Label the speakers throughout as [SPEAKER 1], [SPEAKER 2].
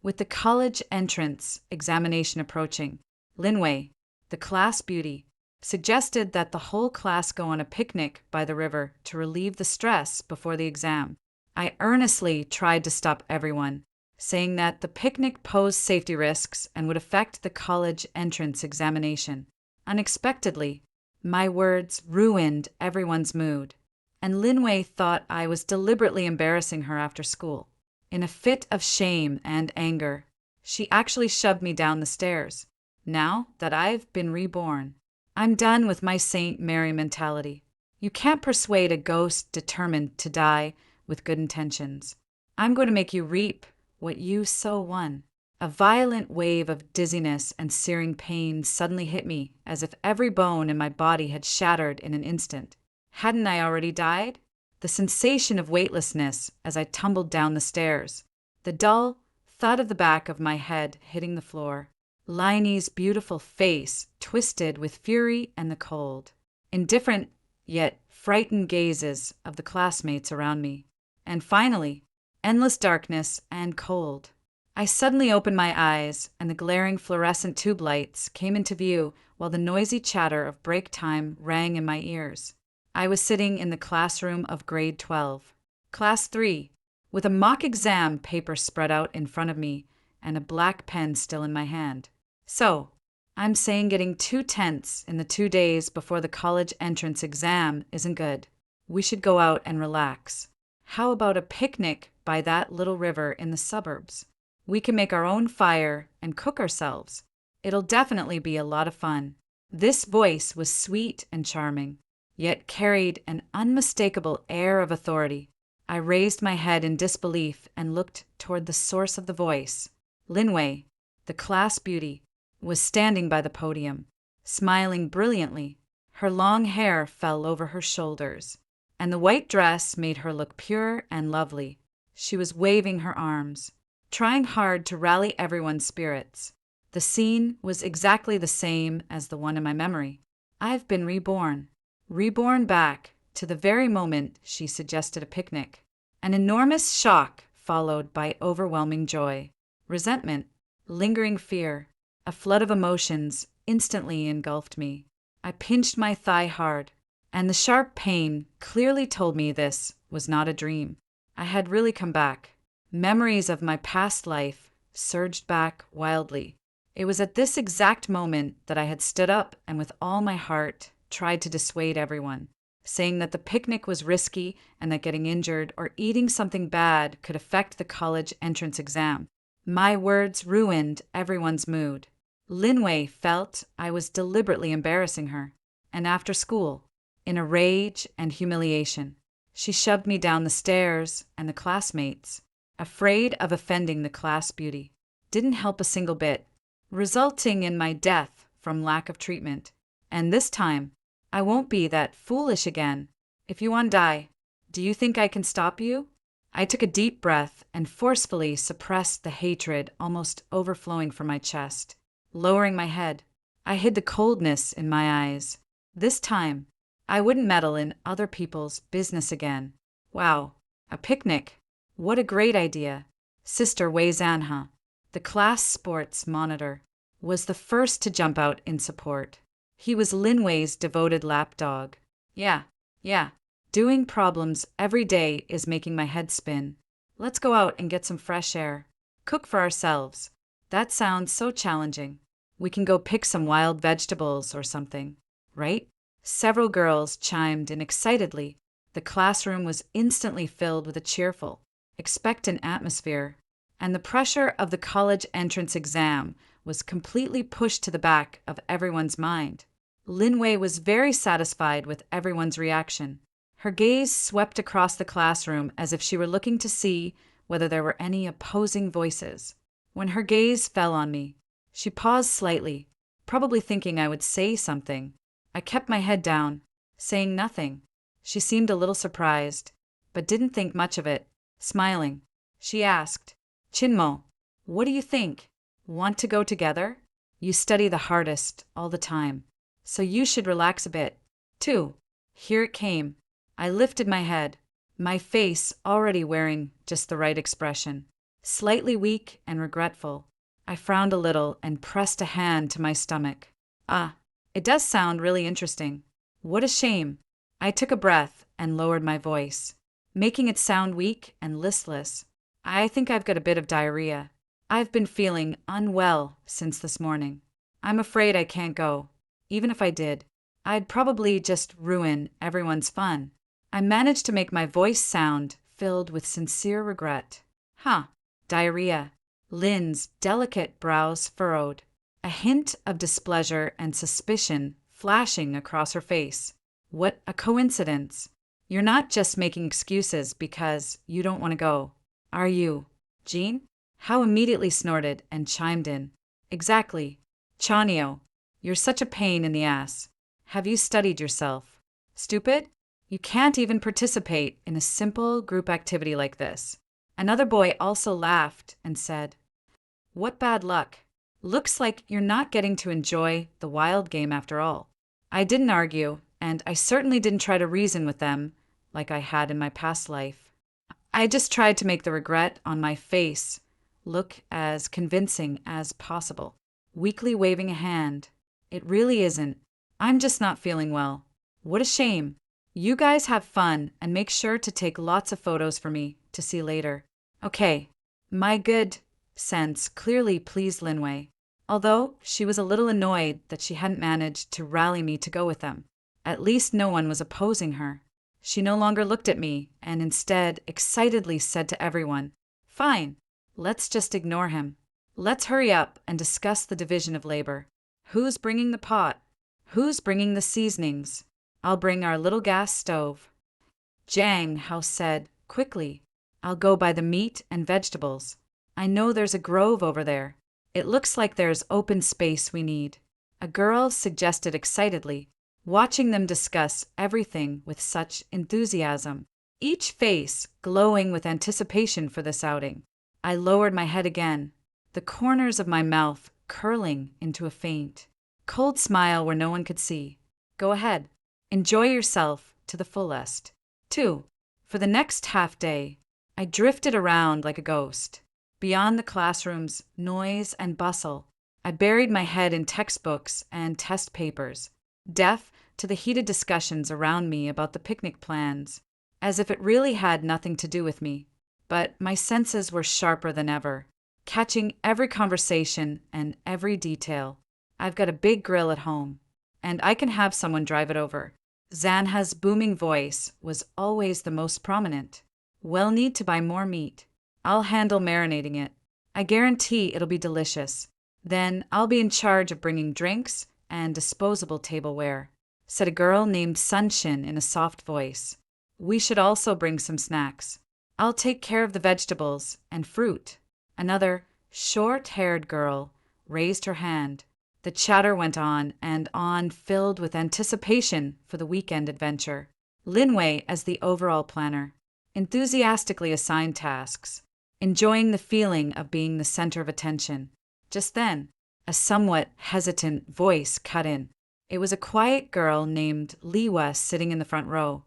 [SPEAKER 1] With the college entrance examination approaching, Linway, the class beauty, suggested that the whole class go on a picnic by the river to relieve the stress before the exam. I earnestly tried to stop everyone, saying that the picnic posed safety risks and would affect the college entrance examination. Unexpectedly, my words ruined everyone's mood, and Linway thought I was deliberately embarrassing her after school. In a fit of shame and anger, she actually shoved me down the stairs. Now that I've been reborn, I'm done with my Saint Mary mentality. You can't persuade a ghost determined to die with good intentions. I'm going to make you reap what you sow one. A violent wave of dizziness and searing pain suddenly hit me, as if every bone in my body had shattered in an instant. Hadn't I already died? The sensation of weightlessness as I tumbled down the stairs. The dull thud of the back of my head hitting the floor. Liney's beautiful face twisted with fury and the cold, indifferent yet frightened gazes of the classmates around me. And finally, endless darkness and cold. I suddenly opened my eyes, and the glaring fluorescent tube lights came into view while the noisy chatter of break time rang in my ears. I was sitting in the classroom of grade 12, class 3, with a mock exam paper spread out in front of me and a black pen still in my hand. So, I'm saying getting 2 tenths in the 2 days before the college entrance exam isn't good. We should go out and relax. How about a picnic by that little river in the suburbs? We can make our own fire and cook ourselves. It'll definitely be a lot of fun. This voice was sweet and charming, yet carried an unmistakable air of authority. I raised my head in disbelief and looked toward the source of the voice. Linway, the class beauty, was standing by the podium, smiling brilliantly. Her long hair fell over her shoulders, and the white dress made her look pure and lovely. She was waving her arms, trying hard to rally everyone's spirits. The scene was exactly the same as the one in my memory. I've been reborn back to the very moment she suggested a picnic. An enormous shock followed by overwhelming joy, resentment, lingering fear. A flood of emotions instantly engulfed me. I pinched my thigh hard, and the sharp pain clearly told me this was not a dream. I had really come back. Memories of my past life surged back wildly. It was at this exact moment that I had stood up and with all my heart tried to dissuade everyone, saying that the picnic was risky and that getting injured or eating something bad could affect the college entrance exam. My words ruined everyone's mood. Linway felt I was deliberately embarrassing her, and after school, in a rage and humiliation, she shoved me down the stairs, and the classmates, afraid of offending the class beauty, didn't help a single bit, resulting in my death from lack of treatment. And this time, I won't be that foolish again. If you want to die, do you think I can stop you? I took a deep breath and forcefully suppressed the hatred almost overflowing from my chest. Lowering my head, I hid the coldness in my eyes. This time, I wouldn't meddle in other people's business again. Wow, a picnic. What a great idea. Sister Wei Zanha, the class sports monitor, was the first to jump out in support. He was Linway's devoted lapdog. Yeah. Doing problems every day is making my head spin. Let's go out and get some fresh air. Cook for ourselves. That sounds so challenging. We can go pick some wild vegetables or something, right? Several girls chimed in excitedly. The classroom was instantly filled with a cheerful, expectant atmosphere, and the pressure of the college entrance exam was completely pushed to the back of everyone's mind. Linway was very satisfied with everyone's reaction. Her gaze swept across the classroom as if she were looking to see whether there were any opposing voices. When her gaze fell on me, she paused slightly, probably thinking I would say something. I kept my head down, saying nothing. She seemed a little surprised, but didn't think much of it. Smiling, she asked, "Chinmo, what do you think? Want to go together? You study the hardest all the time, so you should relax a bit, too." Here it came. I lifted my head, my face already wearing just the right expression. slightly weak and regretful. I frowned a little and pressed a hand to my stomach. Ah, it does sound really interesting. What a shame. I took a breath and lowered my voice, making it sound weak and listless. I think I've got a bit of diarrhea. I've been feeling unwell since this morning. I'm afraid I can't go. Even if I did, I'd probably just ruin everyone's fun. I managed to make my voice sound filled with sincere regret. Huh, diarrhea. Lynn's delicate brows furrowed, a hint of displeasure and suspicion flashing across her face. What a coincidence. You're not just making excuses because you don't want to go, are you, Jean? Howe immediately snorted and chimed in. Exactly. Chanio, you're such a pain in the ass. Have you studied yourself? Stupid? You can't even participate in a simple group activity like this. Another boy also laughed and said, What bad luck. Looks like you're not getting to enjoy the wild game after all. I didn't argue, and I certainly didn't try to reason with them like I had in my past life. I just tried to make the regret on my face look as convincing as possible, weakly waving a hand. It really isn't. I'm just not feeling well. What a shame. You guys have fun and make sure to take lots of photos for me to see later. Okay. My good sense clearly pleased Linway, although she was a little annoyed that she hadn't managed to rally me to go with them. At least no one was opposing her. She no longer looked at me and instead excitedly said to everyone, Fine, let's just ignore him. Let's hurry up and discuss the division of labor. Who's bringing the pot? Who's bringing the seasonings? I'll bring our little gas stove. Jang, Howe said, quickly. I'll go buy the meat and vegetables. I know there's a grove over there. It looks like there's open space we need. A girl suggested excitedly, watching them discuss everything with such enthusiasm, each face glowing with anticipation for this outing. I lowered my head again, the corners of my mouth curling into a faint, cold smile where no one could see. Go ahead. Enjoy yourself to the fullest. 2. For the next half day, I drifted around like a ghost. Beyond the classroom's noise and bustle, I buried my head in textbooks and test papers, deaf to the heated discussions around me about the picnic plans, as if it really had nothing to do with me. But my senses were sharper than ever, catching every conversation and every detail. I've got a big grill at home, and I can have someone drive it over. Zanha's booming voice was always the most prominent. We'll need to buy more meat. I'll handle marinating it. I guarantee it'll be delicious. Then I'll be in charge of bringing drinks and disposable tableware, said a girl named Sunshin in a soft voice. We should also bring some snacks. I'll take care of the vegetables and fruit. Another short-haired girl raised her hand. The chatter went on and on, filled with anticipation for the weekend adventure. Linway, as the overall planner, enthusiastically assigned tasks, enjoying the feeling of being the center of attention. Just then, a somewhat hesitant voice cut in. It was a quiet girl named Liwa sitting in the front row.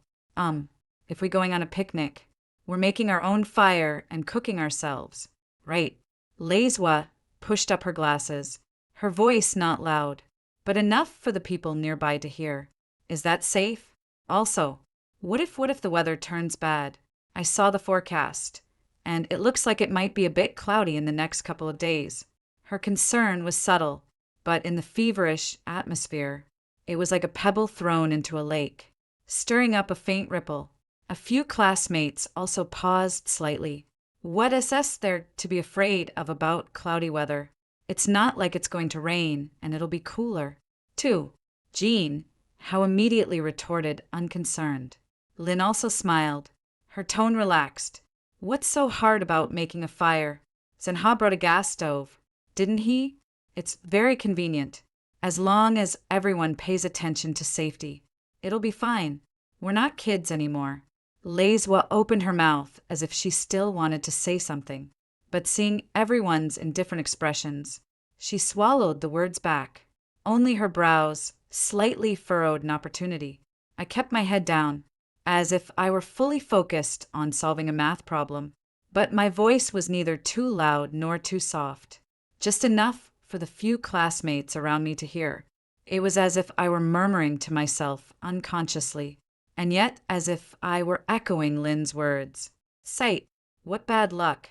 [SPEAKER 1] If we're going on a picnic, we're making our own fire and cooking ourselves. Right. Leiswa pushed up her glasses, her voice not loud, but enough for the people nearby to hear. Is that safe? Also, what if the weather turns bad? I saw the forecast, and it looks like it might be a bit cloudy in the next couple of days. Her concern was subtle, but in the feverish atmosphere, it was like a pebble thrown into a lake, stirring up a faint ripple. A few classmates also paused slightly. What is there to be afraid of about cloudy weather? It's not like it's going to rain, and it'll be cooler. 2. Jean, Howe immediately retorted, unconcerned. Lynn also smiled. Her tone relaxed. What's so hard about making a fire? Zenha brought a gas stove, didn't he? It's very convenient. As long as everyone pays attention to safety, it'll be fine. We're not kids anymore. Leiswa opened her mouth as if she still wanted to say something, but seeing everyone's indifferent expressions, she swallowed the words back. Only her brows slightly furrowed in opportunity. I kept my head down, as if I were fully focused on solving a math problem, But my voice was neither too loud nor too soft, just enough for the few classmates around me to hear. It was as if I were murmuring to myself unconsciously, and yet as if I were echoing Lynn's words. Sight, what bad luck.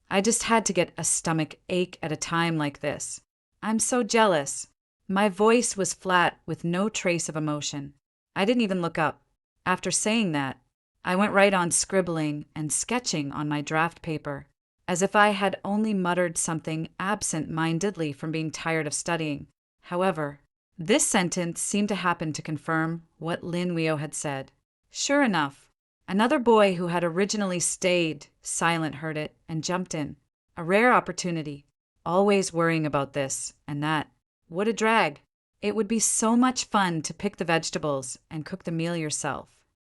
[SPEAKER 1] I just had to get a stomach ache at a time like this. I'm so jealous. My voice was flat with no trace of emotion. I didn't even look up. After saying that, I went right on scribbling and sketching on my draft paper, as if I had only muttered something absent-mindedly from being tired of studying. However, this sentence seemed to happen to confirm what Lin Weo had said. Sure enough, another boy who had originally stayed silent heard it and jumped in. A rare opportunity, always worrying about this and that. What a drag. It would be so much fun to pick the vegetables and cook the meal yourself.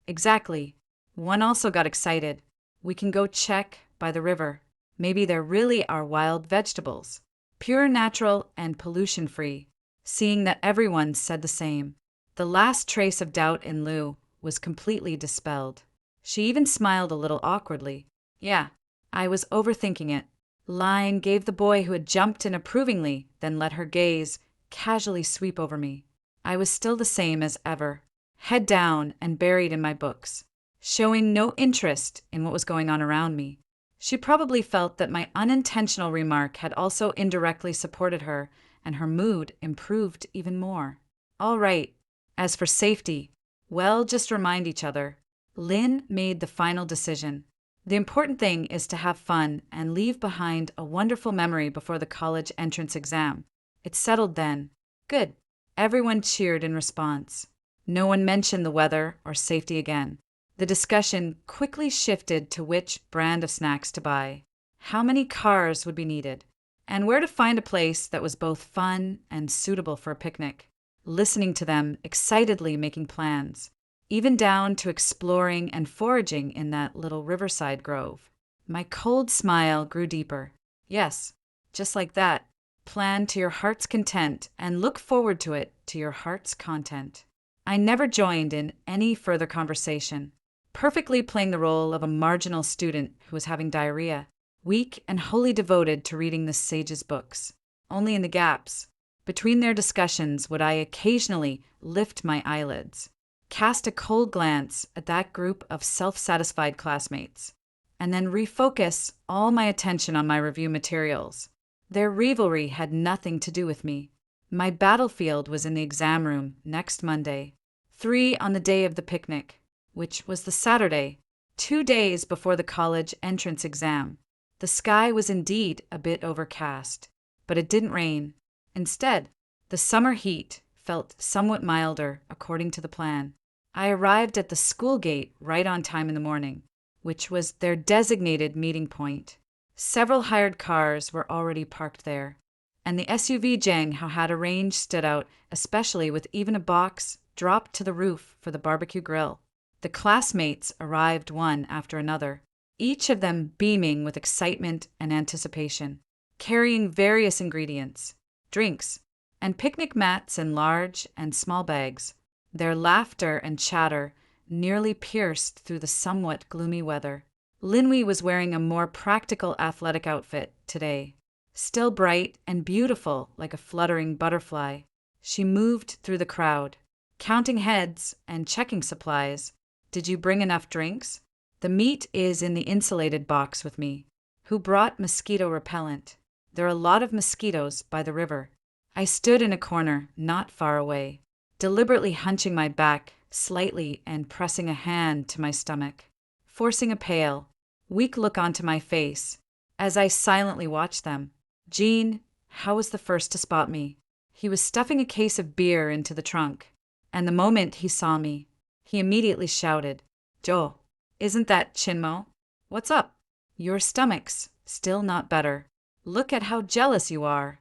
[SPEAKER 1] Exactly. One also got excited. We can go check by the river. Maybe there really are wild vegetables. Pure, natural, and pollution-free. Seeing that everyone said the same, the last trace of doubt in Lou was completely dispelled. She even smiled a little awkwardly. Yeah, I was overthinking it. Lion gave the boy who had jumped in approvingly, then let her gaze casually sweep over me. I was still the same as ever, head down and buried in my books, showing no interest in what was going on around me. She probably felt that my unintentional remark had also indirectly supported her, and her mood improved even more. All right, as for safety, well, just remind each other. Lynn made the final decision. The important thing is to have fun and leave behind a wonderful memory before the college entrance exam. It's settled then. Good. Everyone cheered in response. No one mentioned the weather or safety again. The discussion quickly shifted to which brand of snacks to buy, how many cars would be needed, and where to find a place that was both fun and suitable for a picnic. Listening to them excitedly making plans, even down to exploring and foraging in that little riverside grove. My cold smile grew deeper. Yes, just like that. Plan to your heart's content and look forward to it to your heart's content. I never joined in any further conversation, perfectly playing the role of a marginal student who was having diarrhea, weak and wholly devoted to reading the sage's books. Only in the gaps between their discussions would I occasionally lift my eyelids, cast a cold glance at that group of self-satisfied classmates, and then refocus all my attention on my review materials. Their rivalry had nothing to do with me. My battlefield was in the exam room next Monday, 3 on the day of the picnic, which was the Saturday, 2 days before the college entrance exam. The sky was indeed a bit overcast, but it didn't rain. Instead, the summer heat felt somewhat milder according to the plan. I arrived at the school gate right on time in the morning, which was their designated meeting point. Several hired cars were already parked there, and the SUV Jang Hao had arranged stood out, especially with even a box dropped to the roof for the barbecue grill. The classmates arrived one after another, each of them beaming with excitement and anticipation, carrying various ingredients, drinks, and picnic mats in large and small bags. Their laughter and chatter nearly pierced through the somewhat gloomy weather. Linwei was wearing a more practical athletic outfit today. Still bright and beautiful like a fluttering butterfly, she moved through the crowd, counting heads and checking supplies. Did you bring enough drinks? The meat is in the insulated box with me. Who brought mosquito repellent? There are a lot of mosquitoes by the river. I stood in a corner not far away, deliberately hunching my back slightly and pressing a hand to my stomach, forcing a pale, weak look onto my face as I silently watched them. Jean, Hao was the first to spot me. He was stuffing a case of beer into the trunk, and the moment he saw me, he immediately shouted, "Jo, isn't that Chinmo? What's up? Your stomach's still not better. Look at how jealous you are."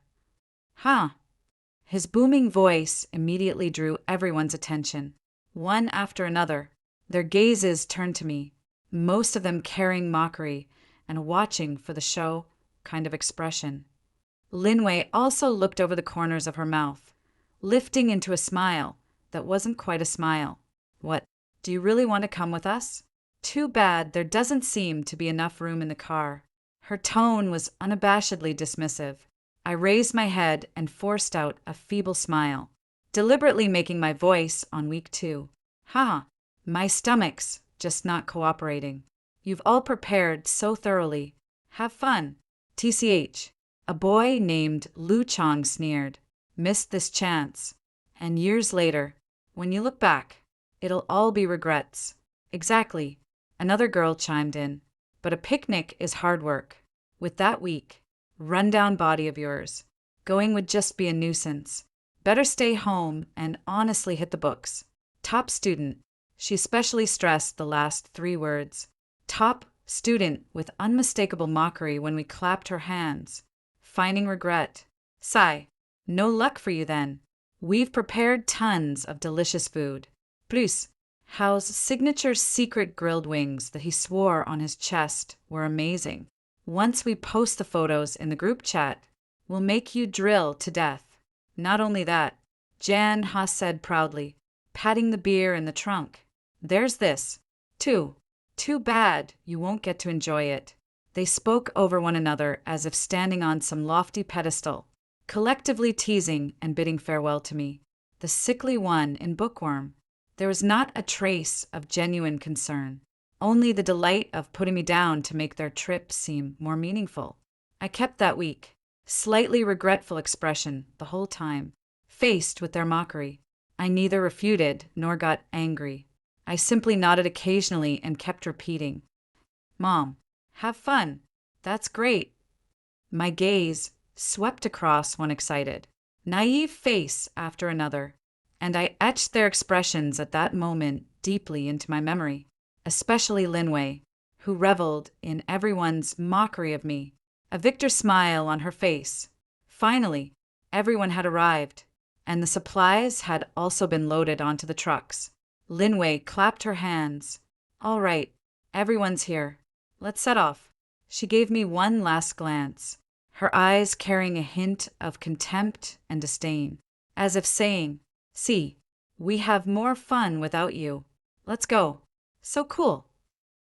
[SPEAKER 1] Huh? His booming voice immediately drew everyone's attention. One after another, their gazes turned to me, most of them carrying mockery and watching for the show kind of expression. Linwei also looked over the corners of her mouth, lifting into a smile that wasn't quite a smile. "What, do you really want to come with us?" Too bad there doesn't seem to be enough room in the car. Her tone was unabashedly dismissive. I raised my head and forced out a feeble smile, deliberately making my voice on week 2. Ha! My stomach's just not cooperating. You've all prepared so thoroughly. Have fun. TCH. A boy named Lu Chong sneered. Missed this chance. And years later, when you look back, it'll all be regrets. Exactly. Another girl chimed in. But a picnic is hard work. With that weak, rundown body of yours, going would just be a nuisance. Better stay home and honestly hit the books. Top student. She especially stressed the last 3 words. Top student with unmistakable mockery when we clapped her hands. Finding regret. Sigh. No luck for you then. We've prepared tons of delicious food. Plus, Hal's signature secret grilled wings that he swore on his chest were amazing. Once we post the photos in the group chat, we'll make you drill to death. Not only that, Jan Ha said proudly, patting the beer in the trunk. There's this, too. Too bad you won't get to enjoy it. They spoke over one another as if standing on some lofty pedestal, collectively teasing and bidding farewell to me. The sickly one in Bookworm. There was not a trace of genuine concern, only the delight of putting me down to make their trip seem more meaningful. I kept that weak, slightly regretful expression the whole time, faced with their mockery. I neither refuted nor got angry. I simply nodded occasionally and kept repeating, Mom, have fun. That's great. My gaze swept across one excited, naive face after another, and I etched their expressions at that moment deeply into my memory, especially Linway, who reveled in everyone's mockery of me, a victor smile on her face. Finally, everyone had arrived, and the supplies had also been loaded onto the trucks. Linway clapped her hands. All right, everyone's here. Let's set off. She gave me one last glance, her eyes carrying a hint of contempt and disdain, as if saying, See, we have more fun without you. Let's go. So cool.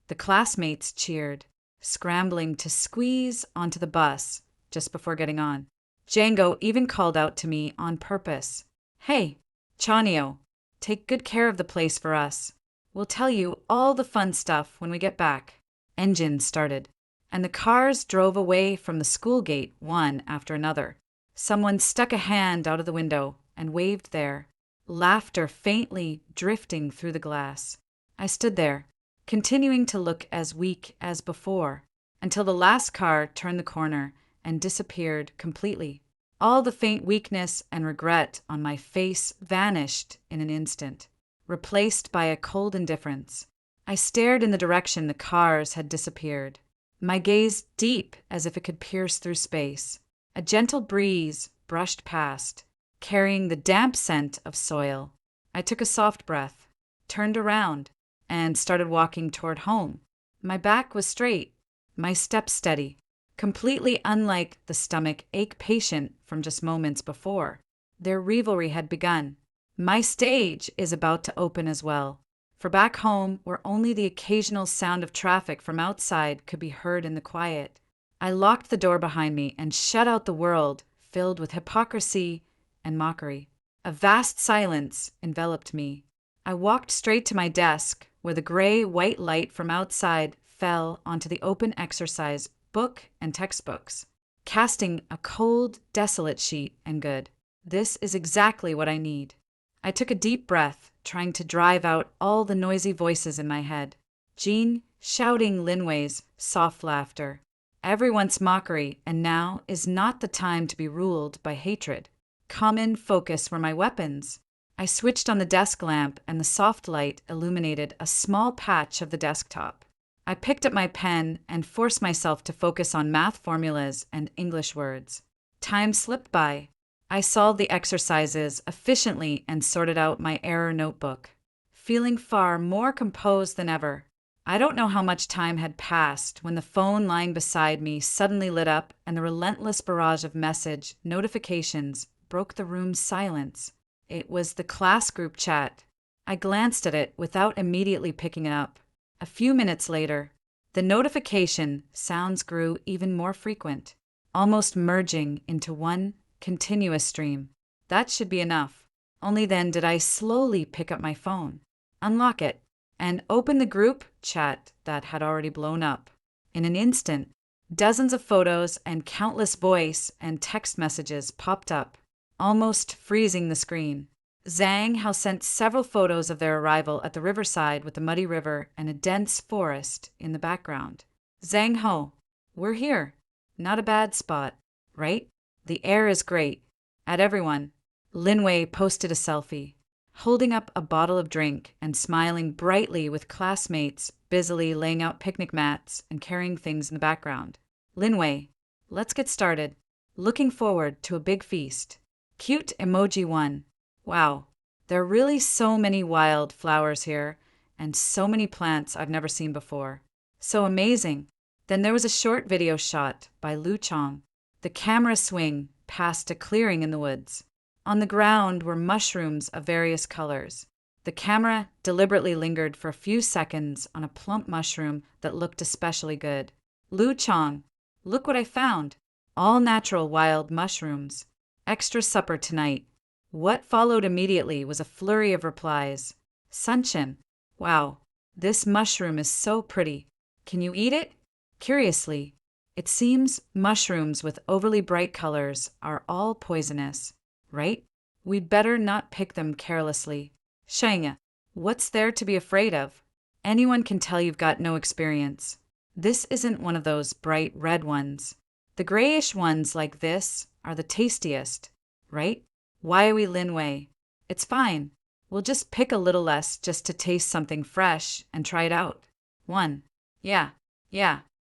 [SPEAKER 1] The classmates cheered, scrambling to squeeze onto the bus just before getting on. Django even called out to me on purpose. Hey, Chanio, take good care of the place for us. We'll tell you all the fun stuff when we get back. Engines started, and the cars drove away from the school gate one after another. Someone stuck a hand out of the window and waved there, laughter faintly drifting through the glass. I stood there, continuing to look as weak as before, until the last car turned the corner and disappeared completely. All the faint weakness and regret on my face vanished in an instant, replaced by a cold indifference. I stared in the direction the cars had disappeared, my gaze deep as if it could pierce through space. A gentle breeze brushed past, carrying the damp scent of soil. I took a soft breath, turned around, and started walking toward home. My back was straight, my steps steady, completely unlike the stomach ache patient from just moments before. Their rivalry had begun. My stage is about to open as well. For back home, where only the occasional sound of traffic from outside could be heard in the quiet, I locked the door behind me and shut out the world filled with hypocrisy and mockery. A vast silence enveloped me. I walked straight to my desk, where the gray-white light from outside fell onto the open exercise book and textbooks, casting a cold, desolate sheet and good. This is exactly what I need. I took a deep breath, trying to drive out all the noisy voices in my head. Jean shouting Linway's soft laughter. Everyone's mockery, and now is not the time to be ruled by hatred. Common focus were my weapons. I switched on the desk lamp, and the soft light illuminated a small patch of the desktop. I picked up my pen and forced myself to focus on math formulas and English words. Time slipped by. I solved the exercises efficiently and sorted out my error notebook, feeling far more composed than ever. I don't know how much time had passed when the phone lying beside me suddenly lit up and the relentless barrage of message notifications broke the room's silence. It was the class group chat. I glanced at it without immediately picking it up. A few minutes later, the notification sounds grew even more frequent, almost merging into one continuous stream. That should be enough. Only then did I slowly pick up my phone, unlock it, and open the group chat that had already blown up. In an instant, dozens of photos and countless voice and text messages popped up, almost freezing the screen. Zhang Hao sent several photos of their arrival at the riverside with the muddy river and a dense forest in the background. Zhang Hao, we're here. Not a bad spot, right? The air is great. At everyone. Lin Wei posted a selfie, holding up a bottle of drink and smiling brightly with classmates busily laying out picnic mats and carrying things in the background. Lin Wei, let's get started. Looking forward to a big feast. Cute emoji 1. Wow, there are really so many wild flowers here and so many plants I've never seen before. So amazing. Then there was a short video shot by Lu Chong. The camera swing past a clearing in the woods. On the ground were mushrooms of various colors. The camera deliberately lingered for a few seconds on a plump mushroom that looked especially good. Lu Chong, look what I found. All natural wild mushrooms. Extra supper tonight. What followed immediately was a flurry of replies. Sunchin, wow, this mushroom is so pretty. Can you eat it? Curiously, it seems mushrooms with overly bright colors are all poisonous, right? We'd better not pick them carelessly. Shanga, what's there to be afraid of? Anyone can tell you've got no experience. This isn't one of those bright red ones. The grayish ones like this are the tastiest, right? Why are we Lin Wei? It's fine. We'll just pick a little less just to taste something fresh and try it out. 1. Yeah.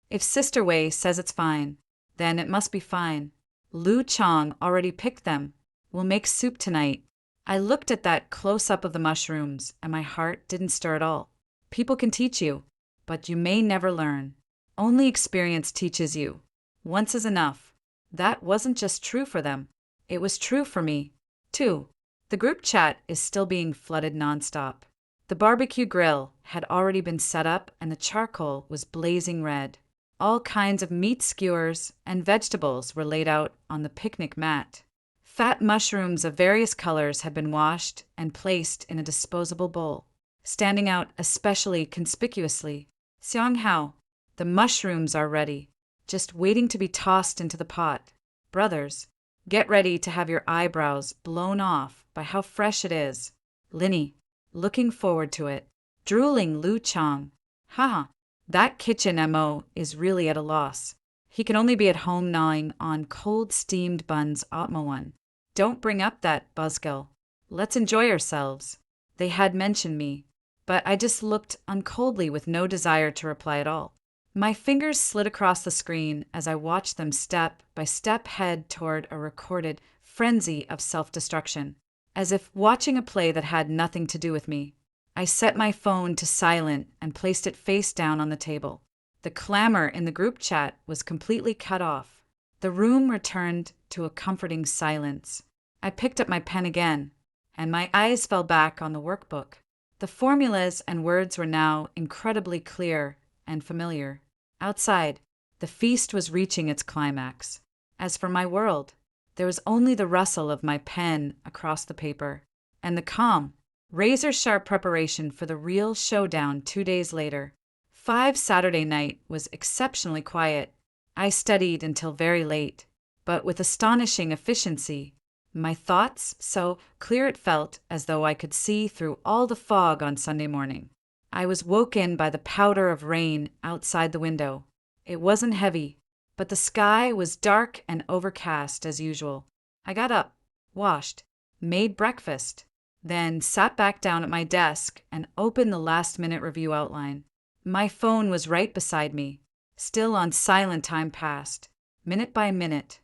[SPEAKER 1] If Sister Wei says it's fine, then it must be fine. Lu Chong already picked them. We'll make soup tonight. I looked at that close-up of the mushrooms, and my heart didn't stir at all. People can teach you, but you may never learn. Only experience teaches you. Once is enough. That wasn't just true for them. It was true for me. 2. The group chat is still being flooded nonstop. The barbecue grill had already been set up and the charcoal was blazing red. All kinds of meat skewers and vegetables were laid out on the picnic mat. Fat mushrooms of various colors had been washed and placed in a disposable bowl. Standing out especially conspicuously, Xiang Hao, the mushrooms are ready, just waiting to be tossed into the pot. Brothers, get ready to have your eyebrows blown off by how fresh it is. Linny, looking forward to it. Drooling Lu Chong. Haha, that kitchen MO is really at a loss. He can only be at home gnawing on cold steamed buns Atma one. Don't bring up that buzzkill. Let's enjoy ourselves. They had mentioned me, but I just looked uncoldly with no desire to reply at all. My fingers slid across the screen as I watched them step by step head toward a recorded frenzy of self-destruction, as if watching a play that had nothing to do with me. I set my phone to silent and placed it face down on the table. The clamor in the group chat was completely cut off. The room returned to a comforting silence. I picked up my pen again, and my eyes fell back on the workbook. The formulas and words were now incredibly clear and familiar. Outside, the feast was reaching its climax. As for my world, there was only the rustle of my pen across the paper, and the calm, razor-sharp preparation for the real showdown 2 days later. 5 Saturday night was exceptionally quiet. I studied until very late, but with astonishing efficiency. My thoughts so clear it felt as though I could see through all the fog on Sunday morning. I was woken by the powder of rain outside the window. It wasn't heavy, but the sky was dark and overcast as usual. I got up, washed, made breakfast, then sat back down at my desk and opened the last-minute review outline. My phone was right beside me, still on silent. Time passed, minute by minute,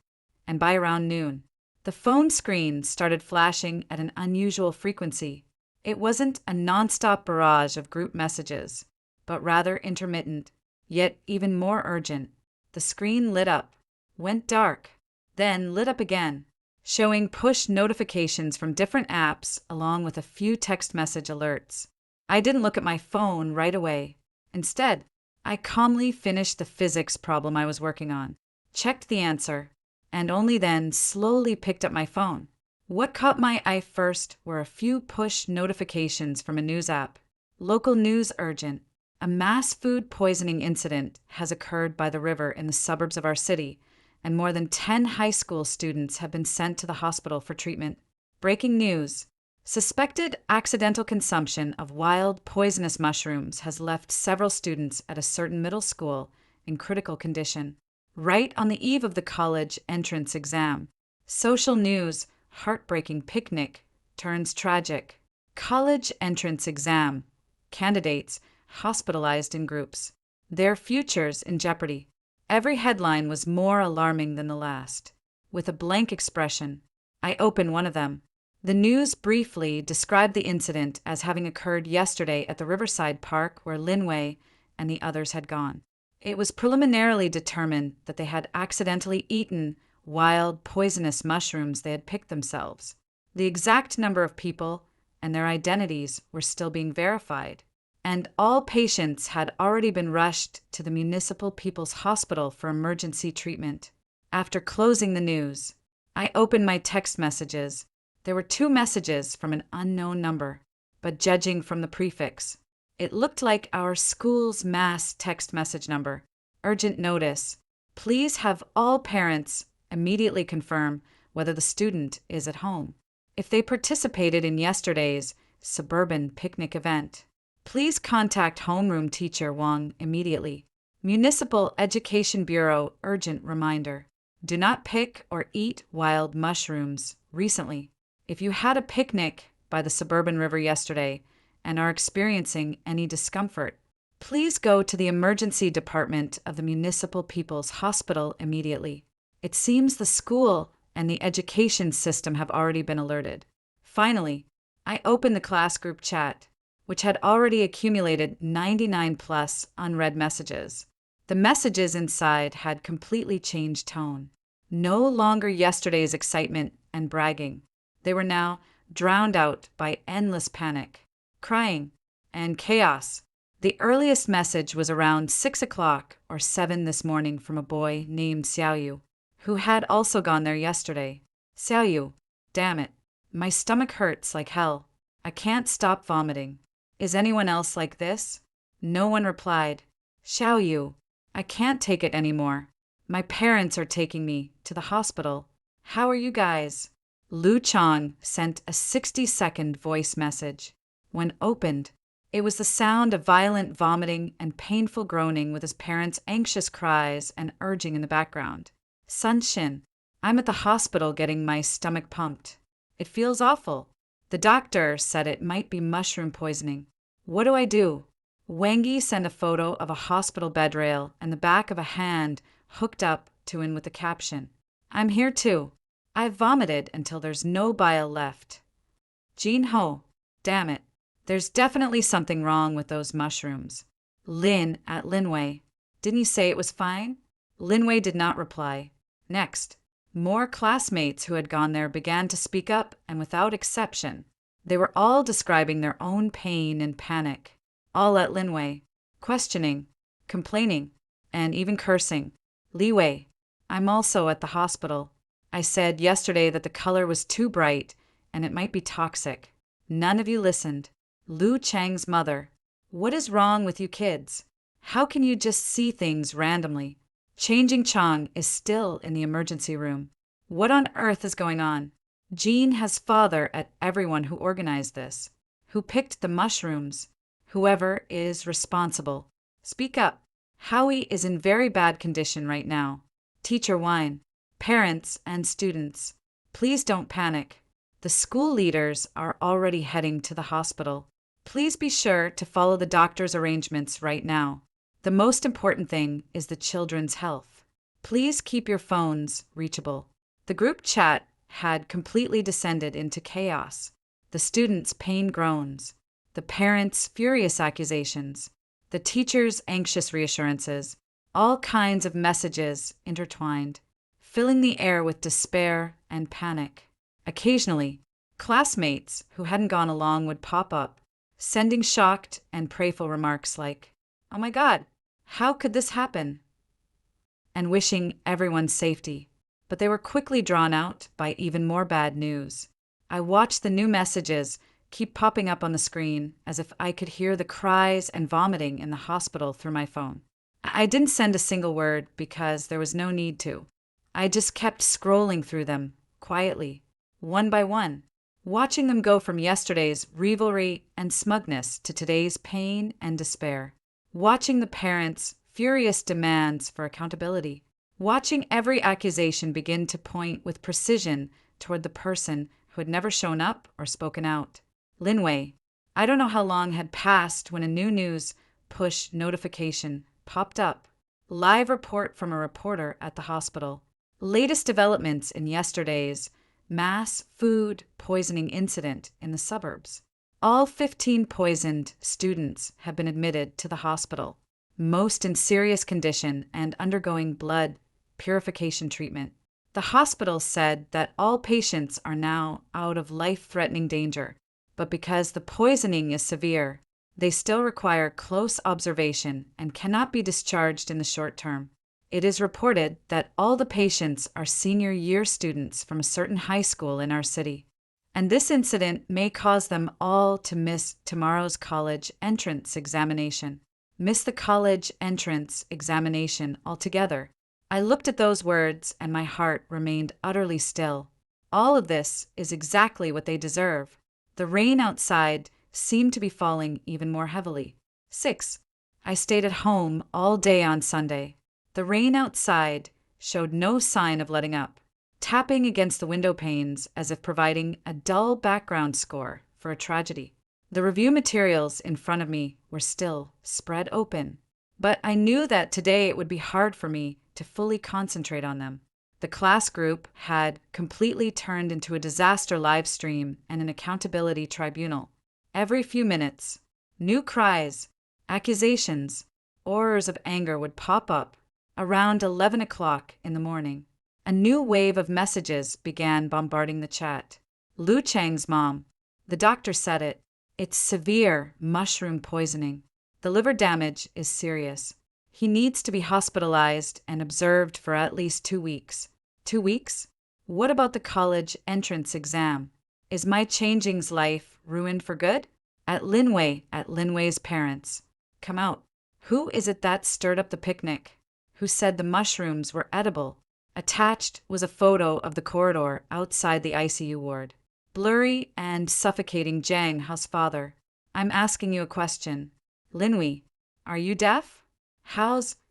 [SPEAKER 1] and by around noon, the phone screen started flashing at an unusual frequency. It wasn't a nonstop barrage of group messages, but rather intermittent, yet even more urgent. The screen lit up, went dark, then lit up again, showing push notifications from different apps along with a few text message alerts. I didn't look at my phone right away. Instead, I calmly finished the physics problem I was working on, checked the answer, and only then slowly picked up my phone. What caught my eye first were a few push notifications from a news app. Local news urgent. A mass food poisoning incident has occurred by the river in the suburbs of our city, and more than 10 high school students have been sent to the hospital for treatment. Breaking news. Suspected accidental consumption of wild poisonous mushrooms has left several students at a certain middle school in critical condition, right on the eve of the college entrance exam. Social news. Heartbreaking picnic turns tragic. College entrance exam. Candidates hospitalized in groups. Their futures in jeopardy. Every headline was more alarming than the last. With a blank expression, I opened one of them. The news briefly described the incident as having occurred yesterday at the Riverside Park where Linway and the others had gone. It was preliminarily determined that they had accidentally eaten wild, poisonous mushrooms they had picked themselves. The exact number of people and their identities were still being verified, and all patients had already been rushed to the Municipal People's Hospital for emergency treatment. After closing the news, I opened my text messages. There were 2 messages from an unknown number, but judging from the prefix, it looked like our school's mass text message number. Urgent notice. Please have all parents immediately confirm whether the student is at home. If they participated in yesterday's suburban picnic event, please contact homeroom teacher Wang immediately. Municipal Education Bureau urgent reminder. Do not pick or eat wild mushrooms recently. If you had a picnic by the suburban river yesterday and are experiencing any discomfort, please go to the emergency department of the Municipal People's Hospital immediately. It seems the school and the education system have already been alerted. Finally, I opened the class group chat, which had already accumulated 99 plus unread messages. The messages inside had completely changed tone. No longer yesterday's excitement and bragging. They were now drowned out by endless panic, crying, and chaos. The earliest message was around 6 o'clock or 7 this morning from a boy named Xiaoyu, who had also gone there yesterday. Xiaoyu, damn it, my stomach hurts like hell. I can't stop vomiting. Is anyone else like this? No one replied. Xiaoyu, I can't take it anymore. My parents are taking me to the hospital. How are you guys? Lu Chang sent a 60-second voice message. When opened, it was the sound of violent vomiting and painful groaning with his parents' anxious cries and urging in the background. Sunshin, I'm at the hospital getting my stomach pumped. It feels awful. The doctor said it might be mushroom poisoning. What do I do? Wangi sent a photo of a hospital bed rail and the back of a hand hooked up to and with the caption, I'm here too. I've vomited until there's no bile left. Jin Ho, damn it. There's definitely something wrong with those mushrooms. Lin at Linway, didn't you say it was fine? Linway did not reply. Next, more classmates who had gone there began to speak up, and without exception, they were all describing their own pain and panic, all at Linway, questioning, complaining, and even cursing. Liwei, I'm also at the hospital. I said yesterday that the color was too bright and it might be toxic. None of you listened. Lu Chang's mother, what is wrong with you kids? How can you just see things randomly? Changing Chang is still in the emergency room. What on earth is going on? Jean has father at everyone who organized this, who picked the mushrooms, whoever is responsible. Speak up. Howie is in very bad condition right now. Teacher Wine, parents and students, please don't panic. The school leaders are already heading to the hospital. Please be sure to follow the doctor's arrangements right now. The most important thing is the children's health. Please keep your phones reachable. The group chat had completely descended into chaos. The students' pain groans, the parents' furious accusations, the teachers' anxious reassurances, all kinds of messages intertwined, filling the air with despair and panic. Occasionally, classmates who hadn't gone along would pop up, sending shocked and prayerful remarks like, "Oh my God, how could this happen?" and wishing everyone's safety. But they were quickly drawn out by even more bad news. I watched the new messages keep popping up on the screen as if I could hear the cries and vomiting in the hospital through my phone. I didn't send a single word because there was no need to. I just kept scrolling through them, quietly, one by one, watching them go from yesterday's revelry and smugness to today's pain and despair. Watching the parents' furious demands for accountability. Watching every accusation begin to point with precision toward the person who had never shown up or spoken out. Linway. I don't know how long had passed when a new news push notification popped up. Live report from a reporter at the hospital. Latest developments in yesterday's mass food poisoning incident in the suburbs. All 15 poisoned students have been admitted to the hospital, most in serious condition and undergoing blood purification treatment. The hospital said that all patients are now out of life-threatening danger, but because the poisoning is severe, they still require close observation and cannot be discharged in the short term. It is reported that all the patients are senior year students from a certain high school in our city, and this incident may cause them all to miss tomorrow's college entrance examination. Miss the college entrance examination altogether. I looked at those words and my heart remained utterly still. All of this is exactly what they deserve. The rain outside seemed to be falling even more heavily. 6. I stayed at home all day on Sunday. The rain outside showed no sign of letting up, tapping against the window panes as if providing a dull background score for a tragedy. The review materials in front of me were still spread open, but I knew that today it would be hard for me to fully concentrate on them. The class group had completely turned into a disaster live stream and an accountability tribunal. Every few minutes, new cries, accusations, horrors of anger would pop up. Around 11 o'clock in the morning, a new wave of messages began bombarding the chat. Lu Chang's mom. The doctor said it. It's severe mushroom poisoning. The liver damage is serious. He needs to be hospitalized and observed for at least 2 weeks. 2 weeks? What about the college entrance exam? Is my changing's life ruined for good? At Linway's parents. Come out. Who is it that stirred up the picnic? Who said the mushrooms were edible? Attached was a photo of the corridor outside the ICU ward. Blurry and suffocating Jang Ha's father. I'm asking you a question. Linway, are you deaf?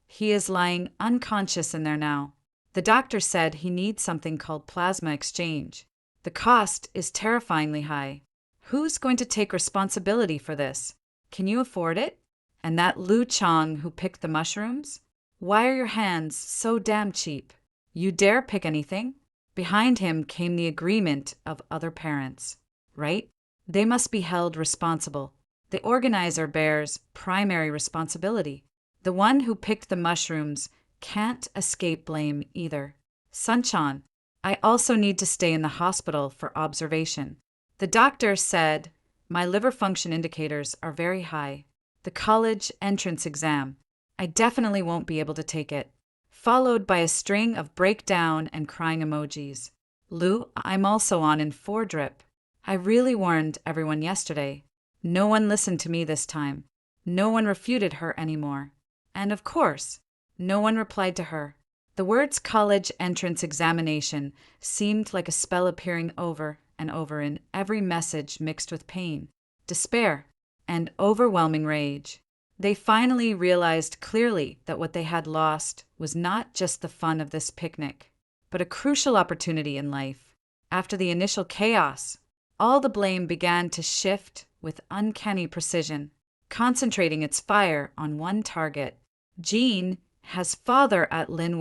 [SPEAKER 1] He is lying unconscious in there now. The doctor said he needs something called plasma exchange. The cost is terrifyingly high. Who's going to take responsibility for this? Can you afford it? And that Lu Chang who picked the mushrooms? Why are your hands so damn cheap? You dare pick anything? Behind him came the agreement of other parents, right? They must be held responsible. The organizer bears primary responsibility. The one who picked the mushrooms can't escape blame either. Sunchan, I also need to stay in the hospital for observation. The doctor said my liver function indicators are very high. The college entrance exam. I definitely won't be able to take it. Followed by a string of breakdown and crying emojis. Lu, I'm also on in 4 drip. I really warned everyone yesterday. No one listened to me this time. No one refuted her anymore. And of course, no one replied to her. The words college entrance examination seemed like a spell appearing over and over in every message mixed with pain, despair, and overwhelming rage. They finally realized clearly that what they had lost was not just the fun of this picnic, but a crucial opportunity in life. After the initial chaos, all the blame began to shift with uncanny precision, concentrating its fire on one target. Jean has father at Lin,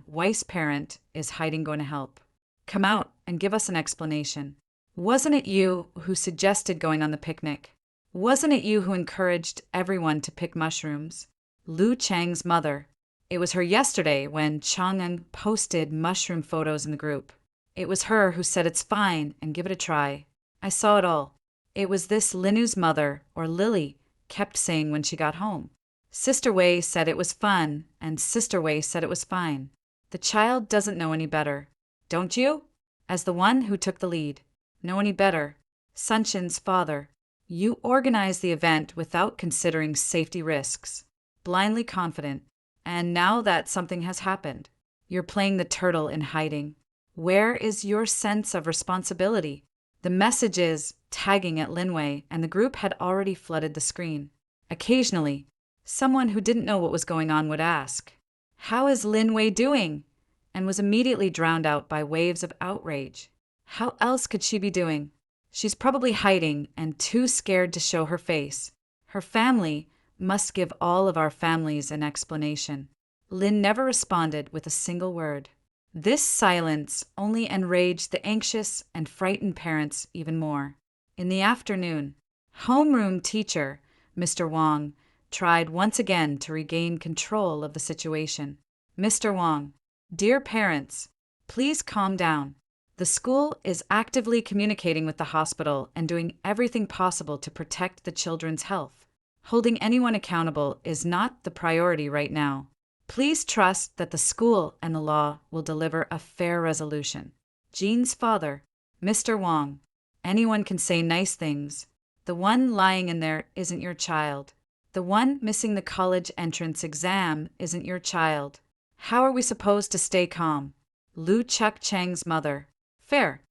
[SPEAKER 1] Weiss parent, is hiding going to help. Come out and give us an explanation. Wasn't it you who suggested going on the picnic? Wasn't it you who encouraged everyone to pick mushrooms? Lu Chang's mother. It was her yesterday when Chang'an posted mushroom photos in the group. It was her who said it's fine and give it a try. I saw it all. It was this Linu's mother, or Lily, kept saying when she got home. Sister Wei said it was fun, and Sister Wei said it was fine. The child doesn't know any better. Don't you? As the one who took the lead. Know any better? Sunshin's father. You organized the event without considering safety risks. Blindly confident. And now that something has happened, you're playing the turtle in hiding. Where is your sense of responsibility? The messages tagging at Linwei and the group had already flooded the screen. Occasionally, someone who didn't know what was going on would ask, "How is Linwei doing?" and was immediately drowned out by waves of outrage. How else could she be doing? She's probably hiding and too scared to show her face. Her family must give all of our families an explanation. Lin never responded with a single word. This silence only enraged the anxious and frightened parents even more. In the afternoon, homeroom teacher, Mr. Wang, tried once again to regain control of the situation. Mr. Wang, dear parents, please calm down. The school is actively communicating with the hospital and doing everything possible to protect the children's health. Holding anyone accountable is not the priority right now. Please trust that the school and the law will deliver a fair resolution. Jean's father, Mr. Wang, anyone can say nice things. The one lying in there isn't your child. The one missing the college entrance exam isn't your child. How are we supposed to stay calm? Lu Chuck Chang's mother. Fair.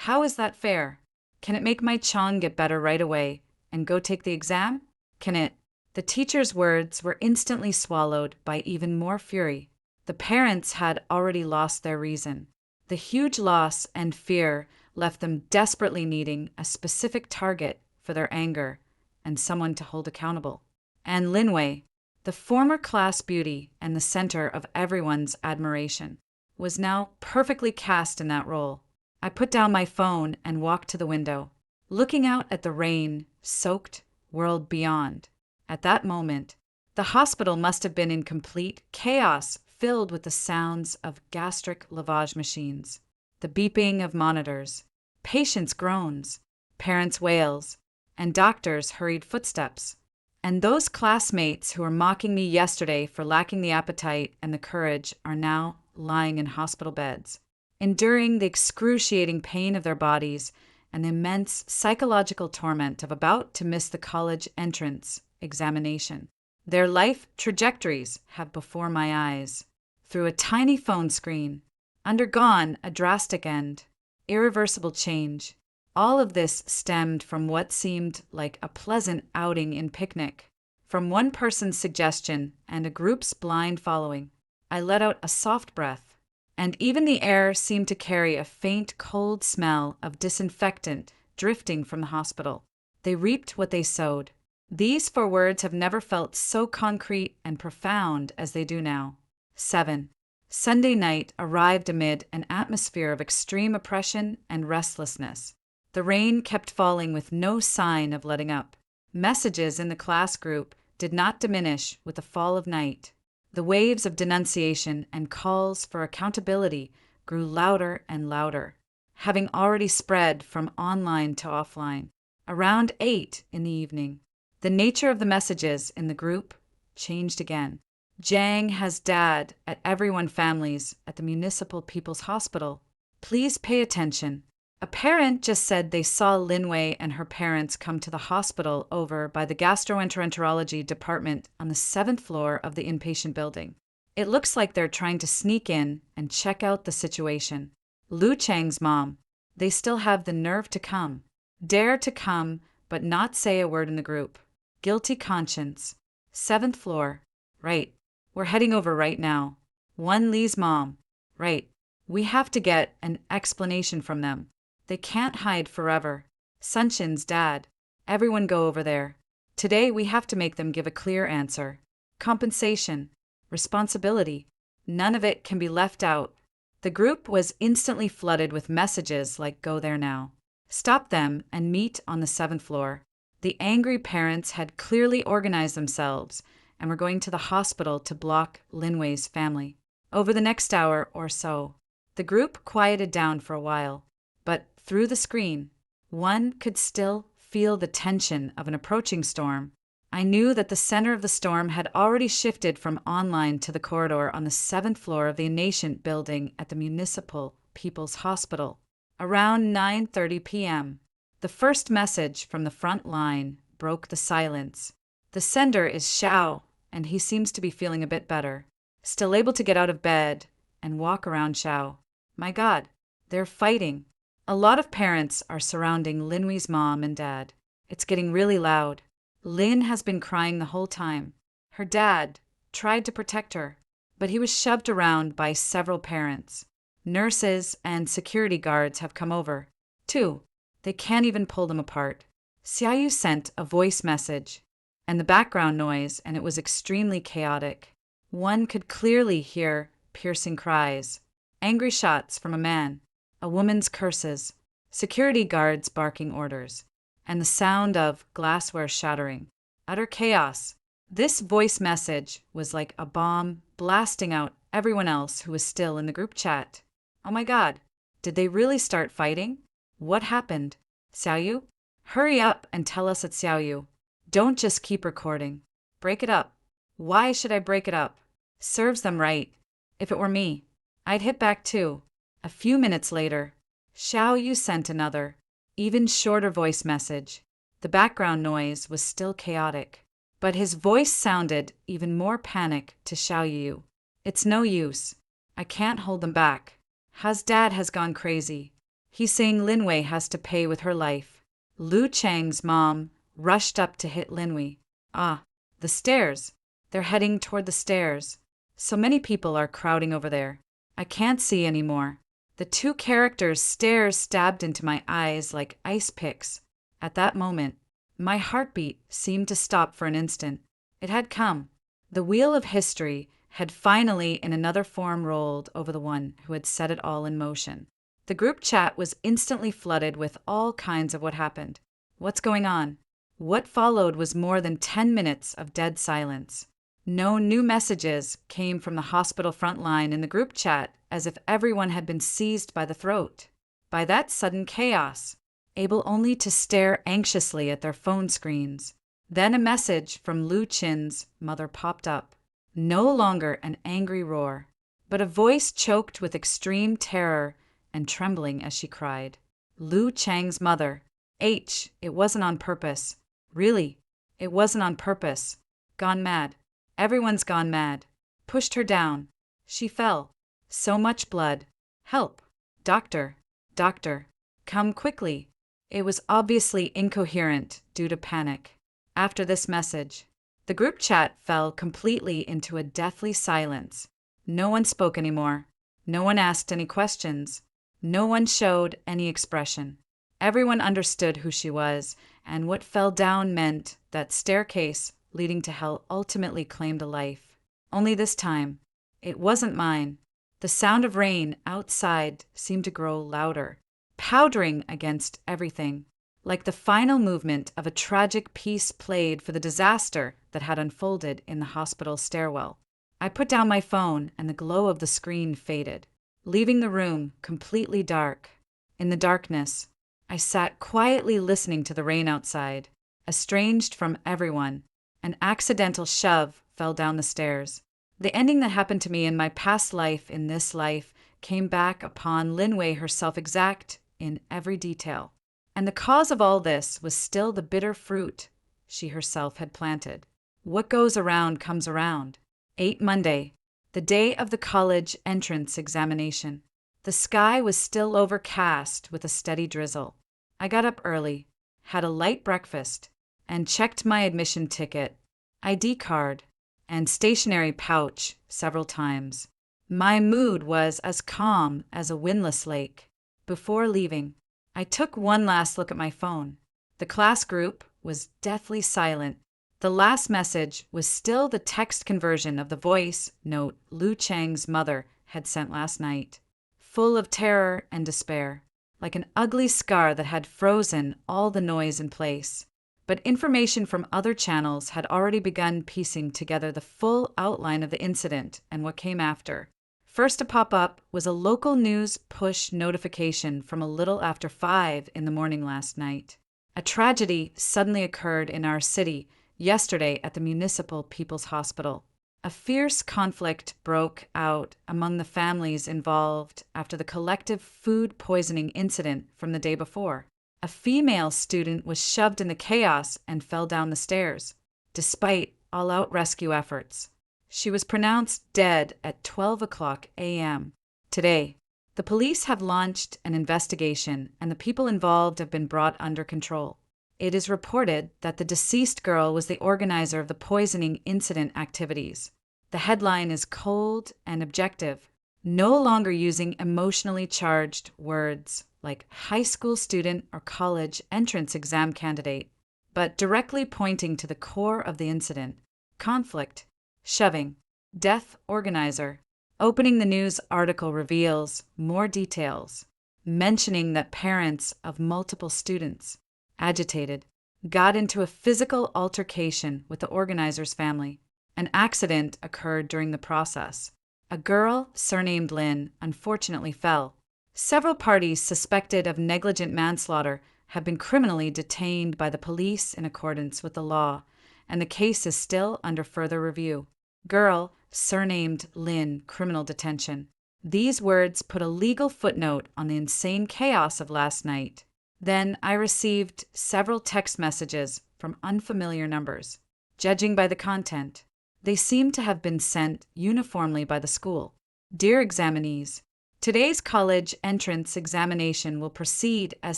[SPEAKER 1] How is that fair? Can it make my Chong get better right away and go take the exam? Can it? The teacher's words were instantly swallowed by even more fury. The parents had already lost their reason. The huge loss and fear left them desperately needing a specific target for their anger and someone to hold accountable. And Linwei, the former class beauty and the center of everyone's admiration, was now perfectly cast in that role. I put down my phone and walked to the window, looking out at the rain-soaked world beyond. At that moment, the hospital must have been in complete chaos, filled with the sounds of gastric lavage machines, the beeping of monitors, patients' groans, parents' wails, and doctors' hurried footsteps. And those classmates who were mocking me yesterday for lacking the appetite and the courage are now lying in hospital beds, enduring the excruciating pain of their bodies and the immense psychological torment of about to miss the college entrance examination. Their life trajectories have before my eyes, through a tiny phone screen, undergone a drastic end, irreversible change. All of this stemmed from what seemed like a pleasant outing in picnic. From one person's suggestion and a group's blind following, I let out a soft breath, and even the air seemed to carry a faint, cold smell of disinfectant drifting from the hospital. They reaped what they sowed. These 4 words have never felt so concrete and profound as they do now. 7. Sunday night arrived amid an atmosphere of extreme oppression and restlessness. The rain kept falling with no sign of letting up. Messages in the class group did not diminish with the fall of night. The waves of denunciation and calls for accountability grew louder and louder, having already spread from online to offline. Around 8 in the evening, the nature of the messages in the group changed again. Jang has dad at everyone families at the Municipal People's Hospital. Please pay attention. A parent just said they saw Linwei and her parents come to the hospital over by the gastroenterology department on the 7th floor of the inpatient building. It looks like they're trying to sneak in and check out the situation. Lu Chang's mom, they still have the nerve to come. Dare to come, but not say a word in the group. Guilty conscience. 7th floor. Right. We're heading over right now. One Lee's mom. Right. We have to get an explanation from them. They can't hide forever. Sunshin's dad. Everyone go over there. Today we have to make them give a clear answer. Compensation. Responsibility. None of it can be left out. The group was instantly flooded with messages like "Go there now." Stop them and meet on the 7th floor. The angry parents had clearly organized themselves and were going to the hospital to block Linwei's family. Over the next hour or so, the group quieted down for a while, but through the screen, one could still feel the tension of an approaching storm. I knew that the center of the storm had already shifted from online to the corridor on the 7th floor of the nascent building at the Municipal People's Hospital. Around 9:30 p.m., the first message from the front line broke the silence. The sender is Xiao, and he seems to be feeling a bit better, still able to get out of bed and walk around. Xiao. My God, they're fighting. A lot of parents are surrounding Linwei's mom and dad. It's getting really loud. Lin has been crying the whole time. Her dad tried to protect her, but he was shoved around by several parents. Nurses and security guards have come over. Too. They can't even pull them apart. Xiaoyu sent a voice message, and the background noise, and it was extremely chaotic. One could clearly hear piercing cries, angry shots from a man, a woman's curses, security guards barking orders, and the sound of glassware shattering. Utter chaos. This voice message was like a bomb blasting out everyone else who was still in the group chat. Oh my God, did they really start fighting? What happened? Xiaoyu? Hurry up and tell us at Xiaoyu. Don't just keep recording. Break it up. Why should I break it up? Serves them right. If it were me, I'd hit back too. A few minutes later, Xiaoyu sent another, even shorter voice message. The background noise was still chaotic, but his voice sounded even more panic to Xiaoyu. It's no use. I can't hold them back. His dad has gone crazy. He's saying Linwei has to pay with her life. Lu Chang's mom rushed up to hit Linwei. Ah, the stairs. They're heading toward the stairs. So many people are crowding over there. I can't see anymore. The two characters' stares stabbed into my eyes like ice picks. At that moment, my heartbeat seemed to stop for an instant. It had come. The wheel of history had finally in another form rolled over the one who had set it all in motion. The group chat was instantly flooded with all kinds of what happened. What's going on? What followed was more than 10 minutes of dead silence. No new messages came from the hospital front line in the group chat, as if everyone had been seized by the throat by that sudden chaos, able only to stare anxiously at their phone screens. Then a message from Lu Qin's mother popped up. No longer an angry roar, but a voice choked with extreme terror and trembling as she cried. Lu Chang's mother. It wasn't on purpose. Really, it wasn't on purpose. Gone mad. Everyone's gone mad. Pushed her down. She fell. So much blood. Help. Doctor. Doctor. Come quickly. It was obviously incoherent due to panic. After this message, the group chat fell completely into a deathly silence. No one spoke anymore. No one asked any questions. No one showed any expression. Everyone understood who she was, and what fell down meant that staircase leading to hell ultimately claimed a life. Only this time, it wasn't mine. The sound of rain outside seemed to grow louder, powdering against everything, like the final movement of a tragic piece played for the disaster that had unfolded in the hospital stairwell. I put down my phone and the glow of the screen faded, leaving the room completely dark. In the darkness, I sat quietly listening to the rain outside, estranged from everyone. An accidental shove fell down the stairs. The ending that happened to me in my past life in this life came back upon Linwei herself exact in every detail. And the cause of all this was still the bitter fruit she herself had planted. What goes around comes around. 8 Monday, the day of the college entrance examination. The sky was still overcast with a steady drizzle. I got up early, had a light breakfast, and checked my admission ticket, ID card, and stationery pouch several times. My mood was as calm as a windless lake. Before leaving, I took one last look at my phone. The class group was deathly silent. The last message was still the text conversion of the voice note Lu Chang's mother had sent last night, full of terror and despair, like an ugly scar that had frozen all the noise in place. But information from other channels had already begun piecing together the full outline of the incident and what came after. First to pop up was a local news push notification from a little after 5 in the morning last night. A tragedy suddenly occurred in our city yesterday at the Municipal People's Hospital. A fierce conflict broke out among the families involved after the collective food poisoning incident from the day before. A female student was shoved in the chaos and fell down the stairs, despite all-out rescue efforts. She was pronounced dead at 12 o'clock a.m. Today, the police have launched an investigation and the people involved have been brought under control. It is reported that the deceased girl was the organizer of the poisoning incident activities. The headline is cold and objective, no longer using emotionally charged words like high school student or college entrance exam candidate, but directly pointing to the core of the incident: conflict, shoving, death organizer. Opening the news article reveals more details, mentioning that parents of multiple students, agitated, got into a physical altercation with the organizer's family. An accident occurred during the process. A girl, surnamed Lynn, unfortunately fell. Several parties suspected of negligent manslaughter have been criminally detained by the police in accordance with the law, and the case is still under further review. Girl, surnamed Lynn, criminal detention. These words put a legal footnote on the insane chaos of last night. Then I received several text messages from unfamiliar numbers. Judging by the content, they seem to have been sent uniformly by the school. Dear examinees, today's college entrance examination will proceed as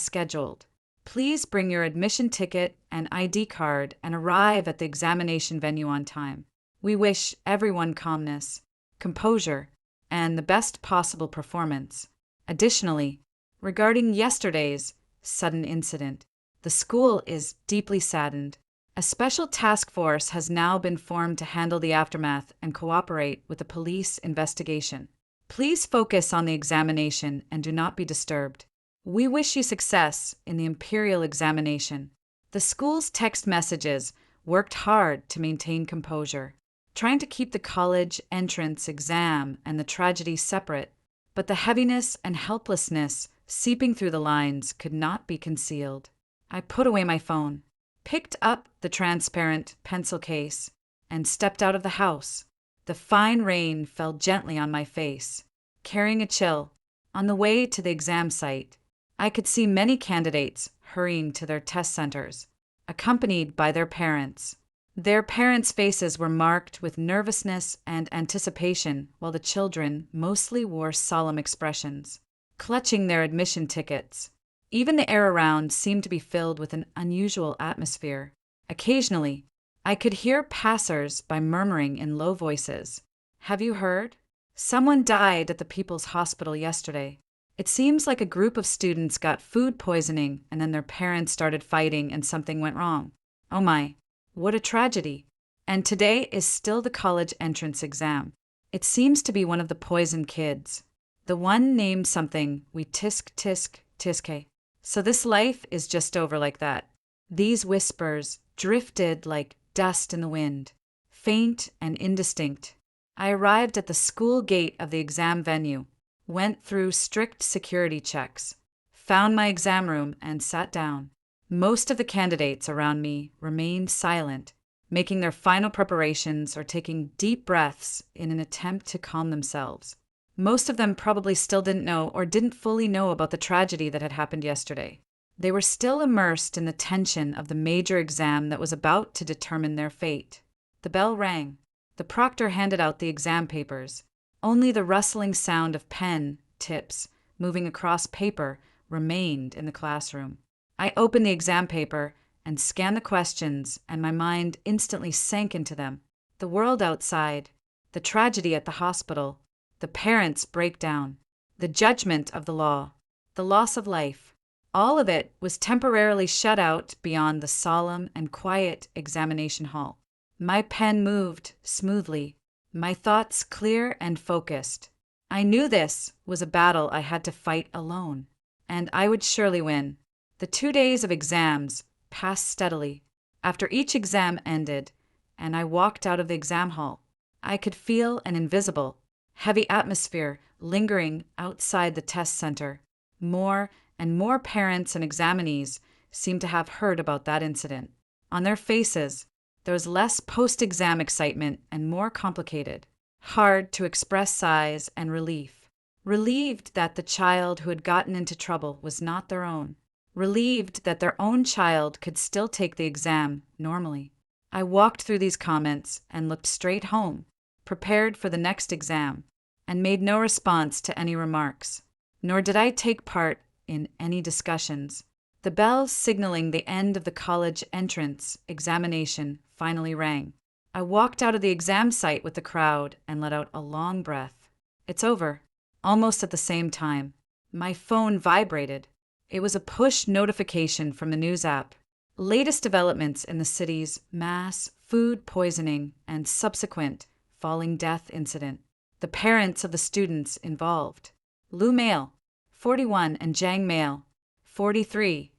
[SPEAKER 1] scheduled. Please bring your admission ticket and ID card and arrive at the examination venue on time. We wish everyone calmness, composure, and the best possible performance. Additionally, regarding yesterday's sudden incident, the school is deeply saddened. A special task force has now been formed to handle the aftermath and cooperate with the police investigation. Please focus on the examination and do not be disturbed. We wish you success in the imperial examination. The school's text messages worked hard to maintain composure, trying to keep the college entrance exam and the tragedy separate, but the heaviness and helplessness seeping through the lines could not be concealed. I put away my phone, picked up the transparent pencil case, and stepped out of the house. The fine rain fell gently on my face, carrying a chill. On the way to the exam site, I could see many candidates hurrying to their test centers, accompanied by their parents. Their parents' faces were marked with nervousness and anticipation, while the children mostly wore solemn expressions, clutching their admission tickets. Even the air around seemed to be filled with an unusual atmosphere. Occasionally, I could hear passers-by murmuring in low voices, "Have you heard? Someone died at the People's Hospital yesterday. It seems like a group of students got food poisoning and then their parents started fighting and something went wrong. Oh my, what a tragedy." And today is still the college entrance exam. It seems to be one of the poisoned kids. The one named something we tisk-tisk-tiske. So this life is just over like that. These whispers drifted like dust in the wind, faint and indistinct. I arrived at the school gate of the exam venue, went through strict security checks, found my exam room, and sat down. Most of the candidates around me remained silent, making their final preparations or taking deep breaths in an attempt to calm themselves. Most of them probably still didn't know or didn't fully know about the tragedy that had happened yesterday. They were still immersed in the tension of the major exam that was about to determine their fate. The bell rang. The proctor handed out the exam papers. Only the rustling sound of pen tips moving across paper remained in the classroom. I opened the exam paper and scanned the questions, and my mind instantly sank into them. The world outside, the tragedy at the hospital, the parents' breakdown, the judgment of the law, the loss of life. All of it was temporarily shut out beyond the solemn and quiet examination hall. My pen moved smoothly, my thoughts clear and focused. I knew this was a battle I had to fight alone, and I would surely win. The 2 days of exams passed steadily. After each exam ended, and I walked out of the exam hall, I could feel an invisible, heavy atmosphere lingering outside the test center. More and more parents and examinees seemed to have heard about that incident. On their faces, There was less post-exam excitement and more complicated, hard to express sighs and relief. Relieved that the child who had gotten into trouble was not their own. Relieved that their own child could still take the exam normally. I walked through these comments and looked straight home, prepared for the next exam, and made no response to any remarks. Nor did I take part in any discussions. The bell signaling the end of the college entrance examination finally rang. I walked out of the exam site with the crowd and let out a long breath. It's over. Almost at the same time, my phone vibrated. It was a push notification from the news app. Latest developments in the city's mass food poisoning and subsequent falling death incident. The parents of the students involved, Lu Male, 41, and Zhang Male, 43,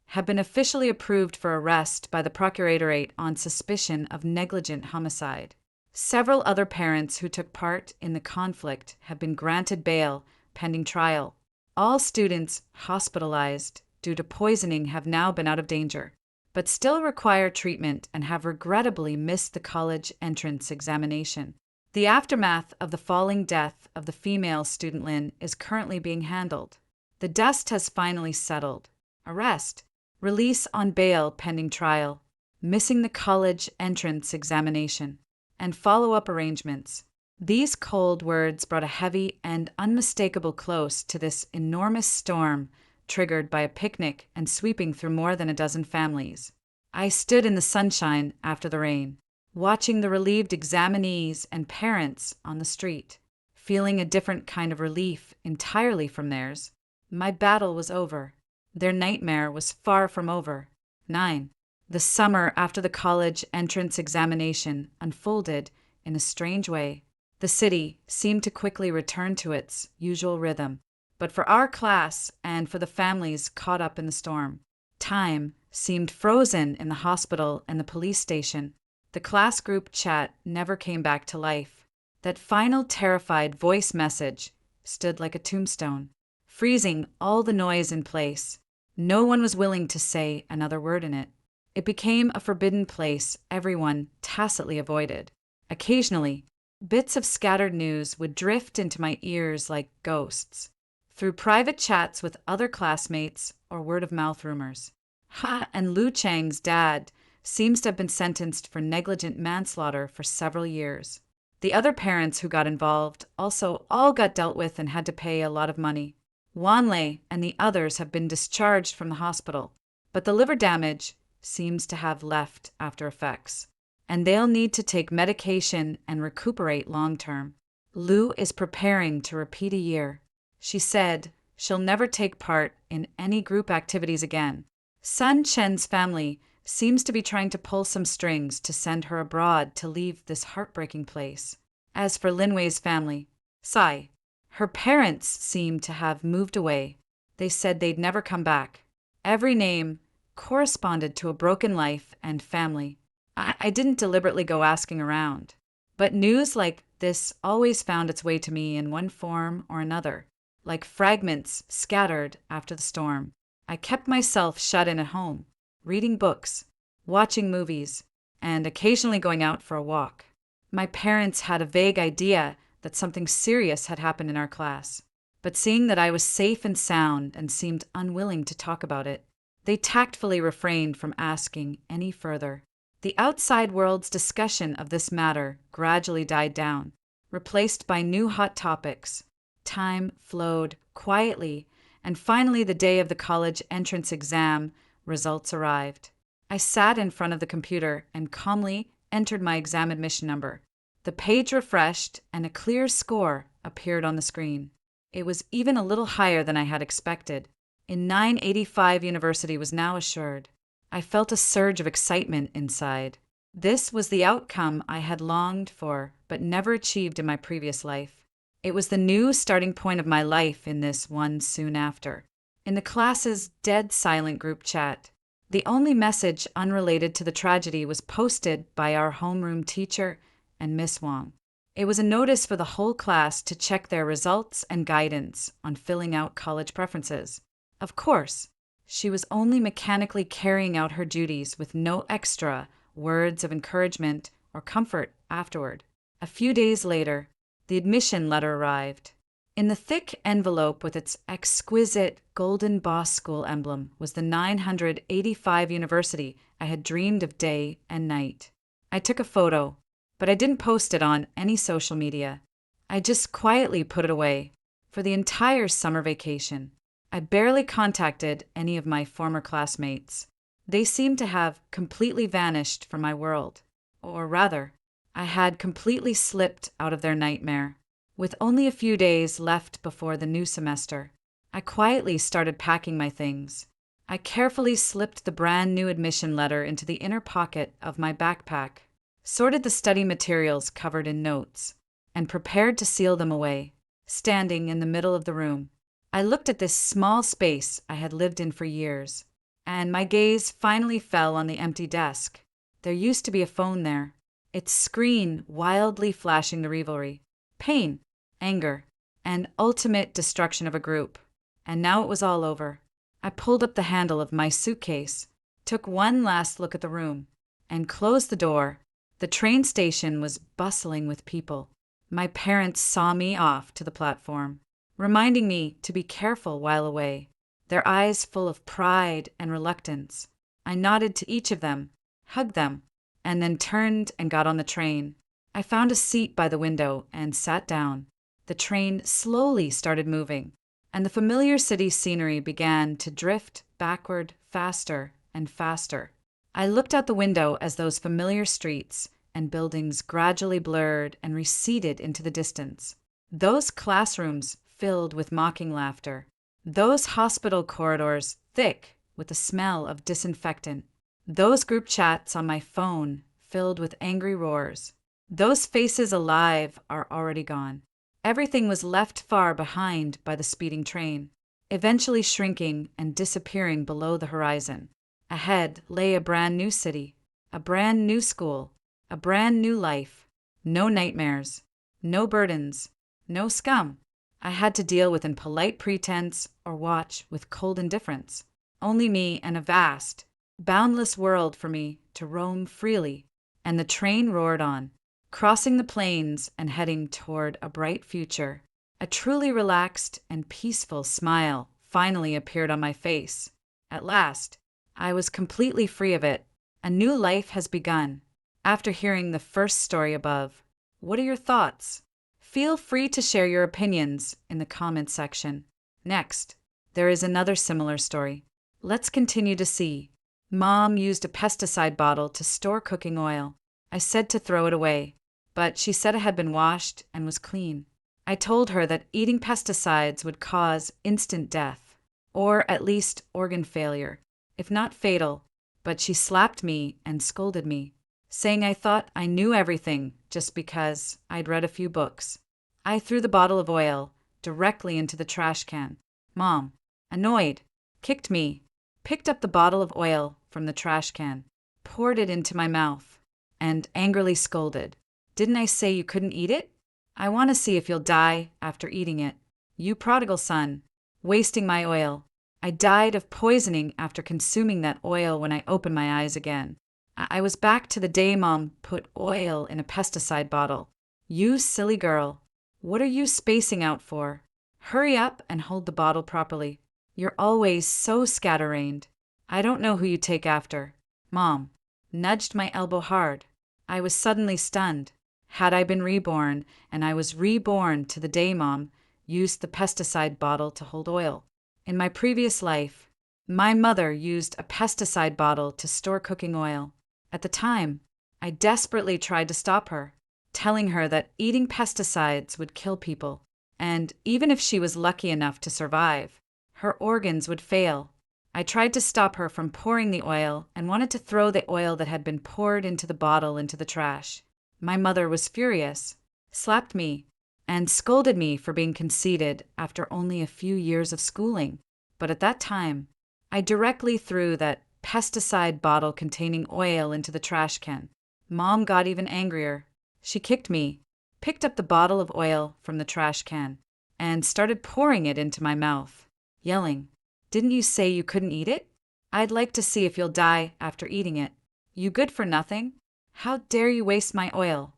[SPEAKER 1] have been officially approved for arrest by the Procuratorate on suspicion of negligent homicide. Several other parents who took part in the conflict have been granted bail pending trial. All students hospitalized due to poisoning have now been out of danger, but still require treatment and have regrettably missed the college entrance examination. The aftermath of the falling death of the female student Lin is currently being handled. The dust has finally settled. Arrest, release on bail pending trial, missing the college entrance examination, and follow-up arrangements. These cold words brought a heavy and unmistakable close to this enormous storm triggered by a picnic and sweeping through more than a dozen families. I stood in the sunshine after the rain, watching the relieved examinees and parents on the street, feeling a different kind of relief entirely from theirs. My battle was over. Their nightmare was far from over. 9. The summer after the college entrance examination unfolded in a strange way. The city seemed to quickly return to its usual rhythm, but for our class and for the families caught up in the storm, time seemed frozen in the hospital and the police station. The class group chat never came back to life. That final terrified voice message stood like a tombstone, freezing all the noise in place. No one was willing to say another word in it. It became a forbidden place everyone tacitly avoided. Occasionally, bits of scattered news would drift into my ears like ghosts, through private chats with other classmates or word-of-mouth rumors. Ha and Lu Chang's dad seems to have been sentenced for negligent manslaughter for several years. The other parents who got involved also all got dealt with and had to pay a lot of money. Wanlei and the others have been discharged from the hospital, but the liver damage seems to have left after effects, and they'll need to take medication and recuperate long-term. Lu is preparing to repeat a year. She said she'll never take part in any group activities again. Sun Chen's family seems to be trying to pull some strings to send her abroad to leave this heartbreaking place. As for Linwei's family, Sai, her parents seem to have moved away. They said they'd never come back. Every name corresponded to a broken life and family. I didn't deliberately go asking around, but news like this always found its way to me in one form or another, like fragments scattered after the storm. I kept myself shut in at home, reading books, watching movies, and occasionally going out for a walk. My parents had a vague idea that something serious had happened in our class, but seeing that I was safe and sound and seemed unwilling to talk about it, they tactfully refrained from asking any further. The outside world's discussion of this matter gradually died down, replaced by new hot topics. Time flowed quietly, and finally the day of the college entrance exam results arrived. I sat in front of the computer and calmly entered my exam admission number. The page refreshed, and a clear score appeared on the screen. It was even a little higher than I had expected. In 985 university was now assured. I felt a surge of excitement inside. This was the outcome I had longed for, but never achieved in my previous life. It was the new starting point of my life in this one soon after. In the class's dead silent group chat, the only message unrelated to the tragedy was posted by our homeroom teacher and Miss Wang. It was a notice for the whole class to check their results and guidance on filling out college preferences. Of course, she was only mechanically carrying out her duties with no extra words of encouragement or comfort afterward. A few days later, the admission letter arrived. In the thick envelope with its exquisite golden boss school emblem was the 985 university I had dreamed of day and night. I took a photo, but I didn't post it on any social media. I just quietly put it away. For the entire summer vacation, I barely contacted any of my former classmates. They seemed to have completely vanished from my world. Or rather, I had completely slipped out of their nightmare. With only a few days left before the new semester, I quietly started packing my things. I carefully slipped the brand new admission letter into the inner pocket of my backpack, sorted the study materials covered in notes, and prepared to seal them away. Standing in the middle of the room, I looked at this small space I had lived in for years, and my gaze finally fell on the empty desk. There used to be a phone there, its screen wildly flashing the revelry, pain, anger, and ultimate destruction of a group. And now it was all over. I pulled up the handle of my suitcase, took one last look at the room, and closed the door. The train station was bustling with people. My parents saw me off to the platform, reminding me to be careful while away, their eyes full of pride and reluctance. I nodded to each of them, hugged them, and then turned and got on the train. I found a seat by the window and sat down. The train slowly started moving, and the familiar city scenery began to drift backward faster and faster. I looked out the window as those familiar streets and buildings gradually blurred and receded into the distance. Those classrooms filled with mocking laughter. Those hospital corridors thick with the smell of disinfectant. Those group chats on my phone filled with angry roars. Those faces alive are already gone. Everything was left far behind by the speeding train, eventually shrinking and disappearing below the horizon. Ahead lay a brand new city, a brand new school, a brand new life. No nightmares, no burdens, no scum I had to deal with in polite pretense or watch with cold indifference. Only me and a vast, boundless world for me to roam freely. And the train roared on, crossing the plains and heading toward a bright future. A truly relaxed and peaceful smile finally appeared on my face. At last, I was completely free of it. A new life has begun. After hearing the first story above, what are your thoughts? Feel free to share your opinions in the comments section. Next, there is another similar story. Let's continue to see. Mom used a pesticide bottle to store cooking oil. I said to throw it away, but she said it had been washed and was clean. I told her that eating pesticides would cause instant death, or at least organ failure, if not fatal, but she slapped me and scolded me, saying I thought I knew everything just because I'd read a few books. I threw the bottle of oil directly into the trash can. Mom, annoyed, kicked me, picked up the bottle of oil from the trash can, poured it into my mouth, and angrily scolded. Didn't I say you couldn't eat it? I want to see if you'll die after eating it. You prodigal son, wasting my oil. I died of poisoning after consuming that oil when I opened my eyes again. I was back to the day Mom put oil in a pesticide bottle. You silly girl, what are you spacing out for? Hurry up and hold the bottle properly. You're always so scatterbrained. I don't know who you take after. Mom nudged my elbow hard. I was suddenly stunned. Had I been reborn, and I was reborn to the day Mom used the pesticide bottle to hold oil. In my previous life, my mother used a pesticide bottle to store cooking oil. At the time, I desperately tried to stop her, telling her that eating pesticides would kill people, and even if she was lucky enough to survive, her organs would fail. I tried to stop her from pouring the oil and wanted to throw the oil that had been poured into the bottle into the trash. My mother was furious, slapped me, and scolded me for being conceited after only a few years of schooling. But at that time, I directly threw that pesticide bottle containing oil into the trash can. Mom got even angrier. She kicked me, picked up the bottle of oil from the trash can, and started pouring it into my mouth, yelling, "Didn't you say you couldn't eat it? I'd like to see if you'll die after eating it." You good for nothing? How dare you waste my oil?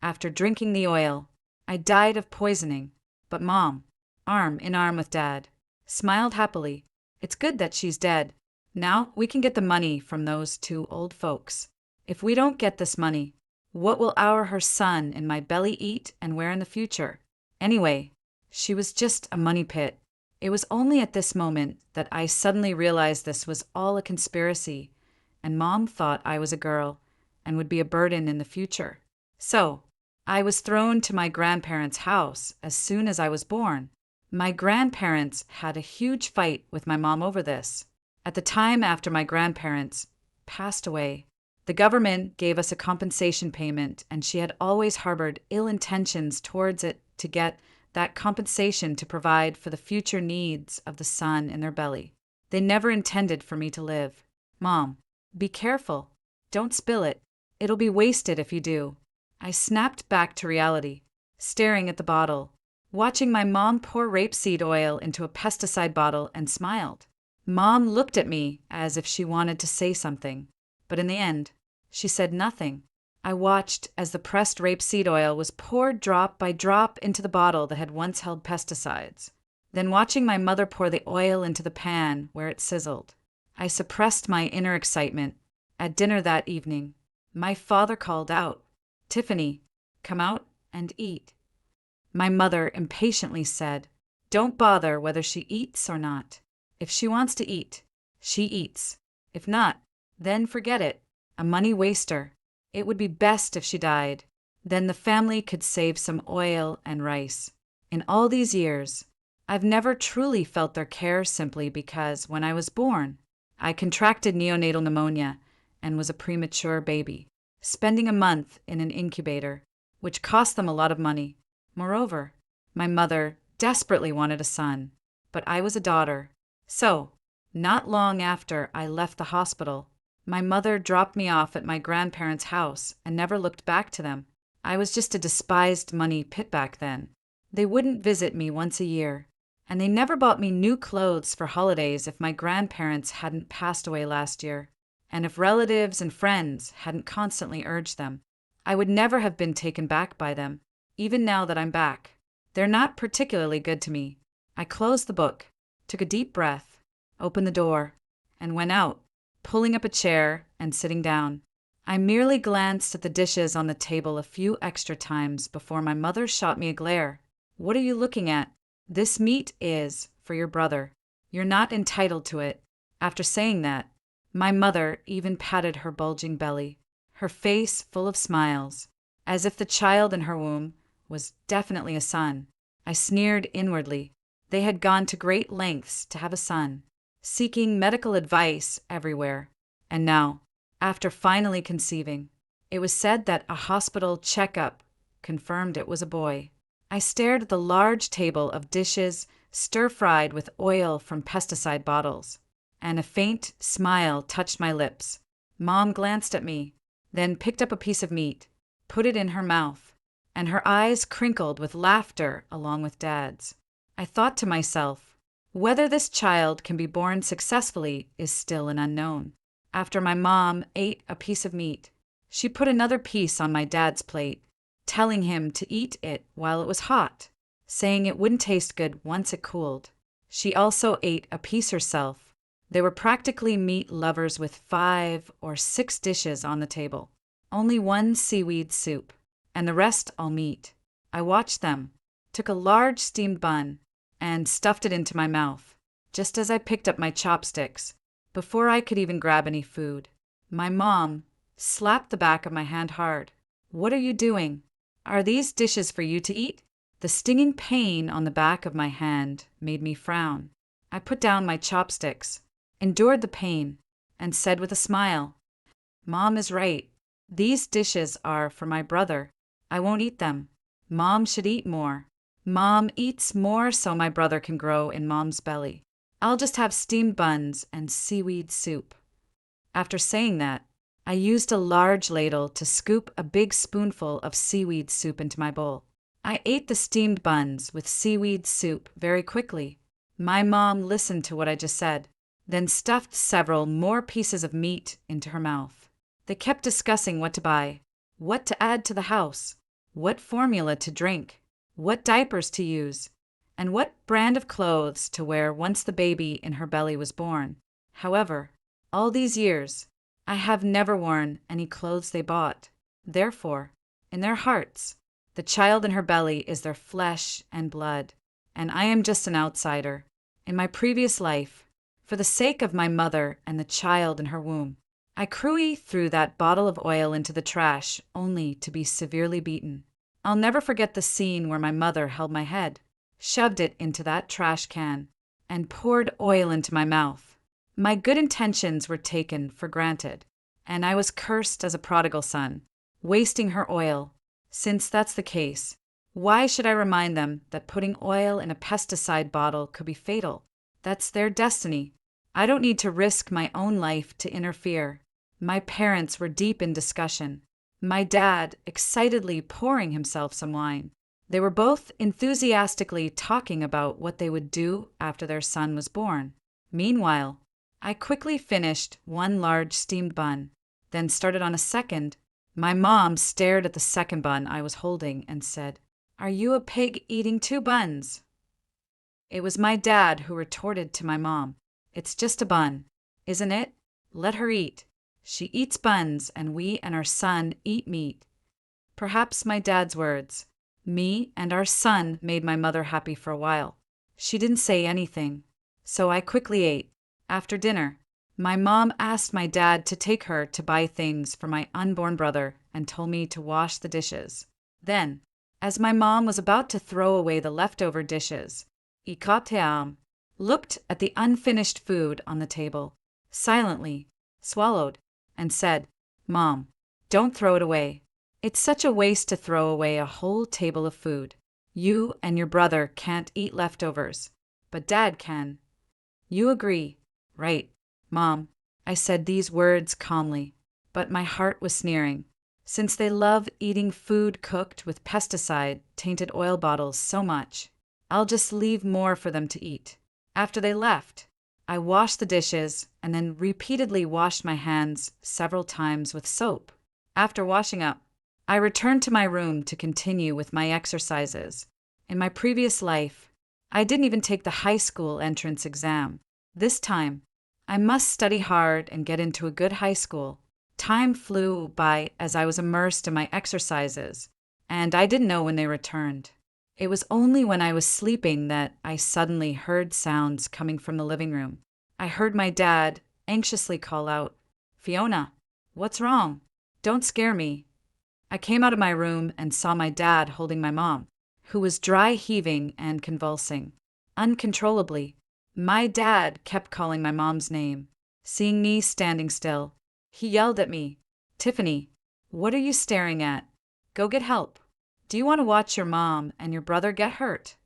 [SPEAKER 1] After drinking the oil, I died of poisoning, but Mom, arm in arm with Dad, smiled happily. It's good that she's dead. Now we can get the money from those two old folks. If we don't get this money, what will her son and my belly eat and wear in the future? Anyway, she was just a money pit. It was only at this moment that I suddenly realized this was all a conspiracy, and Mom thought I was a girl and would be a burden in the future. So, I was thrown to my grandparents' house as soon as I was born. My grandparents had a huge fight with my mom over this. At the time after my grandparents passed away, the government gave us a compensation payment, and she had always harbored ill intentions towards it to get that compensation to provide for the future needs of the son in their belly. They never intended for me to live. Mom, be careful. Don't spill it. It'll be wasted if you do. I snapped back to reality, staring at the bottle, watching my mom pour rapeseed oil into a pesticide bottle, and smiled. Mom looked at me as if she wanted to say something, but in the end, she said nothing. I watched as the pressed rapeseed oil was poured drop by drop into the bottle that had once held pesticides. Then watching my mother pour the oil into the pan where it sizzled. I suppressed my inner excitement. At dinner that evening, my father called out, "Tiffany, come out and eat." My mother impatiently said, "Don't bother whether she eats or not. If she wants to eat, she eats. If not, then forget it. A money waster. It would be best if she died. Then the family could save some oil and rice." In all these years, I've never truly felt their care simply because when I was born, I contracted neonatal pneumonia and was a premature baby, spending a month in an incubator, which cost them a lot of money. Moreover, my mother desperately wanted a son, but I was a daughter. So, not long after I left the hospital, my mother dropped me off at my grandparents' house and never looked back to them. I was just a despised money pit back then. They wouldn't visit me once a year, and they never bought me new clothes for holidays if my grandparents hadn't passed away last year, and if relatives and friends hadn't constantly urged them. I would never have been taken back by them, even now that I'm back. They're not particularly good to me. I closed the book, took a deep breath, opened the door, and went out, pulling up a chair and sitting down. I merely glanced at the dishes on the table a few extra times before my mother shot me a glare. "What are you looking at? This meat is for your brother. You're not entitled to it." After saying that, my mother even patted her bulging belly, her face full of smiles, as if the child in her womb was definitely a son. I sneered inwardly. They had gone to great lengths to have a son, seeking medical advice everywhere. And now, after finally conceiving, it was said that a hospital checkup confirmed it was a boy. I stared at the large table of dishes stir-fried with oil from pesticide bottles, and a faint smile touched my lips. Mom glanced at me, then picked up a piece of meat, put it in her mouth, and her eyes crinkled with laughter along with Dad's. I thought to myself, whether this child can be born successfully is still an unknown. After my mom ate a piece of meat, she put another piece on my dad's plate, telling him to eat it while it was hot, saying it wouldn't taste good once it cooled. She also ate a piece herself. They were practically meat lovers with 5 or 6 dishes on the table. Only one seaweed soup, and the rest all meat. I watched them, took a large steamed bun, and stuffed it into my mouth, just as I picked up my chopsticks. Before I could even grab any food, my mom slapped the back of my hand hard. "What are you doing? Are these dishes for you to eat?" The stinging pain on the back of my hand made me frown. I put down my chopsticks, endured the pain, and said with a smile, "Mom is right. These dishes are for my brother. I won't eat them. Mom should eat more. Mom eats more so my brother can grow in Mom's belly. I'll just have steamed buns and seaweed soup." After saying that, I used a large ladle to scoop a big spoonful of seaweed soup into my bowl. I ate the steamed buns with seaweed soup very quickly. My mom listened to what I just said, then stuffed several more pieces of meat into her mouth. They kept discussing what to buy, what to add to the house, what formula to drink, what diapers to use, and what brand of clothes to wear once the baby in her belly was born. However, all these years, I have never worn any clothes they bought. Therefore, in their hearts, the child in her belly is their flesh and blood, and I am just an outsider. In my previous life, for the sake of my mother and the child in her womb, I cruelly threw that bottle of oil into the trash only to be severely beaten. I'll never forget the scene where my mother held my head, shoved it into that trash can, and poured oil into my mouth. My good intentions were taken for granted, and I was cursed as a prodigal son, wasting her oil. Since that's the case, why should I remind them that putting oil in a pesticide bottle could be fatal? That's their destiny. I don't need to risk my own life to interfere. My parents were deep in discussion, my dad excitedly pouring himself some wine. They were both enthusiastically talking about what they would do after their son was born. Meanwhile, I quickly finished one large steamed bun, then started on a second. My mom stared at the second bun I was holding and said, "Are you a pig eating 2 buns?" It was my dad who retorted to my mom, "It's just a bun, isn't it? Let her eat. She eats buns and we and our son eat meat." Perhaps my dad's words, "me and our son," made my mother happy for a while. She didn't say anything, so I quickly ate. After dinner, my mom asked my dad to take her to buy things for my unborn brother and told me to wash the dishes. Then, as my mom was about to throw away the leftover dishes, Ikateam looked at the unfinished food on the table, silently, swallowed, and said, "Mom, don't throw it away. It's such a waste to throw away a whole table of food. You and your brother can't eat leftovers, but Dad can. You agree, right, Mom?" I said these words calmly, but my heart was sneering. Since they love eating food cooked with pesticide-tainted oil bottles so much, I'll just leave more for them to eat. After they left, I washed the dishes and then repeatedly washed my hands several times with soap. After washing up, I returned to my room to continue with my exercises. In my previous life, I didn't even take the high school entrance exam. This time, I must study hard and get into a good high school. Time flew by as I was immersed in my exercises, and I didn't know when they returned. It was only when I was sleeping that I suddenly heard sounds coming from the living room. I heard my dad anxiously call out, "Fiona, what's wrong? Don't scare me." I came out of my room and saw my dad holding my mom, who was dry heaving and convulsing uncontrollably. My dad kept calling my mom's name. Seeing me standing still, he yelled at me, "Tiffany, what are you staring at? Go get help. Do you want to watch your mom and your brother get hurt?"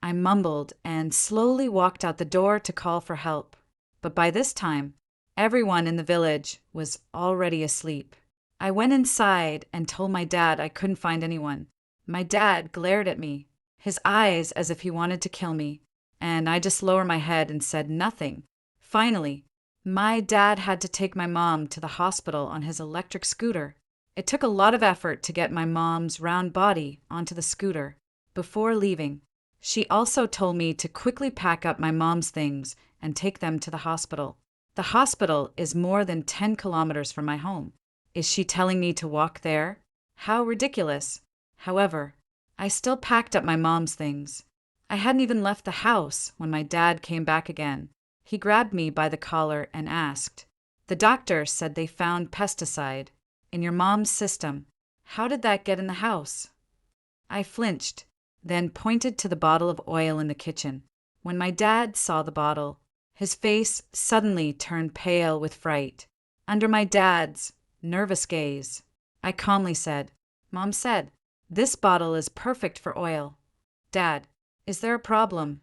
[SPEAKER 1] I mumbled and slowly walked out the door to call for help. But by this time, everyone in the village was already asleep. I went inside and told my dad I couldn't find anyone. My dad glared at me, his eyes as if he wanted to kill me, and I just lowered my head and said nothing. Finally, my dad had to take my mom to the hospital on his electric scooter. It took a lot of effort to get my mom's round body onto the scooter. Before leaving, she also told me to quickly pack up my mom's things and take them to the hospital. The hospital is more than 10 kilometers from my home. Is she telling me to walk there? How ridiculous. However, I still packed up my mom's things. I hadn't even left the house when my dad came back again. He grabbed me by the collar and asked, "The doctor said they found pesticide in your mom's system. How did that get in the house?" I flinched, then pointed to the bottle of oil in the kitchen. When my dad saw the bottle, his face suddenly turned pale with fright. Under my dad's nervous gaze, I calmly said, "Mom said, this bottle is perfect for oil. Dad, is there a problem?"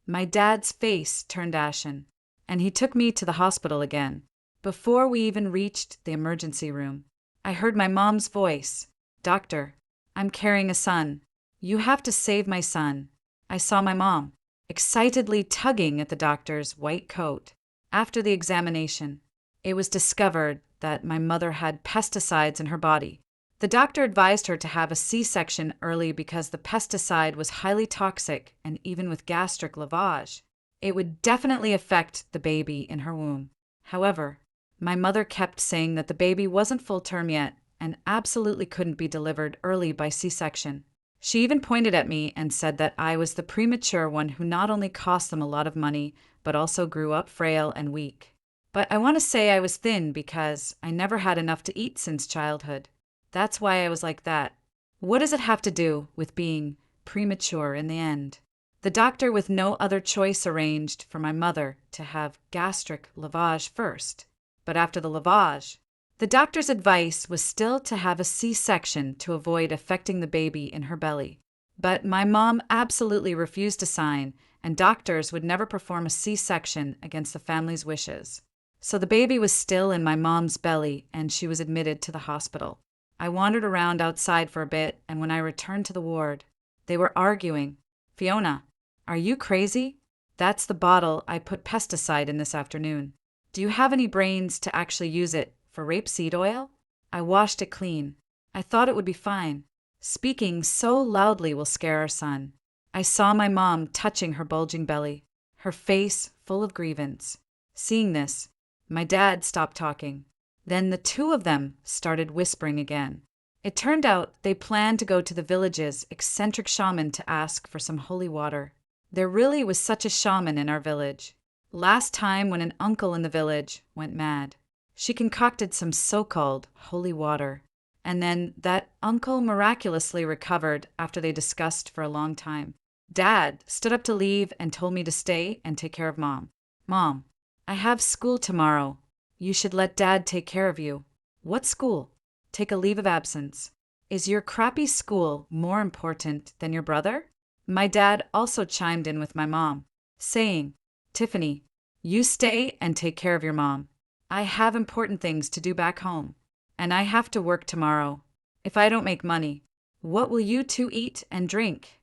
[SPEAKER 1] My dad's face turned ashen, and he took me to the hospital again. Before we even reached the emergency room, I heard my mom's voice, "Doctor, I'm carrying a son. You have to save my son." I saw my mom, excitedly tugging at the doctor's white coat. After the examination, It was discovered that my mother had pesticides in her body. The doctor advised her to have a C-section early because the pesticide was highly toxic, and even with gastric lavage, it would definitely affect the baby in her womb. However, my mother kept saying that the baby wasn't full term yet and absolutely couldn't be delivered early by C-section. She even pointed at me and said that I was the premature one who not only cost them a lot of money, but also grew up frail and weak. But I want to say I was thin because I never had enough to eat since childhood. That's why I was like that. What does it have to do with being premature in the end? The doctor with no other choice arranged for my mother to have gastric lavage first. But after the lavage, the doctor's advice was still to have a C-section to avoid affecting the baby in her belly. But my mom absolutely refused to sign, and doctors would never perform a C-section against the family's wishes. So the baby was still in my mom's belly, and she was admitted to the hospital. I wandered around outside for a bit, and when I returned to the ward, they were arguing. "Fiona, are you crazy? That's the bottle I put pesticide in this afternoon. Do you have any brains to actually use it for rapeseed oil? I washed it clean. I thought it would be fine. Speaking so loudly will scare our son." I saw my mom touching her bulging belly, her face full of grievance. Seeing this, my dad stopped talking. Then the two of them started whispering again. It turned out they planned to go to the village's eccentric shaman to ask for some holy water. There really was such a shaman in our village. Last time when an uncle in the village went mad, she concocted some so-called holy water. And then that uncle miraculously recovered after they discussed for a long time. Dad stood up to leave and told me to stay and take care of Mom. "Mom, I have school tomorrow. You should let Dad take care of you." "What school?" "Take a leave of absence." "Is your crappy school more important than your brother?" My dad also chimed in with my mom, saying, "Tiffany, you stay and take care of your mom. I have important things to do back home, and I have to work tomorrow. If I don't make money, what will you two eat and drink?"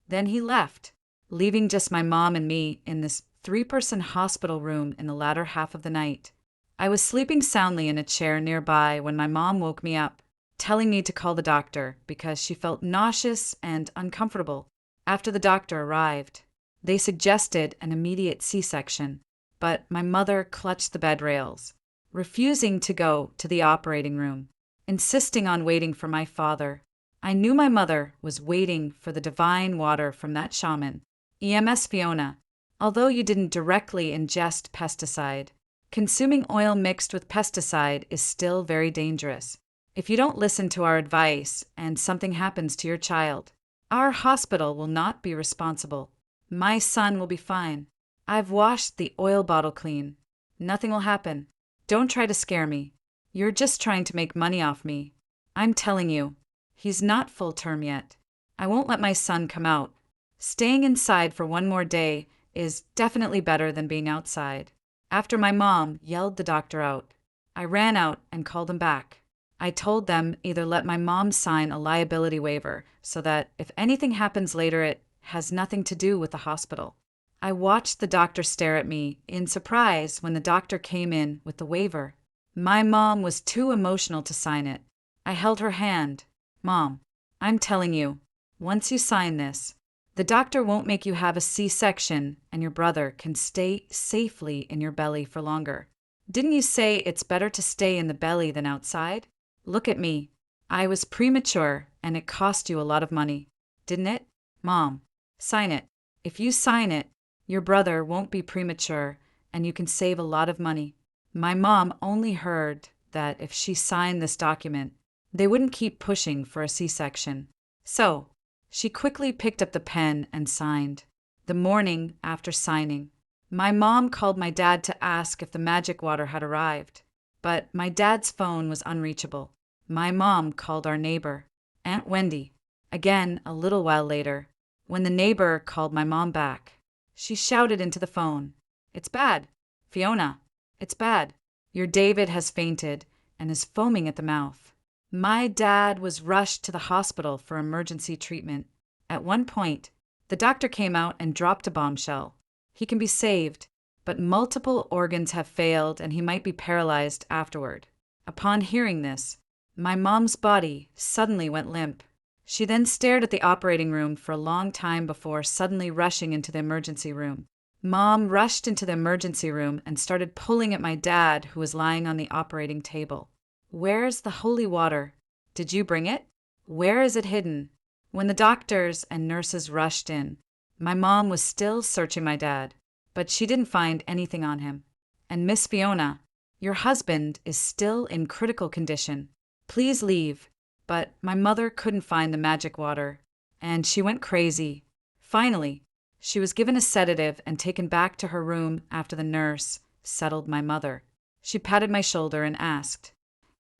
[SPEAKER 1] Then he left, leaving just my mom and me in this 3-person hospital room in the latter half of the night. I was sleeping soundly in a chair nearby when my mom woke me up, telling me to call the doctor because she felt nauseous and uncomfortable. After the doctor arrived, they suggested an immediate C-section, but my mother clutched the bed rails, refusing to go to the operating room, insisting on waiting for my father. I knew my mother was waiting for the divine water from that shaman. EMS Fiona, although you didn't directly ingest pesticide, consuming oil mixed with pesticide is still very dangerous. If you don't listen to our advice and something happens to your child, our hospital will not be responsible. My son will be fine. I've washed the oil bottle clean. Nothing will happen. Don't try to scare me. You're just trying to make money off me. I'm telling you, he's not full term yet. I won't let my son come out. Staying inside for one more day is definitely better than being outside. After my mom yelled the doctor out, I ran out and called him back. I told them either let my mom sign a liability waiver so that if anything happens later, it has nothing to do with the hospital. I watched the doctor stare at me in surprise when the doctor came in with the waiver. My mom was too emotional to sign it. I held her hand. "Mom, I'm telling you, once you sign this, the doctor won't make you have a C-section and your brother can stay safely in your belly for longer. Didn't you say it's better to stay in the belly than outside? Look at me. I was premature and it cost you a lot of money, didn't it? Mom, sign it. If you sign it, your brother won't be premature and you can save a lot of money." My mom only heard that if she signed this document, they wouldn't keep pushing for a C-section. So, she quickly picked up the pen and signed. The morning after signing, my mom called my dad to ask if the magic water had arrived, but my dad's phone was unreachable. My mom called our neighbor, Aunt Wendy, again a little while later. When the neighbor called my mom back, she shouted into the phone, "It's bad. Fiona, it's bad. Your David has fainted and is foaming at the mouth." My dad was rushed to the hospital for emergency treatment. At one point, the doctor came out and dropped a bombshell. "He can be saved, but multiple organs have failed and he might be paralyzed afterward. Upon hearing this, my mom's body suddenly went limp. She then stared at the operating room for a long time before suddenly rushing into the emergency room. Mom rushed into the emergency room and started pulling at my dad, who was lying on the operating table. "Where's the holy water? Did you bring it? Where is it hidden?" When the doctors and nurses rushed in, my mom was still searching my dad, but she didn't find anything on him. "And Miss Fiona, your husband is still in critical condition. Please leave." But my mother couldn't find the magic water, and she went crazy. Finally, she was given a sedative and taken back to her room after the nurse settled my mother. She patted my shoulder and asked,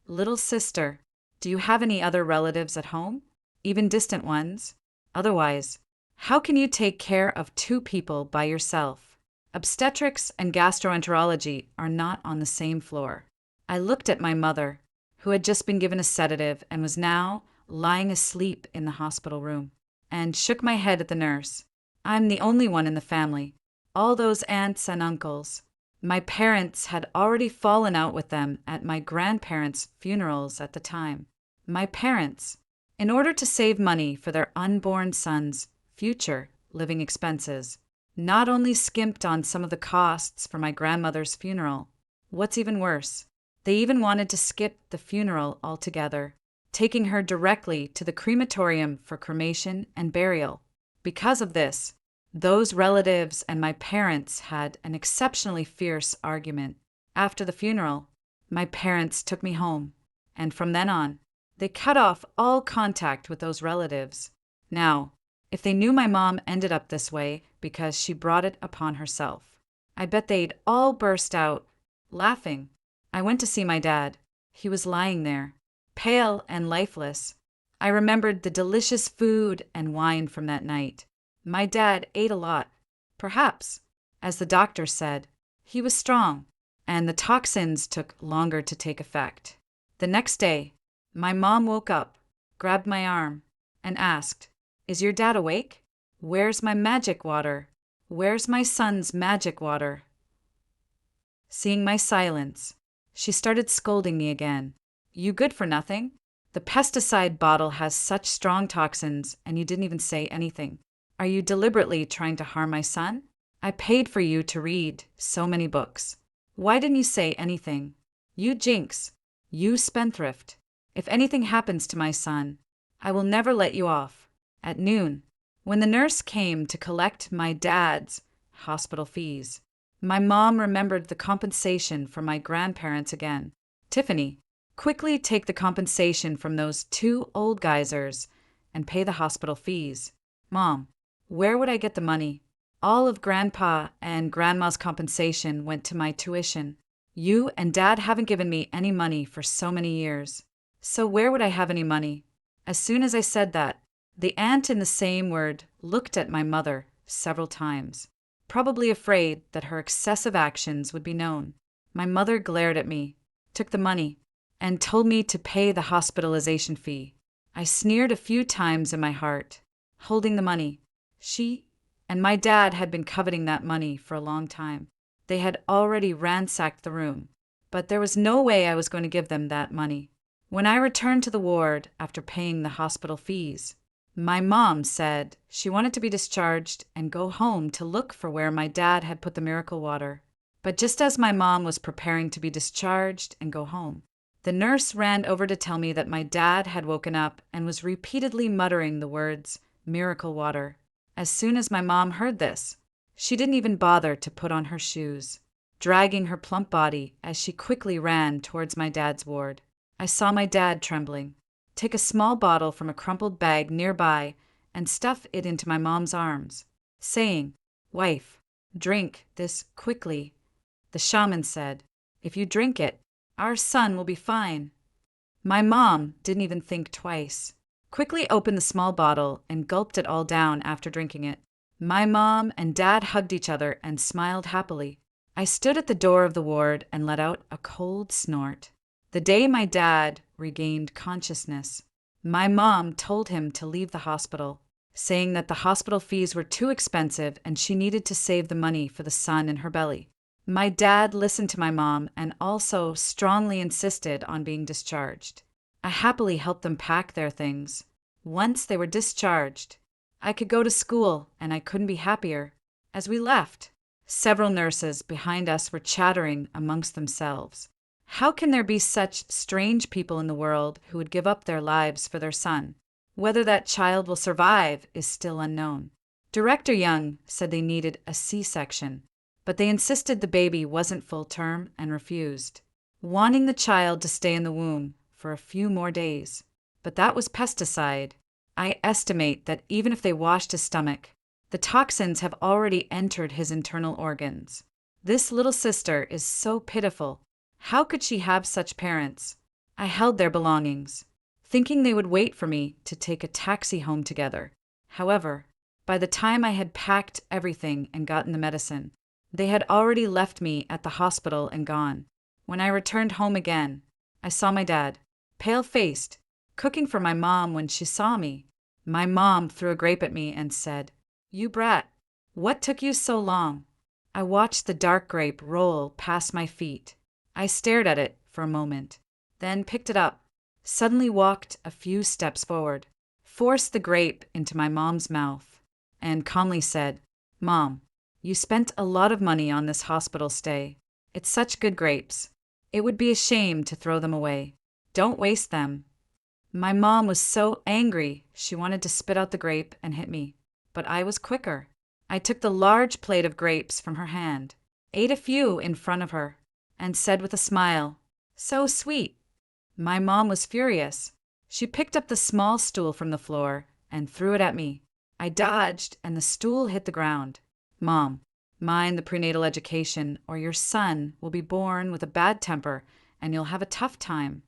[SPEAKER 1] "Little sister, do you have any other relatives at home? Even distant ones? Otherwise, how can you take care of two people by yourself? Obstetrics and gastroenterology are not on the same floor." I looked at my mother, who had just been given a sedative and was now lying asleep in the hospital room, and shook my head at the nurse. I'm the only one in the family. All those aunts and uncles. My parents had already fallen out with them at my grandparents' funerals at the time. My parents, in order to save money for their unborn son's future living expenses, not only skimped on some of the costs for my grandmother's funeral. What's even worse, they even wanted to skip the funeral altogether, taking her directly to the crematorium for cremation and burial. Because of this, those relatives and my parents had an exceptionally fierce argument. After the funeral, my parents took me home, and from then on, they cut off all contact with those relatives. Now, if they knew my mom ended up this way because she brought it upon herself, I bet they'd all burst out laughing. I went to see my dad. He was lying there, pale and lifeless. I remembered the delicious food and wine from that night. My dad ate a lot. Perhaps, as the doctor said, he was strong, and the toxins took longer to take effect. The next day, my mom woke up, grabbed my arm, and asked, "Is your dad awake? Where's my magic water? Where's my son's magic water?" Seeing my silence, she started scolding me again. "You good for nothing? The pesticide bottle has such strong toxins, and you didn't even say anything. Are you deliberately trying to harm my son? I paid for you to read so many books. Why didn't you say anything? You jinx. You spendthrift. If anything happens to my son, I will never let you off." At noon, when the nurse came to collect my dad's hospital fees, my mom remembered the compensation from my grandparents again. "Tiffany, quickly take the compensation from those two old geysers and pay the hospital fees." "Mom, where would I get the money? All of Grandpa and Grandma's compensation went to my tuition. You and Dad haven't given me any money for so many years. So where would I have any money?" As soon as I said that, the aunt in the same word looked at my mother several times, probably afraid that her excessive actions would be known. My mother glared at me, took the money, and told me to pay the hospitalization fee. I sneered a few times in my heart, holding the money. She and my dad had been coveting that money for a long time. They had already ransacked the room, but there was no way I was going to give them that money. When I returned to the ward after paying the hospital fees, my mom said she wanted to be discharged and go home to look for where my dad had put the miracle water. But just as my mom was preparing to be discharged and go home, the nurse ran over to tell me that my dad had woken up and was repeatedly muttering the words, "miracle water." As soon as my mom heard this, she didn't even bother to put on her shoes, dragging her plump body as she quickly ran towards my dad's ward. I saw my dad trembling, take a small bottle from a crumpled bag nearby and stuff it into my mom's arms, saying, "Wife, drink this quickly." The shaman said, "If you drink it, our son will be fine." My mom didn't even think twice, quickly opened the small bottle and gulped it all down after drinking it. My mom and dad hugged each other and smiled happily. I stood at the door of the ward and let out a cold snort. The day my dad regained consciousness, my mom told him to leave the hospital, saying that the hospital fees were too expensive and she needed to save the money for the son in her belly. My dad listened to my mom and also strongly insisted on being discharged. I happily helped them pack their things. Once they were discharged, I could go to school and I couldn't be happier. As we left, several nurses behind us were chattering amongst themselves. How can there be such strange people in the world who would give up their lives for their son? Whether that child will survive is still unknown. Director Young said they needed a C-section, but they insisted the baby wasn't full term and refused, wanting the child to stay in the womb for a few more days. But that was pesticide. I estimate that even if they washed his stomach, the toxins have already entered his internal organs. This little sister is so pitiful. How could she have such parents? I held their belongings, thinking they would wait for me to take a taxi home together. However, by the time I had packed everything and gotten the medicine, they had already left me at the hospital and gone. When I returned home again, I saw my dad, pale-faced, cooking for my mom. When she saw me, my mom threw a grape at me and said, "You brat, what took you so long?" I watched the dark grape roll past my feet. I stared at it for a moment, then picked it up, suddenly walked a few steps forward, forced the grape into my mom's mouth, and calmly said, "Mom, you spent a lot of money on this hospital stay. It's such good grapes. It would be a shame to throw them away. Don't waste them." My mom was so angry she wanted to spit out the grape and hit me, but I was quicker. I took the large plate of grapes from her hand, ate a few in front of her, and said with a smile, "So sweet." My mom was furious. She picked up the small stool from the floor and threw it at me. I dodged, and the stool hit the ground. "Mom, mind the prenatal education, or your son will be born with a bad temper and you'll have a tough time."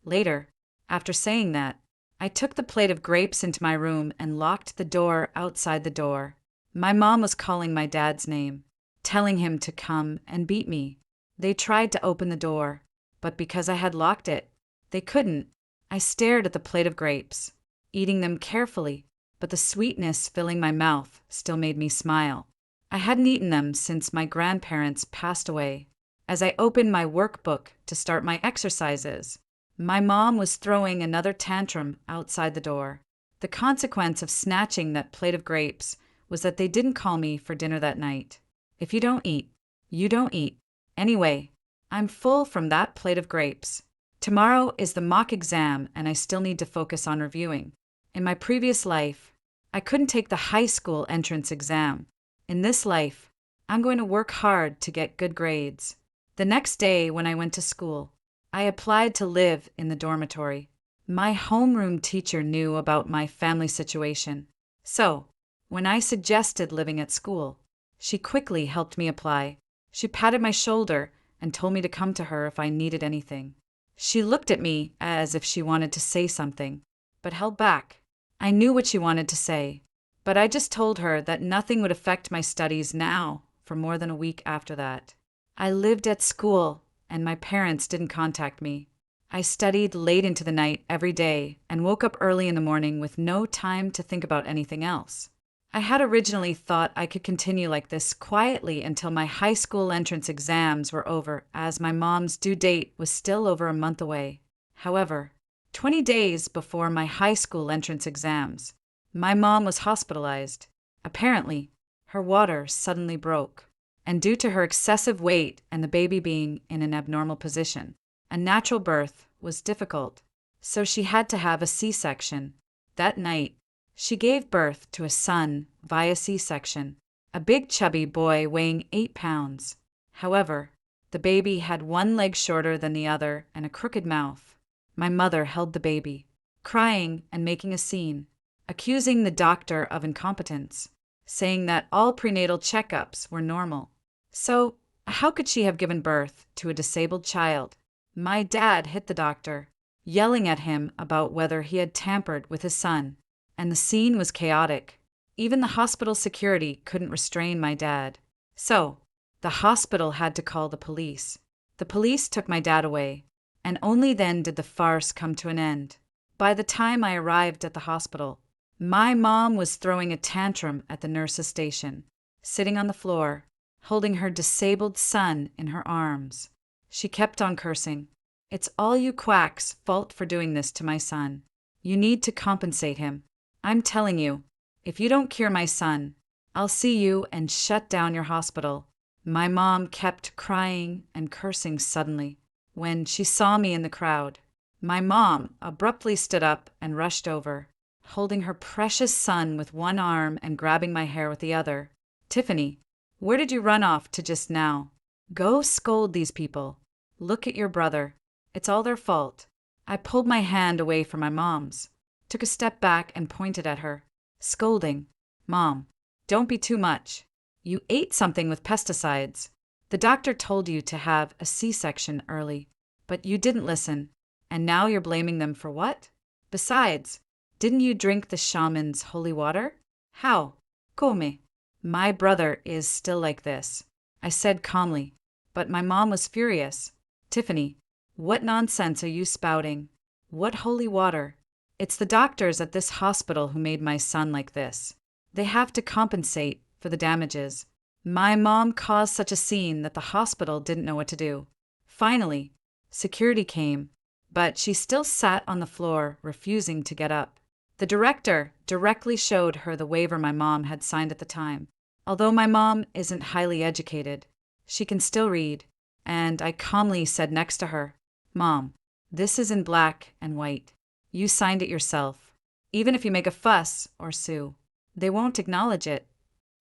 [SPEAKER 1] Later, after saying that, I took the plate of grapes into my room and locked the door outside the door. My mom was calling my dad's name, telling him to come and beat me. They tried to open the door, but because I had locked it, they couldn't. I stared at the plate of grapes, eating them carefully, but the sweetness filling my mouth still made me smile. I hadn't eaten them since my grandparents passed away. As I opened my workbook to start my exercises, my mom was throwing another tantrum outside the door. The consequence of snatching that plate of grapes was that they didn't call me for dinner that night. If you don't eat, you don't eat. Anyway, I'm full from that plate of grapes. Tomorrow is the mock exam and I still need to focus on reviewing. In my previous life, I couldn't take the high school entrance exam. In this life, I'm going to work hard to get good grades. The next day when I went to school, I applied to live in the dormitory. My homeroom teacher knew about my family situation. So, when I suggested living at school, she quickly helped me apply. She patted my shoulder and told me to come to her if I needed anything. She looked at me as if she wanted to say something, but held back. I knew what she wanted to say, but I just told her that nothing would affect my studies now for more than a week after that. I lived at school, and my parents didn't contact me. I studied late into the night every day and woke up early in the morning with no time to think about anything else. I had originally thought I could continue like this quietly until my high school entrance exams were over, as my mom's due date was still over a month away. However, 20 days before my high school entrance exams, my mom was hospitalized. Apparently, her water suddenly broke, and due to her excessive weight and the baby being in an abnormal position, a natural birth was difficult, so she had to have a C-section. That night, she gave birth to a son via C-section, a big chubby boy weighing 8 pounds. However, the baby had one leg shorter than the other and a crooked mouth. My mother held the baby, crying and making a scene, accusing the doctor of incompetence, saying that all prenatal checkups were normal. So, how could she have given birth to a disabled child? My dad hit the doctor, yelling at him about whether he had tampered with his son, and the scene was chaotic. Even the hospital security couldn't restrain my dad. So, the hospital had to call the police. The police took my dad away, and only then did the farce come to an end. By the time I arrived at the hospital, my mom was throwing a tantrum at the nurse's station, sitting on the floor, holding her disabled son in her arms. She kept on cursing. "It's all you quacks' fault for doing this to my son. You need to compensate him. I'm telling you, if you don't cure my son, I'll see you and shut down your hospital." My mom kept crying and cursing suddenly. When she saw me in the crowd, my mom abruptly stood up and rushed over, holding her precious son with one arm and grabbing my hair with the other. "Tiffany, where did you run off to just now? Go scold these people. Look at your brother. It's all their fault." I pulled my hand away from my mom's, took a step back and pointed at her, scolding. "Mom, don't be too much. You ate something with pesticides. The doctor told you to have a C-section early, but you didn't listen, and now you're blaming them for what? Besides, didn't you drink the shaman's holy water? How? Come? My brother is still like this," I said calmly, but my mom was furious. "Tiffany, what nonsense are you spouting? What holy water? It's the doctors at this hospital who made my son like this. They have to compensate for the damages." My mom caused such a scene that the hospital didn't know what to do. Finally, security came, but she still sat on the floor, refusing to get up. The director directly showed her the waiver my mom had signed at the time. Although my mom isn't highly educated, she can still read, and I calmly said next to her, "Mom, this is in black and white. You signed it yourself. Even if you make a fuss or sue, they won't acknowledge it."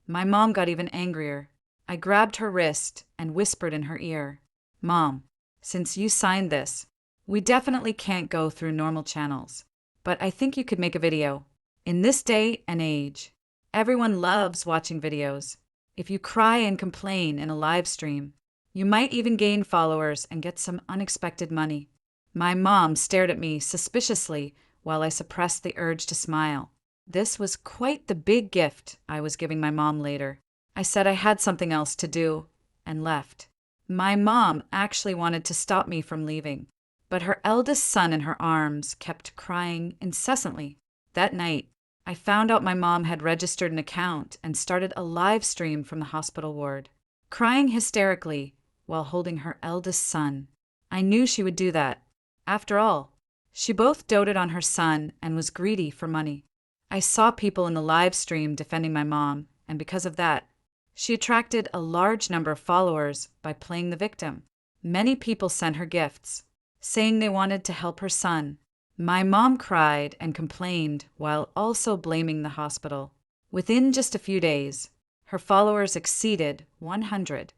[SPEAKER 1] My mom got even angrier. I grabbed her wrist and whispered in her ear, "Mom, since you signed this, we definitely can't go through normal channels, but I think you could make a video. In this day and age, everyone loves watching videos. If you cry and complain in a live stream, you might even gain followers and get some unexpected money." My mom stared at me suspiciously while I suppressed the urge to smile. This was quite the big gift I was giving my mom later. I said I had something else to do and left. My mom actually wanted to stop me from leaving, but her eldest son in her arms kept crying incessantly. That night, I found out my mom had registered an account and started a live stream from the hospital ward, crying hysterically while holding her eldest son. I knew she would do that. After all, she both doted on her son and was greedy for money. I saw people in the live stream defending my mom, and because of that, she attracted a large number of followers by playing the victim. Many people sent her gifts, saying they wanted to help her son. My mom cried and complained while also blaming the hospital. Within just a few days, her followers exceeded 100,000.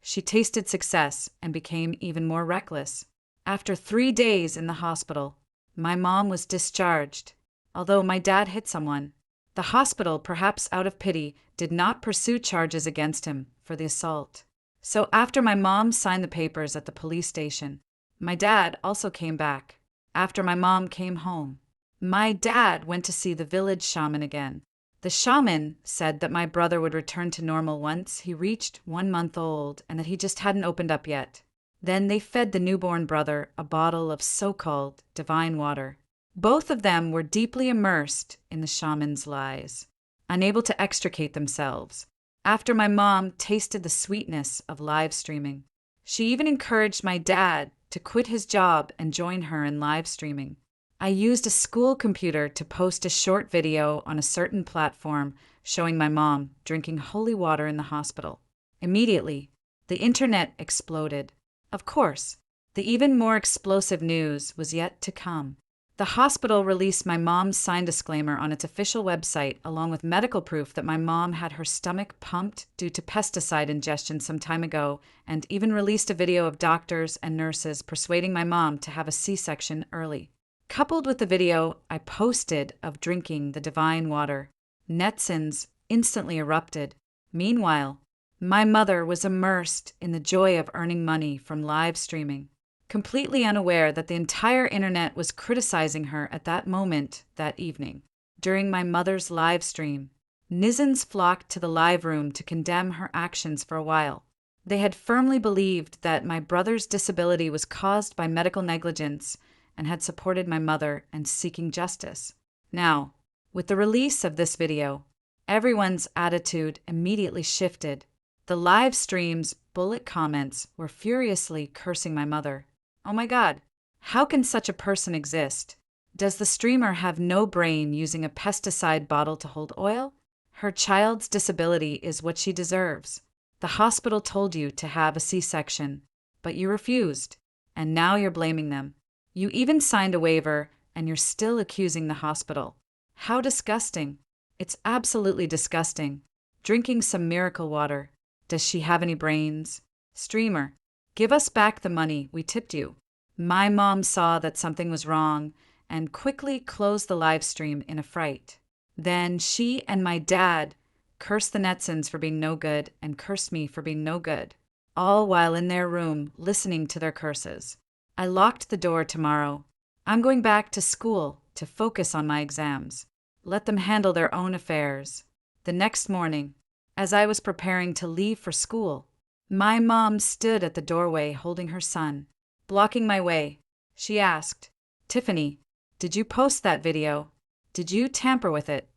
[SPEAKER 1] She tasted success and became even more reckless. After 3 days in the hospital, my mom was discharged. Although my dad hit someone, the hospital, perhaps out of pity, did not pursue charges against him for the assault. So after my mom signed the papers at the police station, my dad also came back. After my mom came home, my dad went to see the village shaman again. The shaman said that my brother would return to normal once he reached 1 month old and that he just hadn't opened up yet. Then they fed the newborn brother a bottle of so-called divine water. Both of them were deeply immersed in the shaman's lies, unable to extricate themselves. After my mom tasted the sweetness of live streaming, she even encouraged my dad to quit his job and join her in live streaming. I used a school computer to post a short video on a certain platform showing my mom drinking holy water in the hospital. Immediately, the internet exploded. Of course, the even more explosive news was yet to come. The hospital released my mom's sign disclaimer on its official website, along with medical proof that my mom had her stomach pumped due to pesticide ingestion some time ago, and even released a video of doctors and nurses persuading my mom to have a C-section early. Coupled with the video I posted of drinking the divine water, netizens instantly erupted. Meanwhile, my mother was immersed in the joy of earning money from live streaming, completely unaware that the entire internet was criticizing her at that moment that evening. During my mother's live stream, netizens flocked to the live room to condemn her actions for a while. They had firmly believed that my brother's disability was caused by medical negligence and had supported my mother in seeking justice. Now, with the release of this video, Everyone's attitude immediately shifted. The live stream's bullet comments were furiously cursing my mother. Oh my God, how can such a person exist? Does the streamer have no brain using a pesticide bottle to hold oil? Her child's disability is what she deserves. The hospital told you to have a C-section, but you refused, and now you're blaming them. You even signed a waiver, and you're still accusing the hospital. How disgusting. It's absolutely disgusting. Drinking some miracle water. Does she have any brains? Streamer, give us back the money we tipped you. My mom saw that something was wrong and quickly closed the live stream in a fright. Then she and my dad cursed the Netsons for being no good and cursed me for being no good, all while in their room listening to their curses. I locked the door tomorrow. I'm going back to school to focus on my exams. Let them handle their own affairs. The next morning, as I was preparing to leave for school, my mom stood at the doorway holding her son, blocking my way. She asked, "Tiffany, did you post that video? Did you tamper with it?"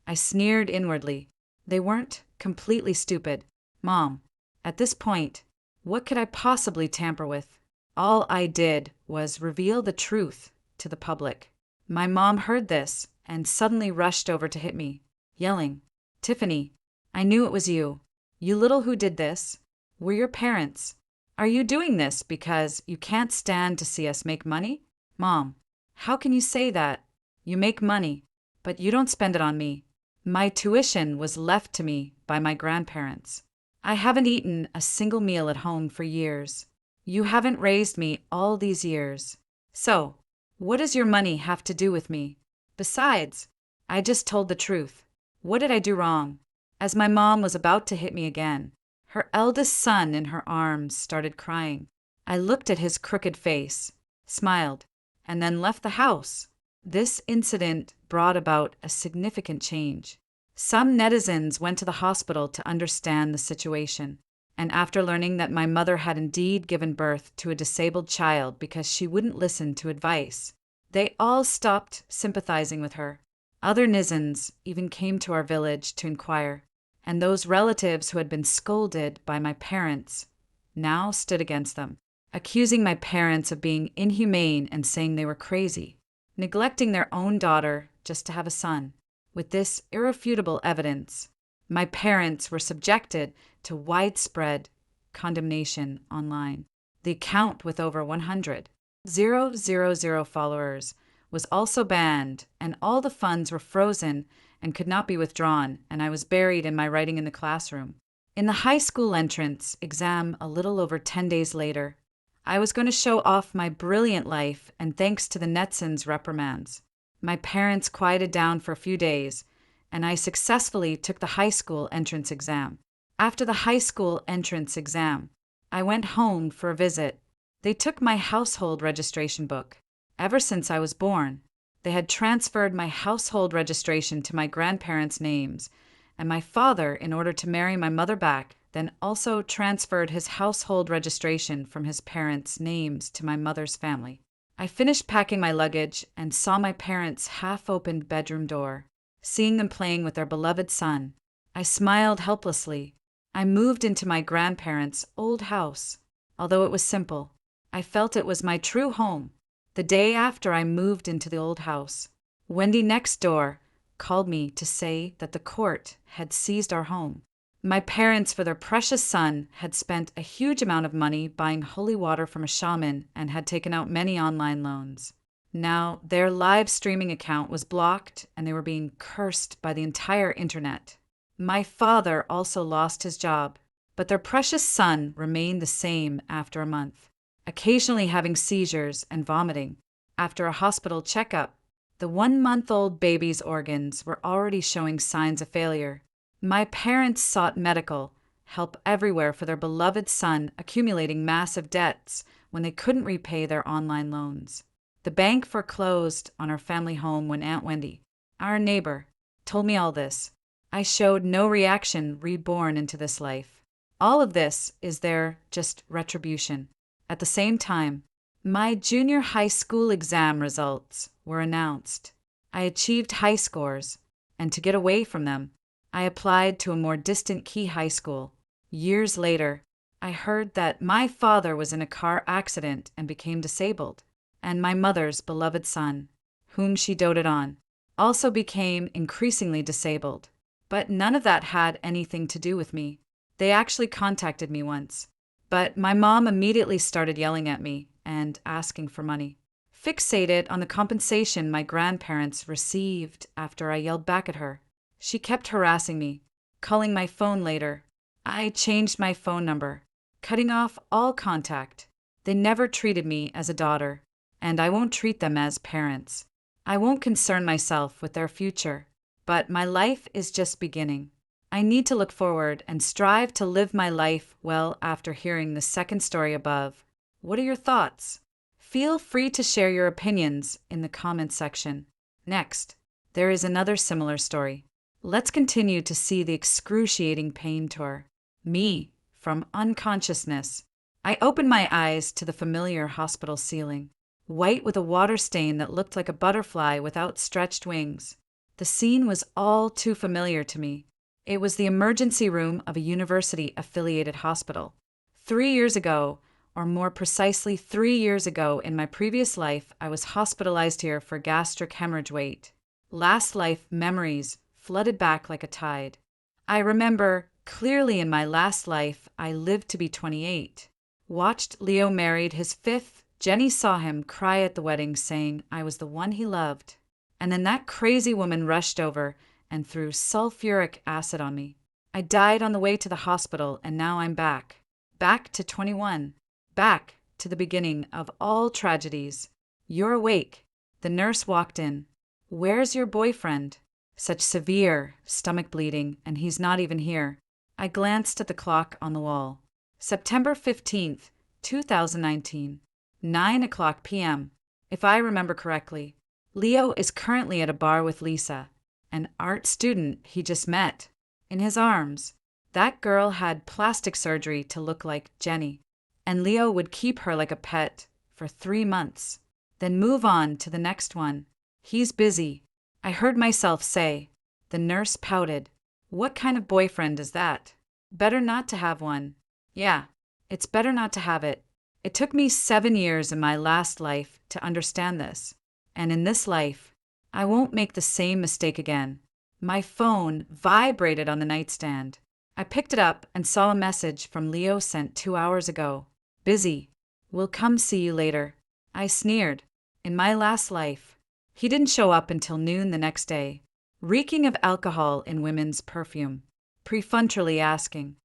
[SPEAKER 1] I sneered inwardly. They weren't completely stupid. Mom, at this point, what could I possibly tamper with? All I did was reveal the truth to the public. My mom heard this and suddenly rushed over to hit me, yelling, "Tiffany, I knew it was you. You little who did this. We're your parents. Are you doing this because you can't stand to see us make money? Mom, how can you say that? You make money, but you don't spend it on me. My tuition was left to me by my grandparents. I haven't eaten a single meal at home for years. You haven't raised me all these years. So, what does your money have to do with me? Besides, I just told the truth. What did I do wrong?" As my mom was about to hit me again, her eldest son in her arms started crying. I looked at his crooked face, smiled, and then left the house. This incident brought about a significant change. Some netizens went to the hospital to understand the situation, and after learning that my mother had indeed given birth to a disabled child because she wouldn't listen to advice, they all stopped sympathizing with her. Other nizens even came to our village to inquire, and those relatives who had been scolded by my parents now stood against them, accusing my parents of being inhumane and saying they were crazy, neglecting their own daughter just to have a son. With this irrefutable evidence, my parents were subjected to widespread condemnation online. The account with over 100,000 followers was also banned, and all the funds were frozen and could not be withdrawn, and I was buried in my writing in the classroom. In the high school entrance exam a little over 10 days later, I was going to show off my brilliant life, and thanks to the Netsons' reprimands, my parents quieted down for a few days, and I successfully took the high school entrance exam. After the high school entrance exam, I went home for a visit. They took my household registration book. Ever since I was born, they had transferred my household registration to my grandparents' names, and my father, in order to marry my mother back, then also transferred his household registration from his parents' names to my mother's family. I finished packing my luggage and saw my parents' half-opened bedroom door. Seeing them playing with their beloved son, I smiled helplessly. I moved into my grandparents' old house. Although it was simple, I felt it was my true home. The day after I moved into the old house, Wendy next door called me to say that the court had seized our home. My parents, for their precious son, had spent a huge amount of money buying holy water from a shaman and had taken out many online loans. Now, their live streaming account was blocked and they were being cursed by the entire internet. My father also lost his job, but their precious son remained the same after a month, occasionally having seizures and vomiting. After a hospital checkup, the 1-month-old baby's organs were already showing signs of failure. My parents sought medical help everywhere for their beloved son, accumulating massive debts when they couldn't repay their online loans. The bank foreclosed on our family home when Aunt Wendy, our neighbor, told me all this. I showed no reaction, reborn into this life. All of this is their just retribution. At the same time, my junior high school exam results were announced. I achieved high scores, and to get away from them, I applied to a more distant Key High School. Years later, I heard that my father was in a car accident and became disabled, and my mother's beloved son, whom she doted on, also became increasingly disabled. But none of that had anything to do with me. They actually contacted me once, but my mom immediately started yelling at me and asking for money. Fixated on the compensation my grandparents received after I yelled back at her, she kept harassing me, calling my phone later. I changed my phone number, cutting off all contact. They never treated me as a daughter, and I won't treat them as parents. I won't concern myself with their future, but my life is just beginning. I need to look forward and strive to live my life well after hearing the second story above. What are your thoughts? Feel free to share your opinions in the comments section. Next, there is another similar story. Let's continue to see the excruciating pain tour. Me, from unconsciousness. I opened my eyes to the familiar hospital ceiling, white with a water stain that looked like a butterfly with outstretched wings. The scene was all too familiar to me. It was the emergency room of a university-affiliated hospital. 3 years ago, or more precisely 3 years ago in my previous life, I was hospitalized here for gastric hemorrhage weight. Last life memories flooded back like a tide. I remember clearly in my last life, I lived to be 28. Watched Leo married his fifth. Jenny saw him cry at the wedding, saying I was the one he loved. And then that crazy woman rushed over and threw sulfuric acid on me. I died on the way to the hospital, and now I'm back. Back to 21. Back to the beginning of all tragedies. You're awake. The nurse walked in. Where's your boyfriend? Such severe stomach bleeding, and he's not even here. I glanced at the clock on the wall. September 15th, 2019. 9:00 p.m. If I remember correctly, Leo is currently at a bar with Lisa, an art student he just met. In his arms, that girl had plastic surgery to look like Jenny, and Leo would keep her like a pet for 3 months, then move on to the next one. He's busy, I heard myself say. The nurse pouted. What kind of boyfriend is that? Better not to have one. Yeah, it's better not to have it. It took me 7 years in my last life to understand this, and in this life, I won't make the same mistake again. My phone vibrated on the nightstand. I picked it up and saw a message from Leo sent 2 hours ago. Busy. Will come see you later. I sneered. In my last life, he didn't show up until noon the next day, reeking of alcohol in women's perfume, perfunctorily asking,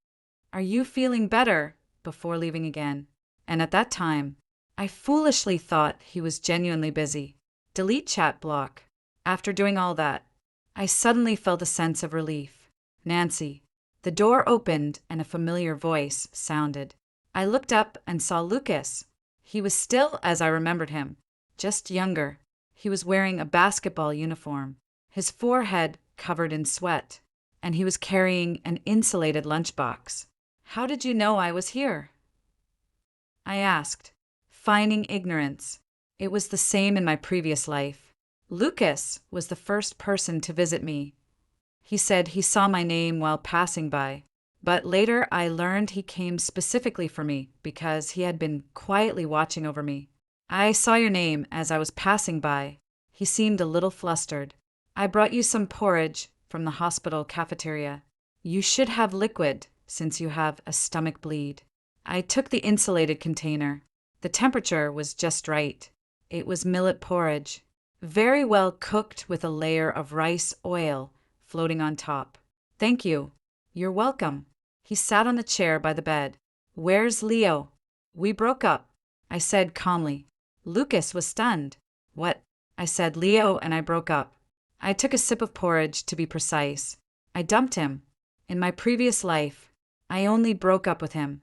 [SPEAKER 1] Are you feeling better? Before leaving again. And at that time, I foolishly thought he was genuinely busy. Delete chat block. After doing all that, I suddenly felt a sense of relief. Nancy. The door opened and a familiar voice sounded. I looked up and saw Lucas. He was still as I remembered him, just younger. He was wearing a basketball uniform, his forehead covered in sweat, and he was carrying an insulated lunchbox. How did you know I was here? I asked, feigning ignorance. It was the same in my previous life. Lucas was the first person to visit me. He said he saw my name while passing by, but later I learned he came specifically for me because he had been quietly watching over me. I saw your name as I was passing by. He seemed a little flustered. I brought you some porridge from the hospital cafeteria. You should have liquid since you have a stomach bleed. I took the insulated container. The temperature was just right. It was millet porridge, very well cooked with a layer of rice oil floating on top. Thank you. You're welcome. He sat on the chair by the bed. Where's Leo? We broke up, I said calmly. Lucas was stunned. What? I said Leo and I broke up. I took a sip of porridge to be precise. I dumped him. In my previous life, I only broke up with him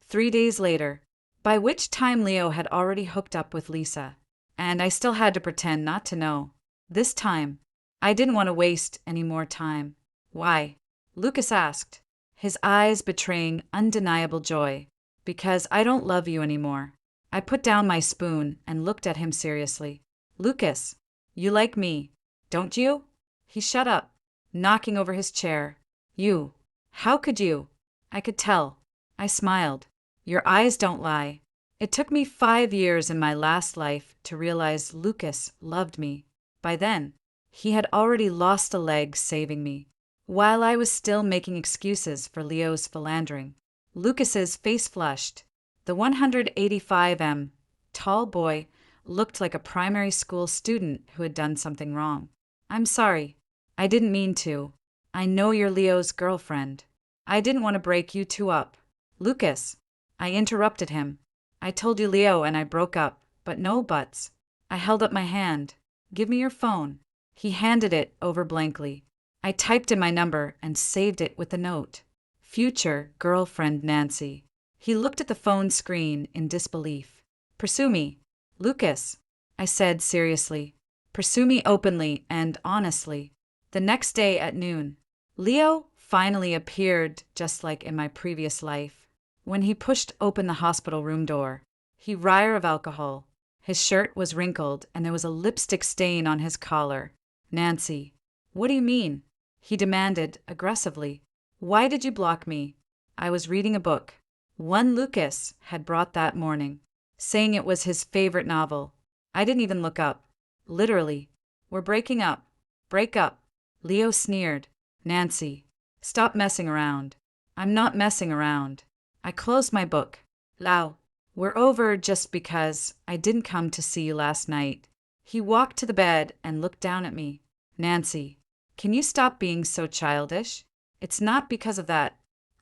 [SPEAKER 1] 3 days later, by which time Leo had already hooked up with Lisa, and I still had to pretend not to know. This time, I didn't want to waste any more time. Why? Lucas asked, his eyes betraying undeniable joy. Because I don't love you anymore. I put down my spoon and looked at him seriously. Lucas, you like me, don't you? He shut up, knocking over his chair. You. How could you? I could tell. I smiled. Your eyes don't lie. It took me 5 years in my last life to realize Lucas loved me. By then, he had already lost a leg saving me, while I was still making excuses for Leo's philandering. Lucas's face flushed. The 185 tall boy looked like a primary school student who had done something wrong. I'm sorry. I didn't mean to. I know you're Leo's girlfriend. I didn't want to break you two up. Lucas. I interrupted him. I told you Leo and I broke up, but no buts. I held up my hand. Give me your phone. He handed it over blankly. I typed in my number and saved it with a note. Future girlfriend Nancy. He looked at the phone screen in disbelief. Pursue me. Lucas, I said seriously. Pursue me openly and honestly. The next day at noon, Leo finally appeared just like in my previous life. When he pushed open the hospital room door, he reeked of alcohol. His shirt was wrinkled and there was a lipstick stain on his collar. Nancy, what do you mean? He demanded aggressively. Why did you block me? I was reading a book. One Lucas had brought that morning, saying it was his favorite novel. I didn't even look up. Literally. We're breaking up. Break up. Leo sneered. Nancy, stop messing around. I'm not messing around. I closed my book. Lao, we're over just because I didn't come to see you last night. He walked to the bed and looked down at me. Nancy, can you stop being so childish? It's not because of that.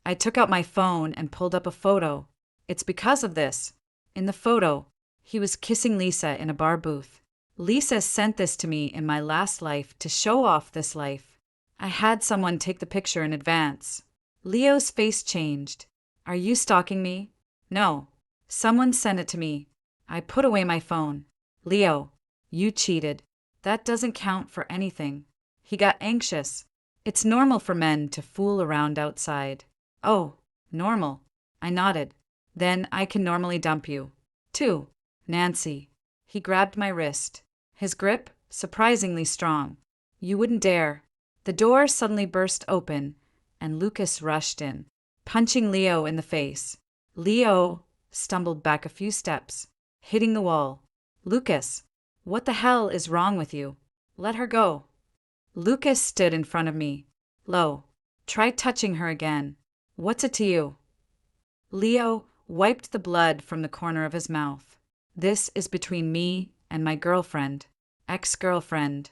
[SPEAKER 1] I took out my phone and pulled up a photo. It's because of this. In the photo, he was kissing Lisa in a bar booth. Lisa sent this to me in my last life to show off this life. I had someone take the picture in advance. Leo's face changed. Are you stalking me? No. Someone sent it to me. I put away my phone. Leo, you cheated. That doesn't count for anything. He got anxious. It's normal for men to fool around outside. Oh, normal. I nodded. Then I can normally dump you. Too. Nancy. He grabbed my wrist. His grip, surprisingly strong. You wouldn't dare. The door suddenly burst open, and Lucas rushed in, punching Leo in the face. Leo stumbled back a few steps, hitting the wall. Lucas, what the hell is wrong with you? Let her go. Lucas stood in front of me. Lo, try touching her again. What's it to you? Leo wiped the blood from the corner of his mouth. This is between me and my girlfriend, ex-girlfriend.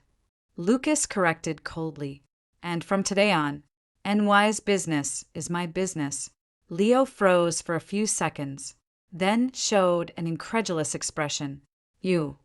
[SPEAKER 1] Lucas corrected coldly. And from today on, NY's business is my business. Leo froze for a few seconds, then showed an incredulous expression. You,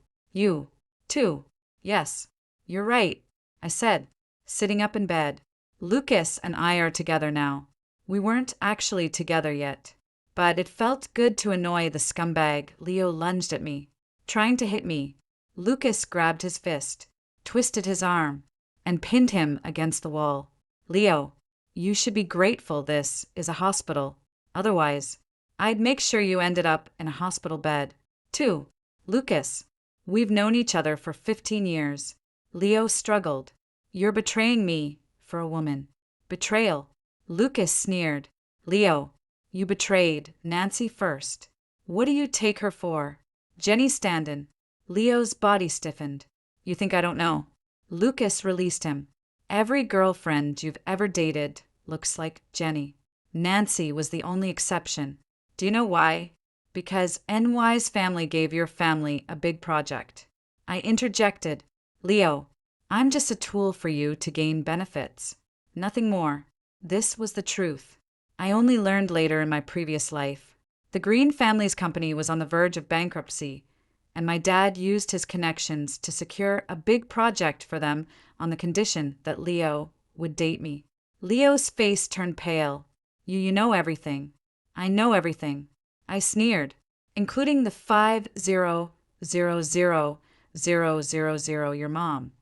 [SPEAKER 1] too. Yes, you're right, I said, sitting up in bed. Lucas and I are together now. We weren't actually together yet, but it felt good to annoy the scumbag. Leo lunged at me, trying to hit me. Lucas grabbed his fist, twisted his arm, and pinned him against the wall. Leo, you should be grateful this is a hospital. Otherwise, I'd make sure you ended up in a hospital bed. Too. Lucas, we've known each other for 15 years. Leo struggled. You're betraying me for a woman. Betrayal. Lucas sneered. Leo, you betrayed Nancy first. What do you take her for? Jenny Standen. Leo's body stiffened. You think I don't know? Lucas released him. Every girlfriend you've ever dated looks like Jenny. Nancy was the only exception. Do you know why? Because NY's family gave your family a big project. I interjected. Leo, I'm just a tool for you to gain benefits. Nothing more. This was the truth. I only learned later in my previous life. The Green family's company was on the verge of bankruptcy, and my dad used his connections to secure a big project for them on the condition that Leo would date me. Leo's face turned pale. You know everything. I know everything. I sneered, including the 5,000,000 your mom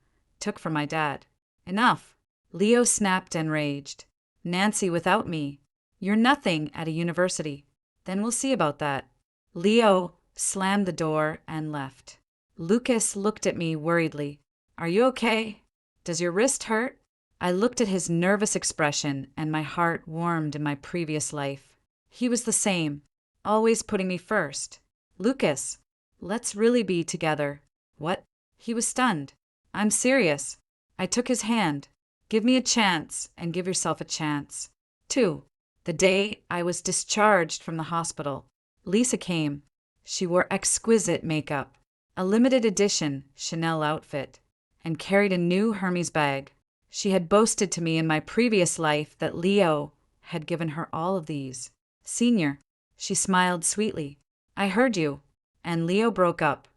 [SPEAKER 1] took from my dad. Enough. Leo snapped, enraged. Nancy without me. You're nothing at a university. Then we'll see about that. Leo slammed the door and left. Lucas looked at me worriedly. Are you okay? Does your wrist hurt? I looked at his nervous expression and my heart warmed in my previous life. He was the same, always putting me first. Lucas, let's really be together. What? He was stunned. I'm serious. I took his hand. Give me a chance and give yourself a chance. 2. The day I was discharged from the hospital, Lisa came. She wore exquisite makeup, a limited edition Chanel outfit, and carried a new Hermes bag. She had boasted to me in my previous life that Leo had given her all of these. Senior, she smiled sweetly. I heard you. And Leo broke up.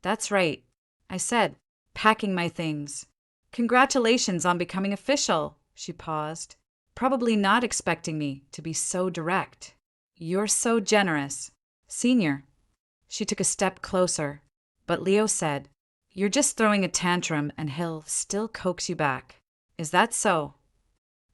[SPEAKER 1] That's right, I said, packing my things. Congratulations on becoming official, she paused, probably not expecting me to be so direct. You're so generous. Senior. She took a step closer, but Leo said, You're just throwing a tantrum and he'll still coax you back. Is that so?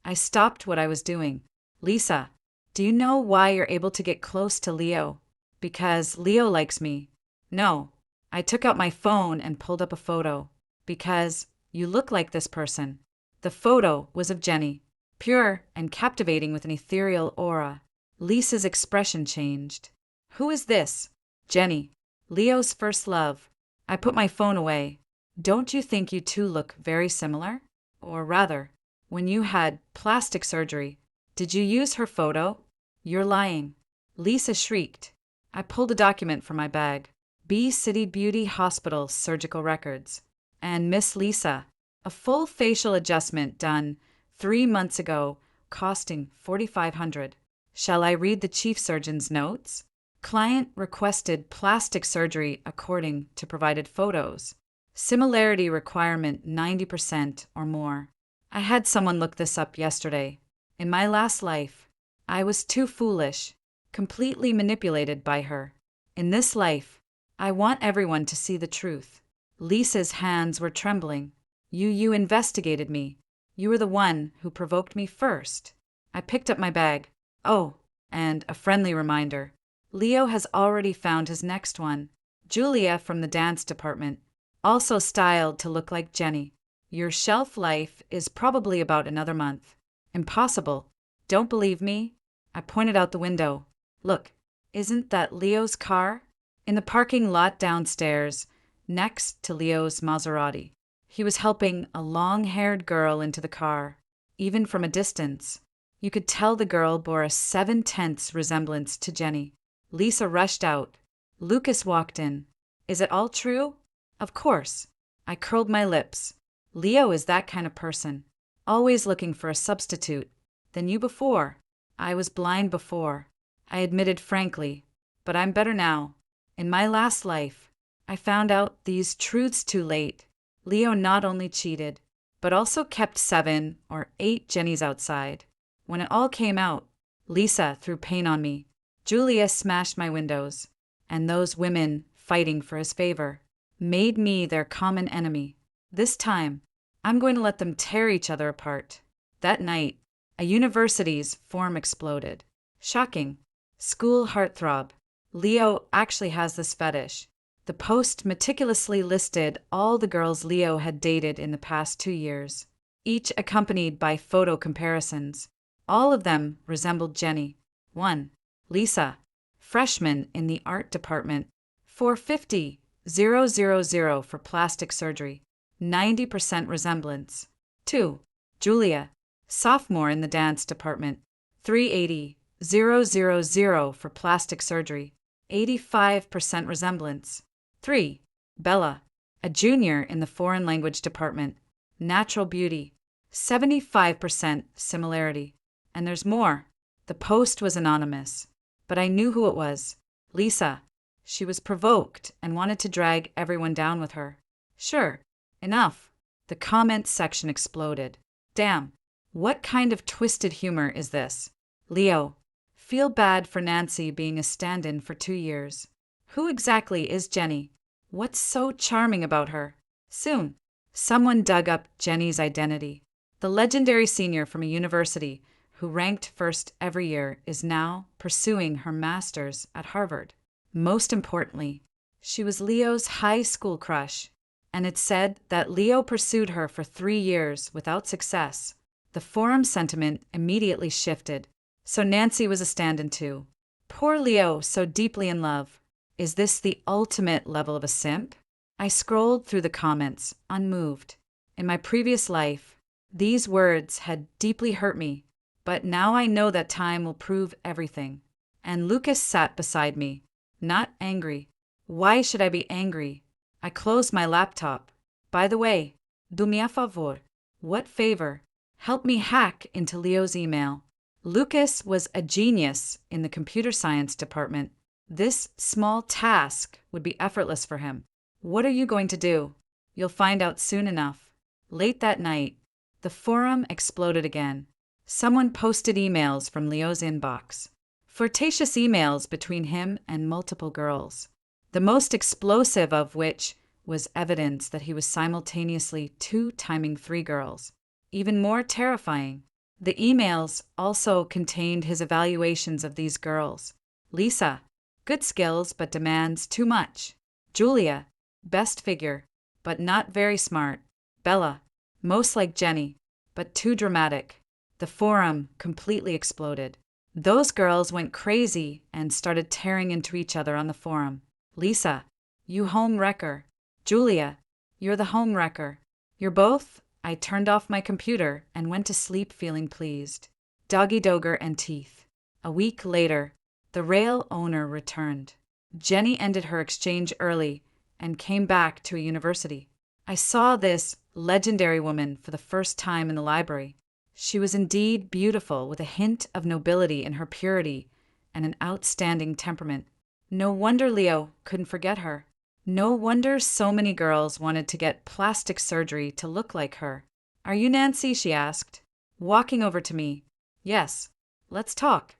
[SPEAKER 1] I stopped what I was doing. Lisa, do you know why you're able to get close to Leo? Because Leo likes me. No. I took out my phone and pulled up a photo. Because you look like this person. The photo was of Jenny, pure and captivating with an ethereal aura. Lisa's expression changed. Who is this? Jenny. Leo's first love. I put my phone away. Don't you think you two look very similar? Or rather, when you had plastic surgery, did you use her photo? You're lying. Lisa shrieked. I pulled a document from my bag. B City Beauty Hospital surgical records. And Miss Lisa, a full facial adjustment done 3 months ago, costing $4,500. Shall I read the chief surgeon's notes? Client requested plastic surgery according to provided photos. Similarity requirement 90% or more. I had someone look this up yesterday. In my last life, I was too foolish, completely manipulated by her. In this life, I want everyone to see the truth. Lisa's hands were trembling. You investigated me. You were the one who provoked me first. I picked up my bag. Oh, and a friendly reminder. Leo has already found his next one. Julia from the dance department, also styled to look like Jenny. Your shelf life is probably about another month. Impossible. Don't believe me? I pointed out the window. Look, isn't that Leo's car? In the parking lot downstairs, next to Leo's Maserati. He was helping a long-haired girl into the car. Even from a distance, you could tell the girl bore a 7/10 resemblance to Jenny. Lisa rushed out. Lucas walked in. Is it all true? Of course. I curled my lips. Leo is that kind of person. Always looking for a substitute. Than you before. I was blind before. I admitted frankly. But I'm better now. In my last life, I found out these truths too late. Leo not only cheated, but also kept 7 or 8 Jennies outside. When it all came out, Lisa threw paint on me. Julia smashed my windows. And those women fighting for his favor made me their common enemy. This time, I'm going to let them tear each other apart. That night, a university's form exploded. Shocking. School heartthrob. Leo actually has this fetish. The post meticulously listed all the girls Leo had dated in the past 2 years, each accompanied by photo comparisons. All of them resembled Jenny. 1. Lisa, freshman in the art department, 450,000 for plastic surgery, 90% resemblance. 2. Julia, sophomore in the dance department, 380,000 for plastic surgery, 85% resemblance. 3. Bella, a junior in the foreign language department, natural beauty, 75% similarity. And there's more. The post was anonymous, but I knew who it was. Lisa. She was provoked and wanted to drag everyone down with her. Sure, enough. The comments section exploded. Damn, what kind of twisted humor is this? Leo, feel bad for Nancy being a stand-in for 2 years. Who exactly is Jenny? What's so charming about her? Soon, someone dug up Jenny's identity. The legendary senior from a university who ranked first every year is now pursuing her master's at Harvard. Most importantly, she was Leo's high school crush. and it said that Leo pursued her for 3 years without success. The forum sentiment immediately shifted. So Nancy was a stand-in too. Poor Leo, so deeply in love. Is this the ultimate level of a simp? I scrolled through the comments, unmoved. In my previous life, these words had deeply hurt me, but now I know that time will prove everything. And Lucas sat beside me, not angry. Why should I be angry? I closed my laptop. By the way, do me a favor. What favor? Help me hack into Leo's email. Lucas was a genius in the computer science department. This small task would be effortless for him. What are you going to do? You'll find out soon enough. Late that night, the forum exploded again. Someone posted emails from Leo's inbox. Flirtatious emails between him and multiple girls. The most explosive of which was evidence that he was simultaneously timing 3 girls. Even more terrifying, the emails also contained his evaluations of these girls. Lisa, good skills but demands too much. Julia, best figure, but not very smart. Bella, most like Jenny, but too dramatic. The forum completely exploded. Those girls went crazy and started tearing into each other on the forum. Lisa, you home wrecker. Julia, you're the home wrecker. You're both? I turned off my computer and went to sleep feeling pleased. Doggy Doger and teeth. A week later, the rail owner returned. Jenny ended her exchange early and came back to a university. I saw this legendary woman for the first time in the library. She was indeed beautiful, with a hint of nobility in her purity and an outstanding temperament. No wonder Leo couldn't forget her. No wonder so many girls wanted to get plastic surgery to look like her. Are you Nancy? She asked, walking over to me. Yes, let's talk.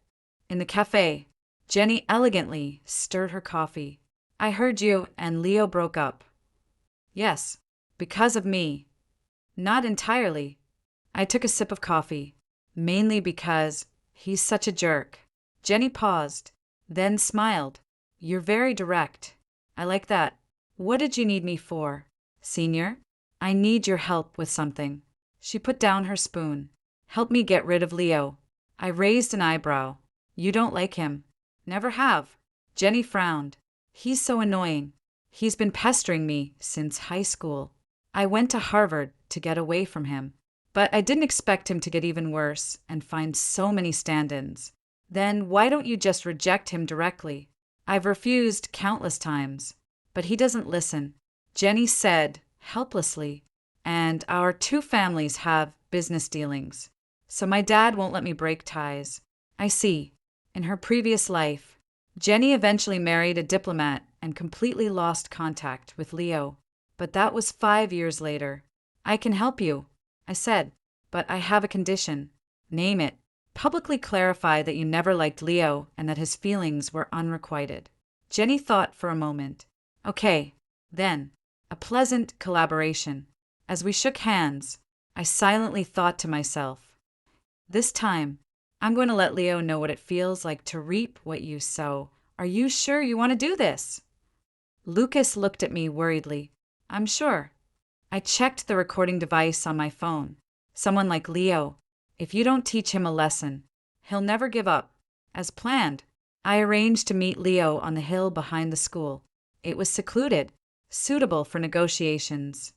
[SPEAKER 1] In the cafe, Jenny elegantly stirred her coffee. I heard you and Leo broke up. Yes, because of me. Not entirely. I took a sip of coffee, mainly because he's such a jerk. Jenny paused, then smiled. You're very direct. I like that. What did you need me for? Senior, I need your help with something. She put down her spoon. Help me get rid of Leo. I raised an eyebrow. You don't like him? Never have. Jenny frowned. He's so annoying. He's been pestering me since high school. I went to Harvard to get away from him. But I didn't expect him to get even worse and find so many stand-ins. Then why don't you just reject him directly? I've refused countless times, but he doesn't listen. Jenny said, helplessly, and our 2 families have business dealings, so my dad won't let me break ties. I see. In her previous life, Jenny eventually married a diplomat and completely lost contact with Leo, but that was 5 years later. I can help you, I said, but I have a condition. Name it. Publicly clarify that you never liked Leo and that his feelings were unrequited. Jenny thought for a moment. Okay, then, a pleasant collaboration. As we shook hands, I silently thought to myself, this time, I'm going to let Leo know what it feels like to reap what you sow. Are you sure you want to do this? Lucas looked at me worriedly. I'm sure. I checked the recording device on my phone. Someone like Leo, if you don't teach him a lesson, he'll never give up. As planned, I arranged to meet Leo on the hill behind the school. It was secluded, suitable for negotiations.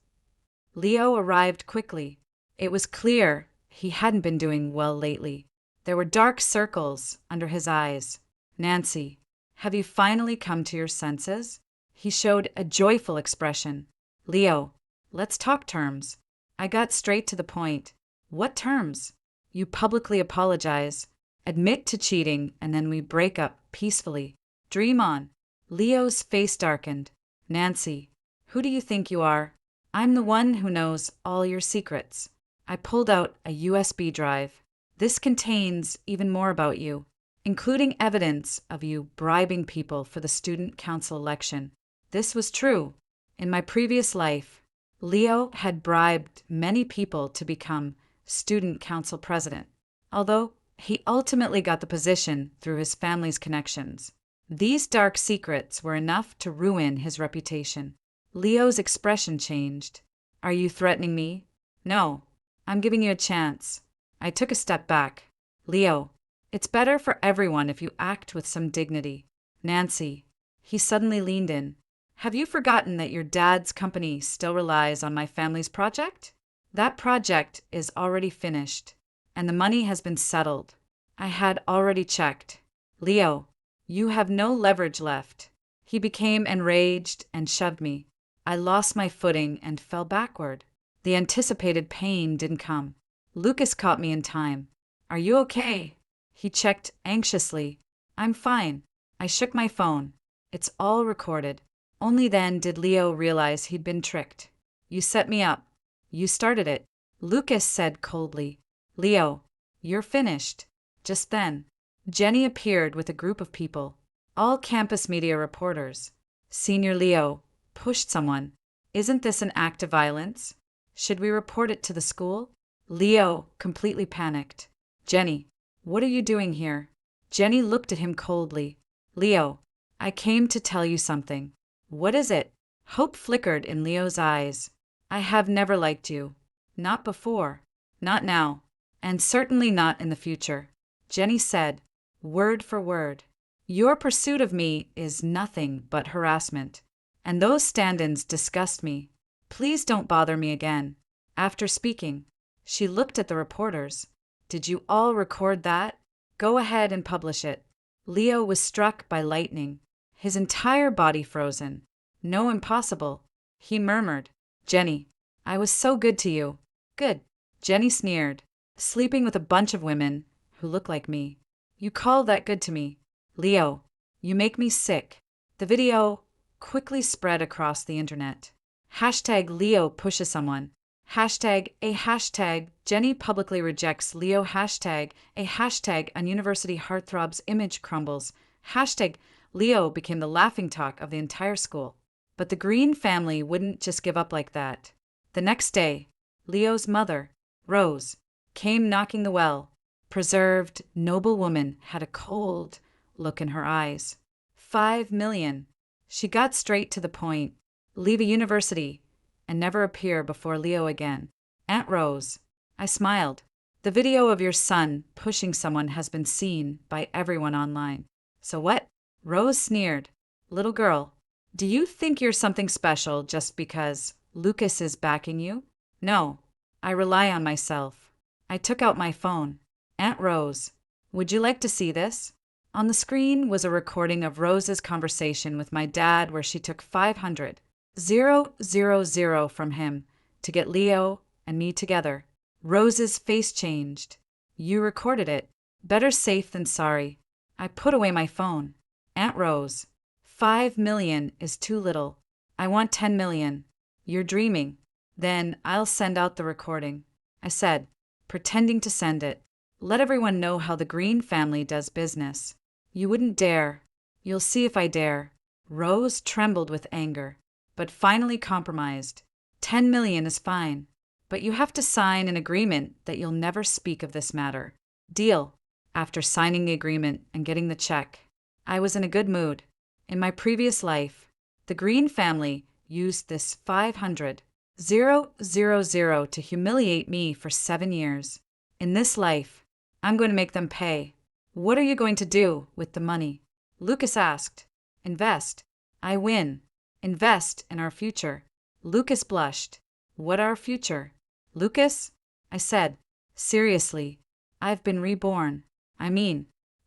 [SPEAKER 1] Leo arrived quickly. It was clear he hadn't been doing well lately. There were dark circles under his eyes. Nancy, have you finally come to your senses? He showed a joyful expression. Leo, let's talk terms. I got straight to the point. What terms? You publicly apologize, admit to cheating, and then we break up peacefully. Dream on. Leo's face darkened. Nancy, who do you think you are? I'm the one who knows all your secrets. I pulled out a USB drive. This contains even more about you, including evidence of you bribing people for the student council election. This was true. In my previous life, Leo had bribed many people to become student council president, although he ultimately got the position through his family's connections. These dark secrets were enough to ruin his reputation. Leo's expression changed. Are you threatening me? No. I'm giving you a chance. I took a step back. Leo, it's better for everyone if you act with some dignity. Nancy. He suddenly leaned in. Have you forgotten that your dad's company still relies on my family's project? That project is already finished, and the money has been settled. I had already checked. Leo, you have no leverage left. He became enraged and shoved me. I lost my footing and fell backward. The anticipated pain didn't come. Lucas caught me in time. Are you okay? He checked anxiously. I'm fine. I shook my phone. It's all recorded. Only then did Leo realize he'd been tricked. You set me up. You started it. Lucas said coldly. Leo, you're finished. Just then, Jenny appeared with a group of people, all campus media reporters. Senior Leo pushed someone. Isn't this an act of violence? Should we report it to the school? Leo completely panicked. Jenny, what are you doing here? Jenny looked at him coldly. Leo, I came to tell you something. What is it? Hope flickered in Leo's eyes. I have never liked you. Not before. Not now. And certainly not in the future. Jenny said, word for word. Your pursuit of me is nothing but harassment. And those stand-ins disgust me. Please don't bother me again. After speaking, she looked at the reporters. Did you all record that? Go ahead and publish it. Leo was struck by lightning. His entire body frozen. No, impossible. He murmured. Jenny, I was so good to you. Good. Jenny sneered. Sleeping with a bunch of women who look like me. You call that good to me? Leo, you make me sick. The video quickly spread across the internet. Hashtag Leo pushes someone. Hashtag a hashtag Jenny publicly rejects Leo. Hashtag a hashtag on university heartthrob's image crumbles. Hashtag Leo became the laughingstock of the entire school. But the Green family wouldn't just give up like that. The next day, Leo's mother, Rose, came knocking the well. Preserved, noble woman had a cold look in her eyes. 5 million. She got straight to the point. Leave a university and never appear before Leo again. Aunt Rose. I smiled. The video of your son pushing someone has been seen by everyone online. So what? Rose sneered. Little girl, do you think you're something special just because Lucas is backing you? No, I rely on myself. I took out my phone. Aunt Rose, would you like to see this? On the screen was a recording of Rose's conversation with my dad where she took 500,000 from him to get Leo and me together. Rose's face changed. You recorded it. Better safe than sorry. I put away my phone. Aunt Rose, 5 million is too little. I want 10 million. You're dreaming. Then I'll send out the recording. I said, pretending to send it. Let everyone know how the Green family does business. You wouldn't dare. You'll see if I dare. Rose trembled with anger, but finally compromised. 10 million is fine, but you have to sign an agreement that you'll never speak of this matter. Deal. After signing the agreement and getting the check, I was in a good mood. In my previous life, the Green family used this 500,000 to humiliate me for 7 years. In this life, I'm going to make them pay. What are you going to do with the money? Lucas asked. Invest. I win. Invest in our future. Lucas blushed. What our future? Lucas? I said. Seriously, I've been reborn.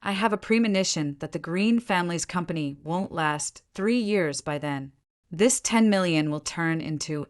[SPEAKER 1] I have a premonition that the Green family's company won't last 3 years by then. This 10 million will turn into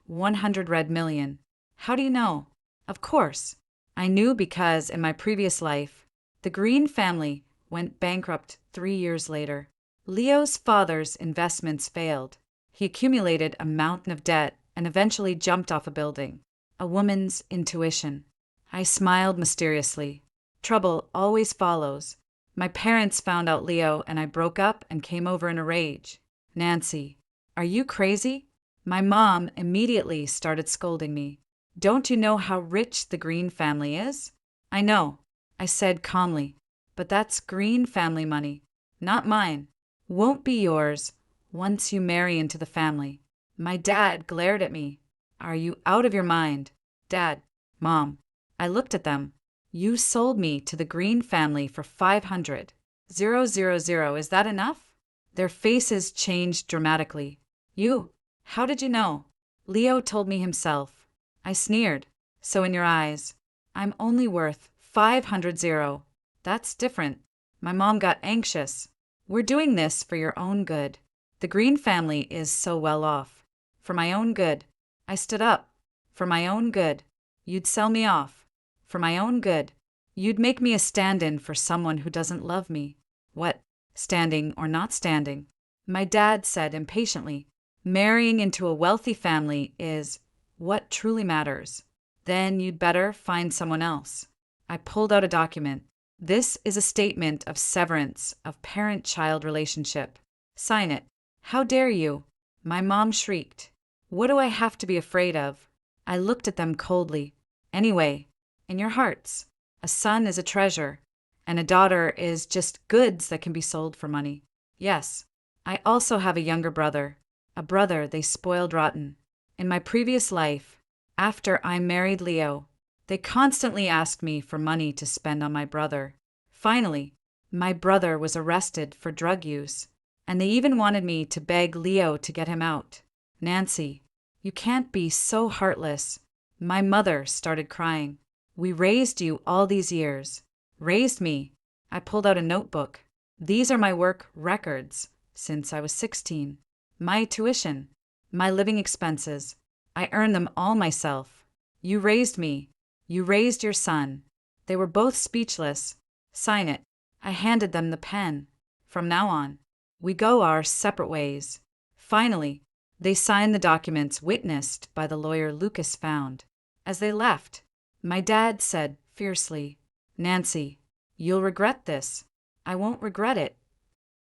[SPEAKER 1] 100 red million. How do you know? Of course. I knew because in my previous life, the Green family went bankrupt 3 years later. Leo's father's investments failed. He accumulated a mountain of debt and eventually jumped off a building. A woman's intuition. I smiled mysteriously. Trouble always follows. My parents found out Leo and I broke up and came over in a rage. Nancy, are you crazy? My mom immediately started scolding me. Don't you know how rich the Green family is? I know, I said calmly, but that's Green family money, not mine. Won't be yours, once you marry into the family. My dad glared at me. Are you out of your mind? Dad, Mom. I looked at them. You sold me to the Green family for 500,000. Is that enough? Their faces changed dramatically. You? How did you know? Leo told me himself. I sneered. So in your eyes, I'm only worth 500,000. That's different. My mom got anxious. We're doing this for your own good. The Green family is so well off. For my own good. I stood up. For my own good. You'd sell me off. For my own good. You'd make me a stand-in for someone who doesn't love me. What? Standing or not standing? My dad said impatiently. Marrying into a wealthy family is what truly matters. Then you'd better find someone else. I pulled out a document. This is a statement of severance of parent-child relationship. Sign it. How dare you? My mom shrieked. What do I have to be afraid of? I looked at them coldly. Anyway, in your hearts, a son is a treasure, and a daughter is just goods that can be sold for money. Yes, I also have a younger brother. A brother they spoiled rotten. In my previous life, after I married Leo, they constantly asked me for money to spend on my brother. Finally, my brother was arrested for drug use, and they even wanted me to beg Leo to get him out. Nancy, you can't be so heartless. My mother started crying. We raised you all these years. Raised me. I pulled out a notebook. These are my work records since I was 16. My tuition. My living expenses. I earned them all myself. You raised me. You raised your son. They were both speechless. Sign it. I handed them the pen. From now on, we go our separate ways. Finally, they signed the documents witnessed by the lawyer Lucas found. As they left, my dad said fiercely, Nancy, you'll regret this. I won't regret it.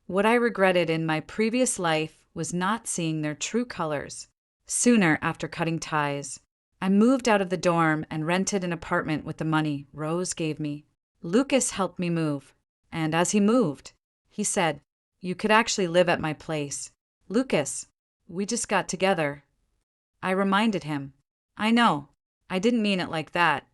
[SPEAKER 1] What I regretted in my previous life was not seeing their true colors. Sooner after cutting ties, I moved out of the dorm and rented an apartment with the money Rose gave me. Lucas helped me move, and as he moved, he said, you could actually live at my place. Lucas, we just got together. I reminded him. I know, I didn't mean it like that.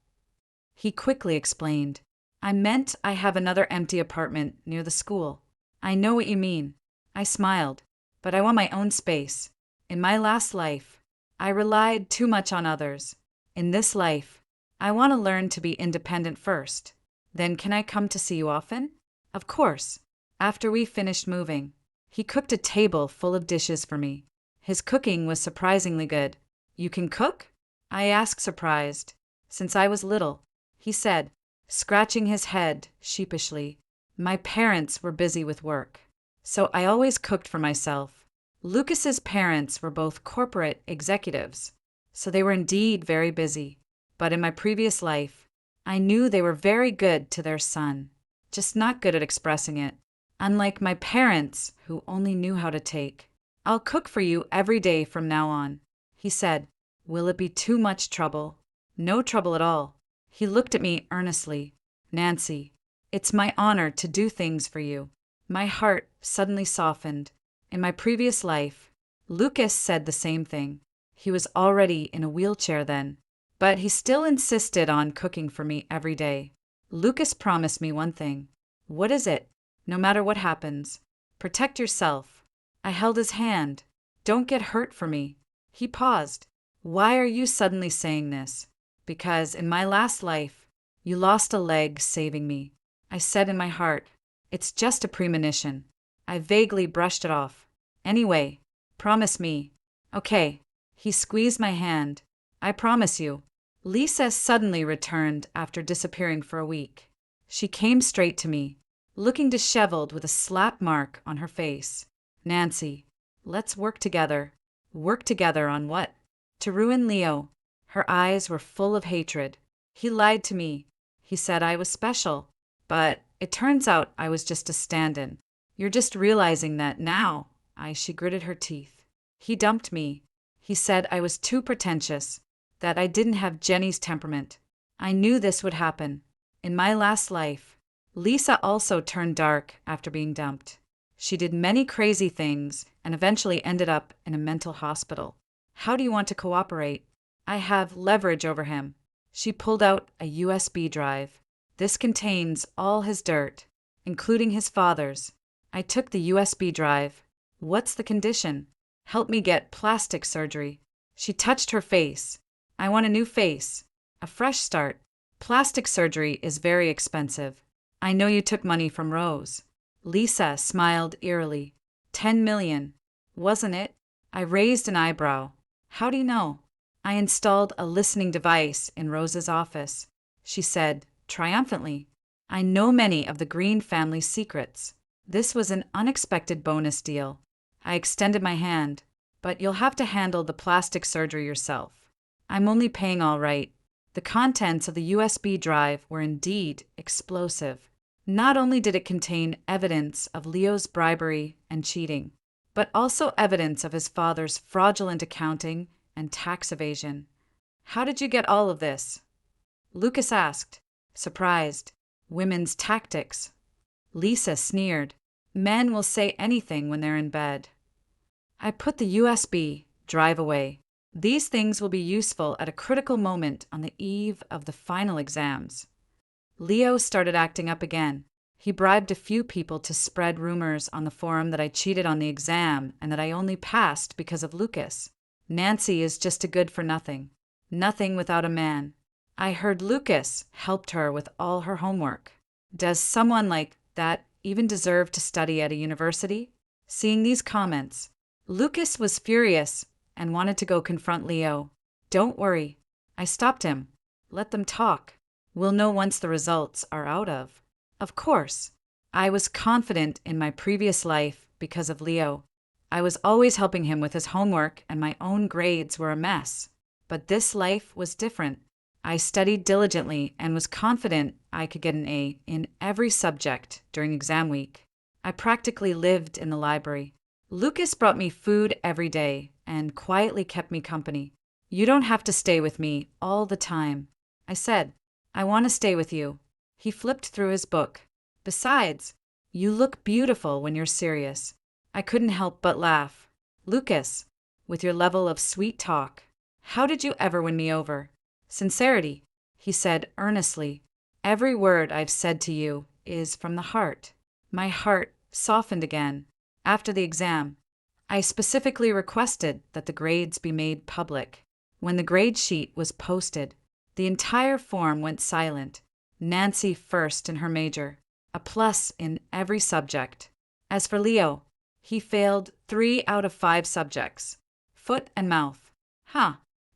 [SPEAKER 1] He quickly explained. I meant I have another empty apartment near the school. I know what you mean. I smiled, but I want my own space. In my last life, I relied too much on others. In this life, I want to learn to be independent first. Then can I come to see you often? Of course. After we finished moving, he cooked a table full of dishes for me. His cooking was surprisingly good. You can cook? I asked, surprised. Since I was little, he said, scratching his head sheepishly. My parents were busy with work, so I always cooked for myself. Lucas's parents were both corporate executives, so they were indeed very busy. But in my previous life, I knew they were very good to their son, just not good at expressing it. Unlike my parents, who only knew how to take. I'll cook for you every day from now on, he said. Will it be too much trouble? No trouble at all. He looked at me earnestly. Nancy, it's my honor to do things for you. My heart suddenly softened. In my previous life, Lucas said the same thing. He was already in a wheelchair then, but he still insisted on cooking for me every day. Lucas promised me one thing. What is it? No matter what happens, protect yourself. I held his hand. Don't get hurt for me. He paused. Why are you suddenly saying this? Because in my last life, you lost a leg saving me. I said in my heart, it's just a premonition. I vaguely brushed it off. Anyway, promise me. Okay. He squeezed my hand. I promise you. Lisa suddenly returned after disappearing for a week. She came straight to me, looking disheveled with a slap mark on her face. Nancy, let's work together. Work together on what? To ruin Leo. Her eyes were full of hatred. He lied to me. He said I was special. But it turns out I was just a stand-in. You're just realizing that now. She gritted her teeth. He dumped me. He said I was too pretentious, that I didn't have Jenny's temperament. I knew this would happen. In my last life, Lisa also turned dark after being dumped. She did many crazy things and eventually ended up in a mental hospital. How do you want to cooperate? I have leverage over him. She pulled out a USB drive. This contains all his dirt, including his father's. I took the USB drive. What's the condition? Help me get plastic surgery. She touched her face. I want a new face. A fresh start. Plastic surgery is very expensive. I know you took money from Rose. Lisa smiled eerily. 10 million. Wasn't it? I raised an eyebrow. How do you know? I installed a listening device in Rose's office. She said, triumphantly, I know many of the Green family's secrets. This was an unexpected bonus deal. I extended my hand. But you'll have to handle the plastic surgery yourself. I'm only paying all right. The contents of the USB drive were indeed explosive. Not only did it contain evidence of Leo's bribery and cheating, but also evidence of his father's fraudulent accounting and tax evasion. How did you get all of this? Lucas asked, surprised. Women's tactics. Lisa sneered. Men will say anything when they're in bed. I put the USB drive away. These things will be useful at a critical moment on the eve of the final exams. Leo started acting up again. He bribed a few people to spread rumors on the forum that I cheated on the exam and that I only passed because of Lucas. Nancy is just a good for nothing. Nothing without a man. I heard Lucas helped her with all her homework. Does someone like that even deserve to study at a university? Seeing these comments, Lucas was furious and wanted to go confront Leo. Don't worry. I stopped him. Let them talk. We'll know once the results are out of. Of course. I was confident in my previous life because of Leo. I was always helping him with his homework and my own grades were a mess. But this life was different. I studied diligently and was confident I could get an A in every subject during exam week. I practically lived in the library. Lucas brought me food every day and quietly kept me company. You don't have to stay with me all the time. I said, I want to stay with you. He flipped through his book. Besides, you look beautiful when you're serious. I couldn't help but laugh. Lucas, with your level of sweet talk, how did you ever win me over? Sincerity, he said earnestly. Every word I've said to you is from the heart. My heart softened again. After the exam, I specifically requested that the grades be made public. When the grade sheet was posted, the entire form went silent. Nancy first in her major, a plus in every subject. As for Leo, he failed 3 out of 5 subjects. Foot and mouth.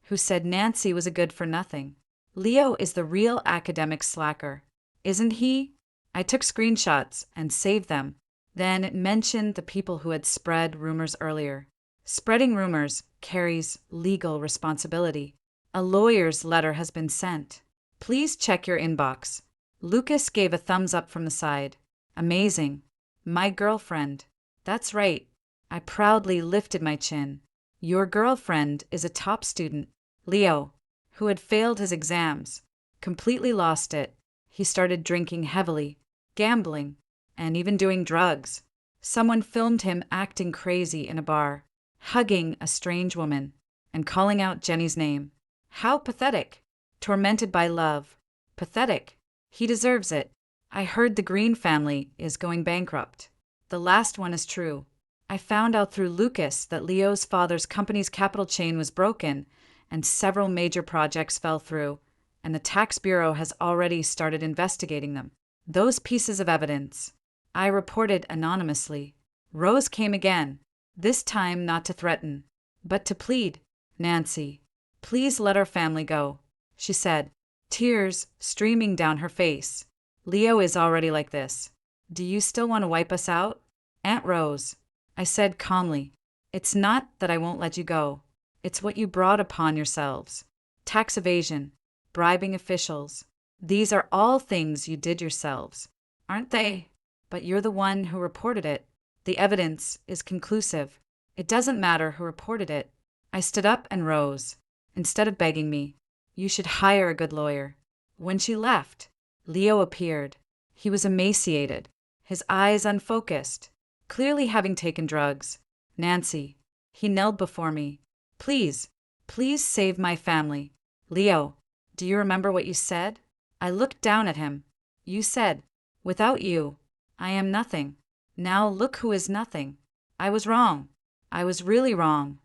[SPEAKER 1] Who said Nancy was a good for nothing? Leo is the real academic slacker, isn't he? I took screenshots and saved them. Then it mentioned the people who had spread rumors earlier. Spreading rumors carries legal responsibility. A lawyer's letter has been sent. Please check your inbox. Lucas gave a thumbs up from the side. Amazing. My girlfriend. That's right. I proudly lifted my chin. Your girlfriend is a top student. Leo, who had failed his exams, completely lost it. He started drinking heavily, gambling, and even doing drugs. Someone filmed him acting crazy in a bar, hugging a strange woman, and calling out Jenny's name. How pathetic. Tormented by love. Pathetic. He deserves it. I heard the Green family is going bankrupt. The last one is true. I found out through Lucas that Leo's father's company's capital chain was broken and several major projects fell through, and the tax bureau has already started investigating them. Those pieces of evidence. I reported anonymously. Rose came again, this time not to threaten, but to plead. Nancy, please let our family go, she said, tears streaming down her face. Leo is already like this. Do you still want to wipe us out? Aunt Rose, I said calmly, it's not that I won't let you go. It's what you brought upon yourselves. Tax evasion, bribing officials. These are all things you did yourselves, aren't they? But you're the one who reported it. The evidence is conclusive. It doesn't matter who reported it. I stood up and rose. Instead of begging me, you should hire a good lawyer. When she left, Leo appeared. He was emaciated, his eyes unfocused. clearly having taken drugs. Nancy. He knelt before me. Please, please save my family. Leo, do you remember what you said? I looked down at him. You said, without you, I am nothing. Now look who is nothing. I was wrong. I was really wrong.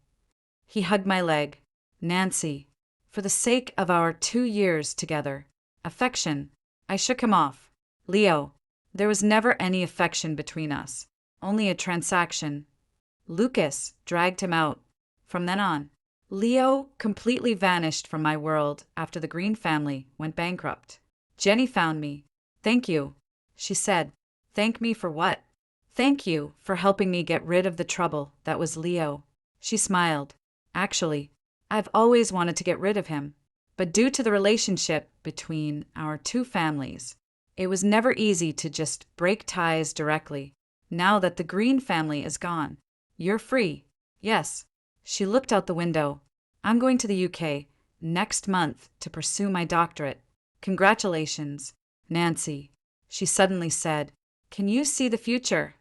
[SPEAKER 1] He hugged my leg. Nancy, for the sake of our 2 years together. Affection. I shook him off. Leo, there was never any affection between us. Only a transaction. Lucas dragged him out. From then on, Leo completely vanished from my world after the Green family went bankrupt. Jenny found me. Thank you, she said. Thank me for what? Thank you for helping me get rid of the trouble that was Leo. She smiled. Actually, I've always wanted to get rid of him. But due to the relationship between our 2 families, it was never easy to just break ties directly. Now that the Green family is gone, you're free. Yes. She looked out the window. I'm going to the UK next month to pursue my doctorate. Congratulations, Nancy. She suddenly said, can you see the future?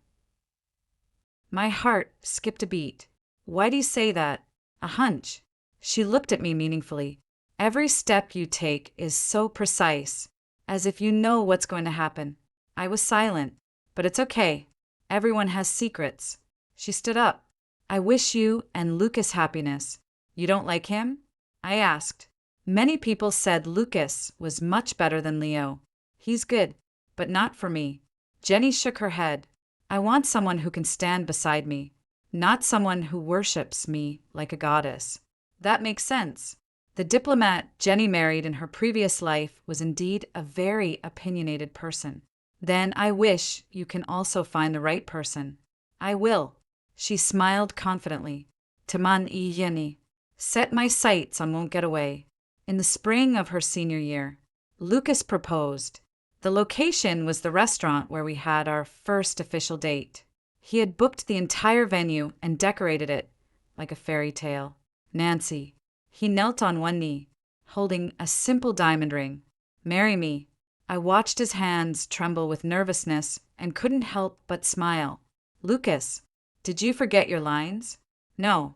[SPEAKER 1] My heart skipped a beat. Why do you say that? A hunch. She looked at me meaningfully. Every step you take is so precise, as if you know what's going to happen. I was silent, but it's okay. Everyone has secrets. She stood up. I wish you and Lucas happiness. You don't like him? I asked. Many people said Lucas was much better than Leo. He's good, but not for me. Jenny shook her head. I want someone who can stand beside me, not someone who worships me like a goddess. That makes sense. The diplomat Jenny married in her previous life was indeed a very opinionated person. Then I wish you can also find the right person. I will. She smiled confidently. Taman I Jenny. Set my sights on won't get away. In the spring of her senior year, Lucas proposed. The location was the restaurant where we had our first official date. He had booked the entire venue and decorated it like a fairy tale. Nancy. He knelt on one knee, holding a simple diamond ring. Marry me. I watched his hands tremble with nervousness and couldn't help but smile. Lucas, did you forget your lines? No.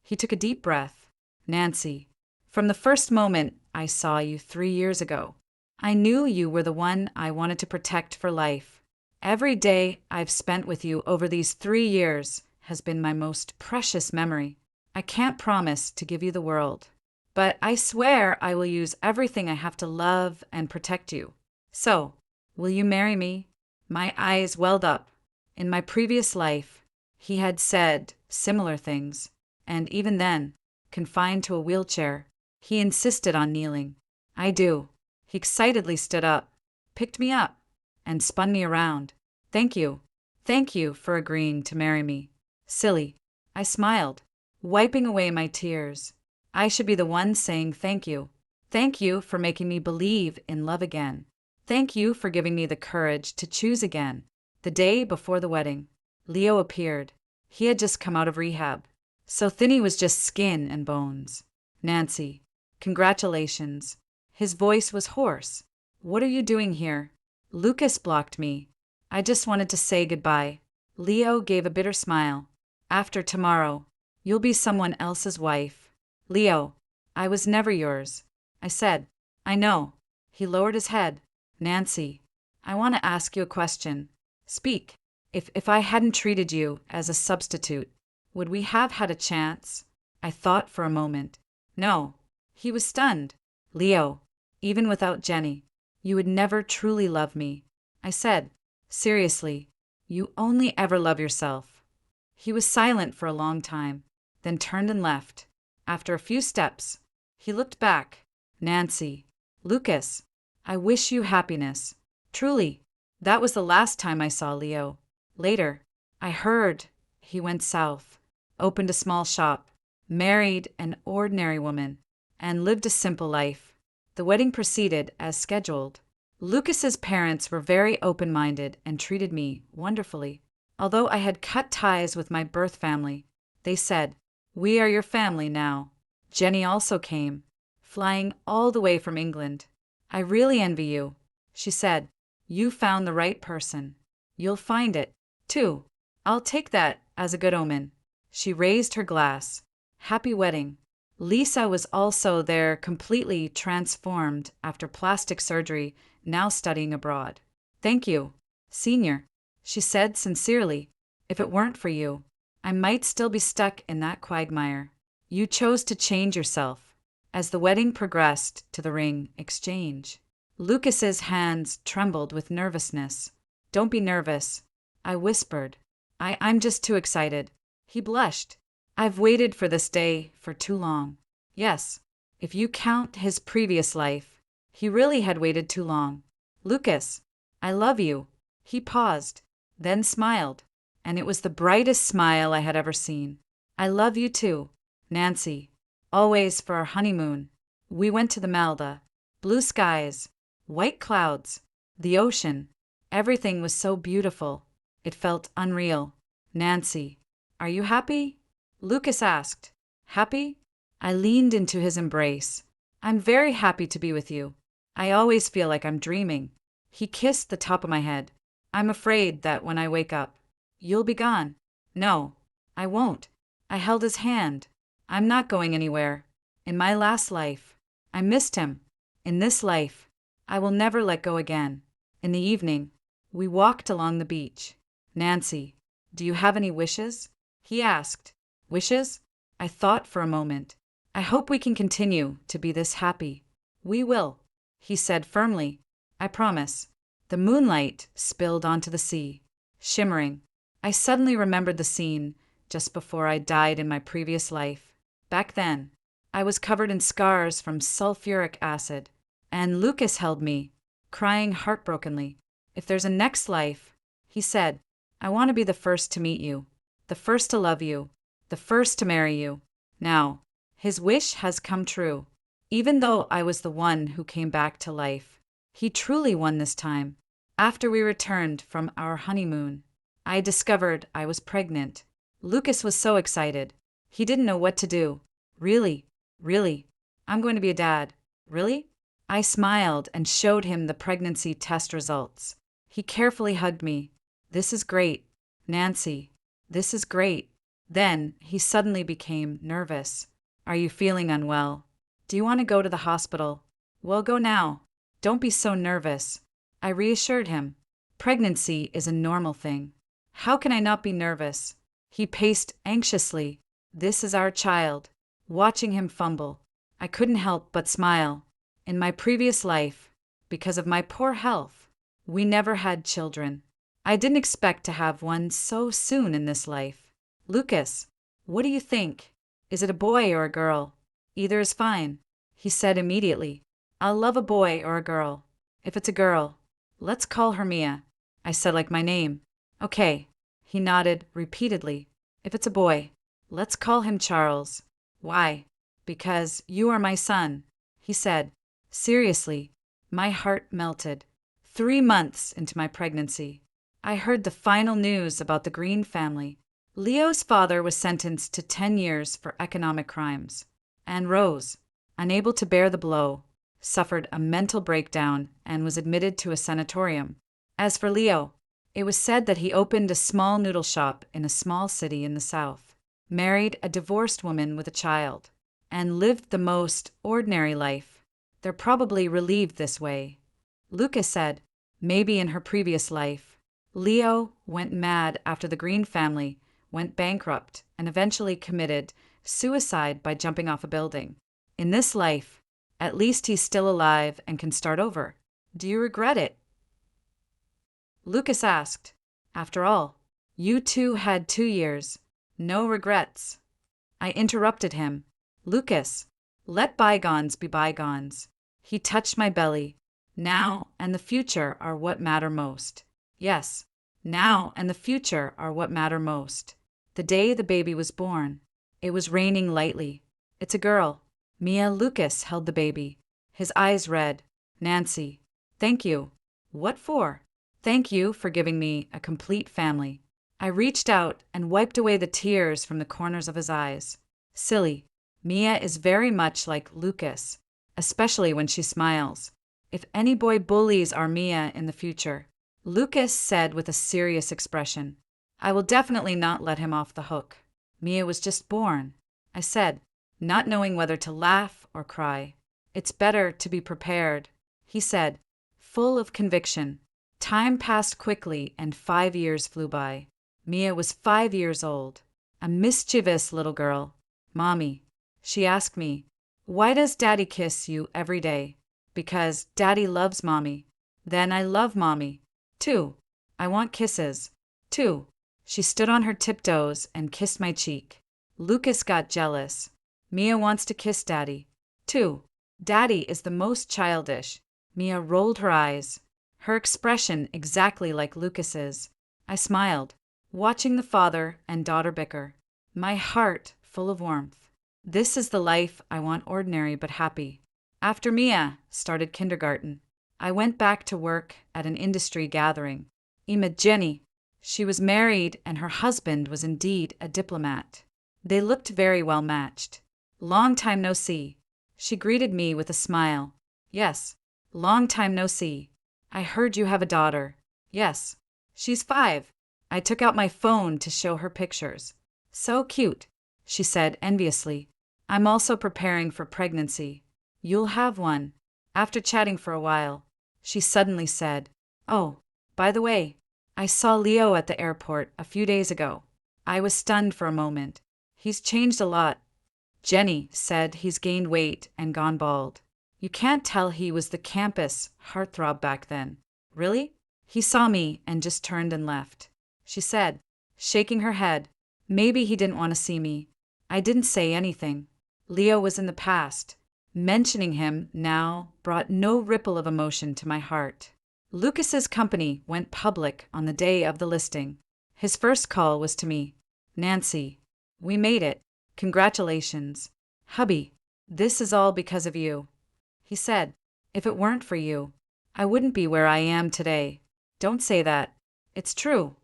[SPEAKER 1] He took a deep breath. Nancy, from the first moment I saw you 3 years ago, I knew you were the one I wanted to protect for life. Every day I've spent with you over these 3 years has been my most precious memory. I can't promise to give you the world, but I swear I will use everything I have to love and protect you. So, will you marry me? My eyes welled up. In my previous life, he had said similar things, and even then, confined to a wheelchair, he insisted on kneeling. I do. He excitedly stood up, picked me up, and spun me around. Thank you. Thank you for agreeing to marry me. Silly. I smiled, wiping away my tears. I should be the one saying thank you. Thank you for making me believe in love again. Thank you for giving me the courage to choose again. The day before the wedding, Leo appeared. He had just come out of rehab, so thin he was just skin and bones. Nancy, congratulations. His voice was hoarse. What are you doing here? Lucas blocked me. I just wanted to say goodbye. Leo gave a bitter smile. After tomorrow, you'll be someone else's wife. Leo, I was never yours. I said, I know. He lowered his head. Nancy, I want to ask you a question. Speak. If I hadn't treated you as a substitute, would we have had a chance? I thought for a moment. No. He was stunned. Leo, even without Jenny, you would never truly love me. I said, seriously, you only ever love yourself. He was silent for a long time, then turned and left. After a few steps, he looked back. Nancy, Lucas, I wish you happiness. Truly, that was the last time I saw Leo. Later, I heard he went south, opened a small shop, married an ordinary woman, and lived a simple life. The wedding proceeded as scheduled. Lucas's parents were very open-minded and treated me wonderfully. Although I had cut ties with my birth family, they said, "We are your family now." Jenny also came, flying all the way from England. "I really envy you," she said. "You found the right person. You'll find it. 2. I'll take that as a good omen. She raised her glass. Happy wedding. Lisa was also there, completely transformed after plastic surgery, now studying abroad. Thank you, Senior, she said sincerely. If it weren't for you, I might still be stuck in that quagmire. You chose to change yourself. As the wedding progressed to the ring exchange, Lucas's hands trembled with nervousness. Don't be nervous, I whispered. I'm just too excited. He blushed. I've waited for this day for too long. Yes, if you count his previous life, he really had waited too long. Lucas, I love you. He paused, then smiled, and it was the brightest smile I had ever seen. I love you too, Nancy. Always for our honeymoon. We went to the Malda. Blue skies, white clouds, the ocean. Everything was so beautiful. It felt unreal. Nancy, are you happy? Lucas asked. Happy? I leaned into his embrace. I'm very happy to be with you. I always feel like I'm dreaming. He kissed the top of my head. I'm afraid that when I wake up, you'll be gone. No, I won't. I held his hand. I'm not going anywhere. In my last life, I missed him. In this life, I will never let go again. In the evening, we walked along the beach. Nancy, do you have any wishes? He asked. Wishes? I thought for a moment. I hope we can continue to be this happy. We will, he said firmly. I promise. The moonlight spilled onto the sea, shimmering. I suddenly remembered the scene just before I died in my previous life. Back then, I was covered in scars from sulfuric acid, and Lucas held me, crying heartbrokenly. If there's a next life, he said, I want to be the first to meet you, the first to love you, the first to marry you. Now, his wish has come true. Even though I was the one who came back to life, he truly won this time. After we returned from our honeymoon, I discovered I was pregnant. Lucas was so excited. He didn't know what to do. Really? Really? I'm going to be a dad. Really? I smiled and showed him the pregnancy test results. He carefully hugged me. This is great, Nancy. This is great. Then he suddenly became nervous. Are you feeling unwell? Do you want to go to the hospital? Well, go now. Don't be so nervous. I reassured him. Pregnancy is a normal thing. How can I not be nervous? He paced anxiously. This is our child. Watching him fumble, I couldn't help but smile. In my previous life, because of my poor health, we never had children. I didn't expect to have one so soon in this life. Lucas, what do you think? Is it a boy or a girl? Either is fine, he said immediately. I'll love a boy or a girl. If it's a girl, let's call her Mia. I said like my name. Okay, he nodded repeatedly. If it's a boy, let's call him Charles. Why? Because you are my son, he said. Seriously, my heart melted. 3 months into my pregnancy, I heard the final news about the Green family. Leo's father was sentenced to 10 years for economic crimes, and Rose, unable to bear the blow, suffered a mental breakdown and was admitted to a sanatorium. As for Leo, it was said that he opened a small noodle shop in a small city in the south, married a divorced woman with a child, and lived the most ordinary life. They're probably relieved this way. Lucas said, maybe in her previous life. Leo went mad after the Green family went bankrupt and eventually committed suicide by jumping off a building. In this life, at least he's still alive and can start over. Do you regret it? Lucas asked. After all, you two had 2 years. No regrets. I interrupted him. Lucas, let bygones be bygones. He touched my belly. Now and the future are what matter most. Yes, now and the future are what matter most. The day the baby was born, it was raining lightly. It's a girl. Mia. Lucas held the baby, his eyes red. Nancy, thank you. What for? Thank you for giving me a complete family. I reached out and wiped away the tears from the corners of his eyes. Silly. Mia is very much like Lucas, especially when she smiles. If any boy bullies our Mia in the future, Lucas said with a serious expression, I will definitely not let him off the hook. Mia was just born, I said, not knowing whether to laugh or cry. It's better to be prepared, he said, full of conviction. Time passed quickly and 5 years flew by. Mia was 5 years old, a mischievous little girl. Mommy, she asked me, why does Daddy kiss you every day? Because Daddy loves Mommy. Then I love Mommy, too. I want kisses, too. She stood on her tiptoes and kissed my cheek. Lucas got jealous. Mia wants to kiss Daddy, too. Daddy is the most childish. Mia rolled her eyes, her expression exactly like Lucas's. I smiled, watching the father and daughter bicker, my heart full of warmth. This is the life I want, ordinary but happy. After Mia started kindergarten, I went back to work at an industry gathering. I met Jenny. She was married and her husband was indeed a diplomat. They looked very well matched. Long time no see. She greeted me with a smile. Yes, long time no see. I heard you have a daughter. Yes, she's 5. I took out my phone to show her pictures. So cute, she said enviously. I'm also preparing for pregnancy. You'll have one. After chatting for a while, she suddenly said, oh, by the way, I saw Leo at the airport a few days ago. I was stunned for a moment. He's changed a lot. Jenny said he's gained weight and gone bald. You can't tell he was the campus heartthrob back then. Really? He saw me and just turned and left, she said, shaking her head. Maybe he didn't want to see me. I didn't say anything. Leo was in the past. Mentioning him now brought no ripple of emotion to my heart. Lucas's company went public on the day of the listing. His first call was to me. Nancy, we made it. Congratulations. Hubby, this is all because of you. He said, if it weren't for you, I wouldn't be where I am today. Don't say that. It's true.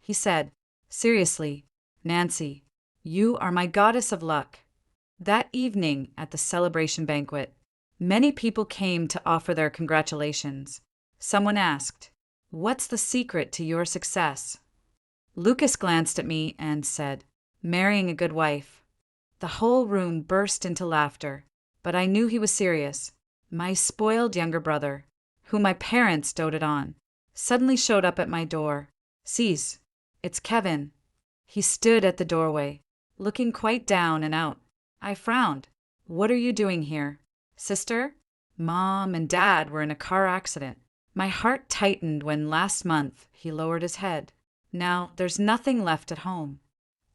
[SPEAKER 1] He said, seriously, Nancy, you are my goddess of luck. That evening at the celebration banquet, many people came to offer their congratulations. Someone asked, what's the secret to your success? Lucas glanced at me and said, marrying a good wife. The whole room burst into laughter, but I knew he was serious. My spoiled younger brother, whom my parents doted on, suddenly showed up at my door. Cease, it's Kevin. He stood at the doorway, looking quite down and out. I frowned. What are you doing here? Sister? Mom and Dad were in a car accident. My heart tightened when last month he lowered his head. Now there's nothing left at home.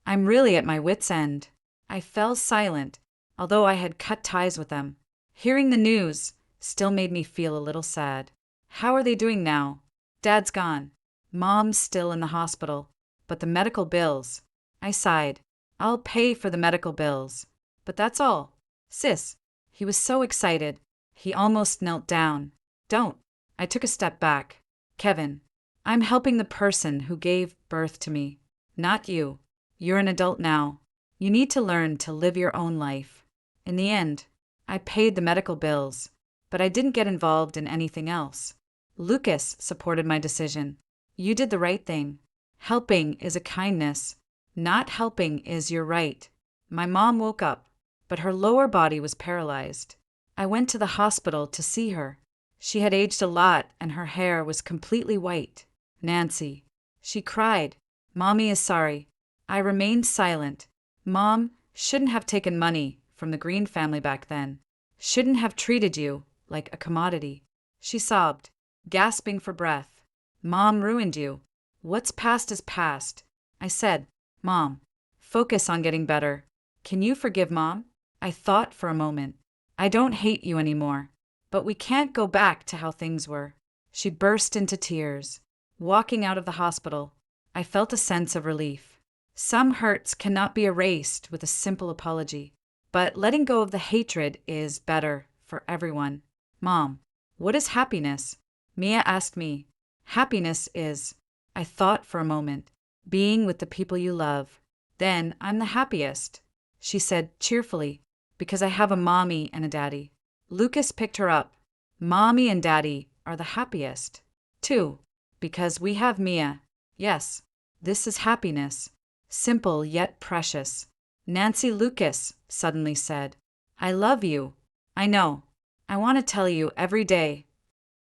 [SPEAKER 1] I'm really at my wit's end. I fell silent, although I had cut ties with them. Hearing the news still made me feel a little sad. How are they doing now? Dad's gone. Mom's still in the hospital. But the medical bills. I sighed. I'll pay for the medical bills. But that's all. Sis. He was so excited. He almost knelt down. Don't. I took a step back. Kevin, I'm helping the person who gave birth to me. Not you. You're an adult now. You need to learn to live your own life. In the end, I paid the medical bills, but I didn't get involved in anything else. Lucas supported my decision. You did the right thing. Helping is a kindness. Not helping is your right. My mom woke up, but her lower body was paralyzed. I went to the hospital to see her. She had aged a lot and her hair was completely white. Nancy. She cried. Mommy is sorry. I remained silent. Mom shouldn't have taken money from the Green family back then. Shouldn't have treated you like a commodity. She sobbed, gasping for breath. Mom ruined you. What's past is past. I said, Mom, focus on getting better. Can you forgive Mom? I thought for a moment. I don't hate you anymore. But we can't go back to how things were. She burst into tears. Walking out of the hospital, I felt a sense of relief. Some hurts cannot be erased with a simple apology. But letting go of the hatred is better for everyone. Mom, what is happiness? Mia asked me. Happiness is, I thought for a moment, being with the people you love. Then I'm the happiest, she said cheerfully, because I have a mommy and a daddy. Lucas picked her up. Mommy and Daddy are the happiest, too, because we have Mia. Yes, This is happiness. Simple yet precious. Nancy Lucas suddenly said, I love you. I know. I want to tell you every day.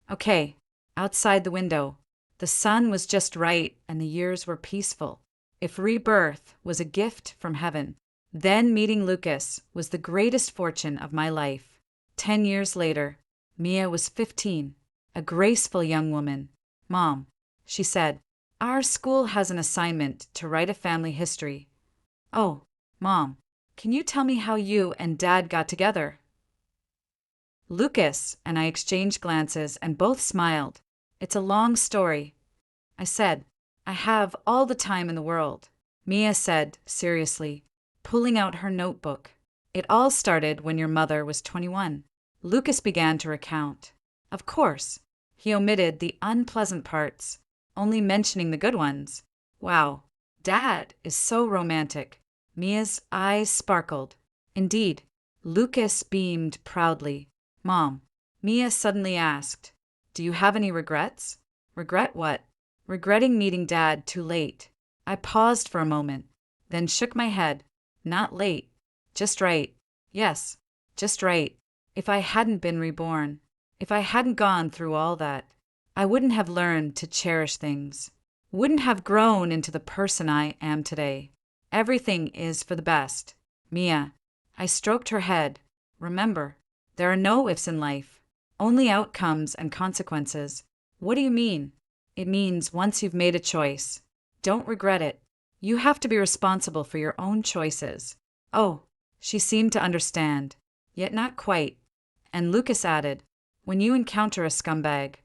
[SPEAKER 1] Okay, outside the window. The sun was just right and the years were peaceful. If rebirth was a gift from heaven, then meeting Lucas was the greatest fortune of my life. 10 years later, Mia was 15, a graceful young woman. Mom, she said, our school has an assignment to write a family history. Oh, Mom, can you tell me how you and Dad got together? Lucas and I exchanged glances and both smiled. It's a long story. I said, I have all the time in the world. Mia said, seriously, pulling out her notebook. It all started when your mother was 21. Lucas began to recount. Of course, he omitted the unpleasant parts, only mentioning the good ones. Wow, Dad is so romantic. Mia's eyes sparkled. Indeed, Lucas beamed proudly. Mom, Mia suddenly asked, do you have any regrets? Regret what? Regretting meeting Dad too late. I paused for a moment, then shook my head. Not late. Just right. Yes, just right. If I hadn't been reborn, if I hadn't gone through all that, I wouldn't have learned to cherish things, wouldn't have grown into the person I am today. Everything is for the best. Mia, I stroked her head. Remember, there are no ifs in life, only outcomes and consequences. What do you mean? It means once you've made a choice, don't regret it. You have to be responsible for your own choices. Oh, she seemed to understand, yet not quite. And Lucas added, when you encounter a scumbag,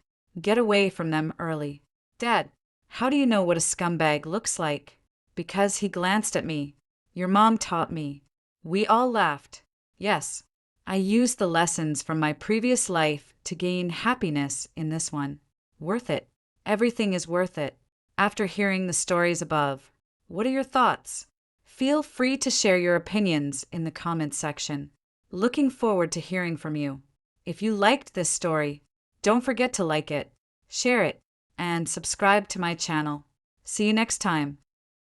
[SPEAKER 1] get away from them early. Dad, how do you know what a scumbag looks like? Because he glanced at me. Your mom taught me. We all laughed. Yes, I used the lessons from my previous life to gain happiness in this one. Worth it. Everything is worth it. After hearing the stories above, what are your thoughts? Feel free to share your opinions in the comments section. Looking forward to hearing from you. If you liked this story, don't forget to like it, share it, and subscribe to my channel. See you next time.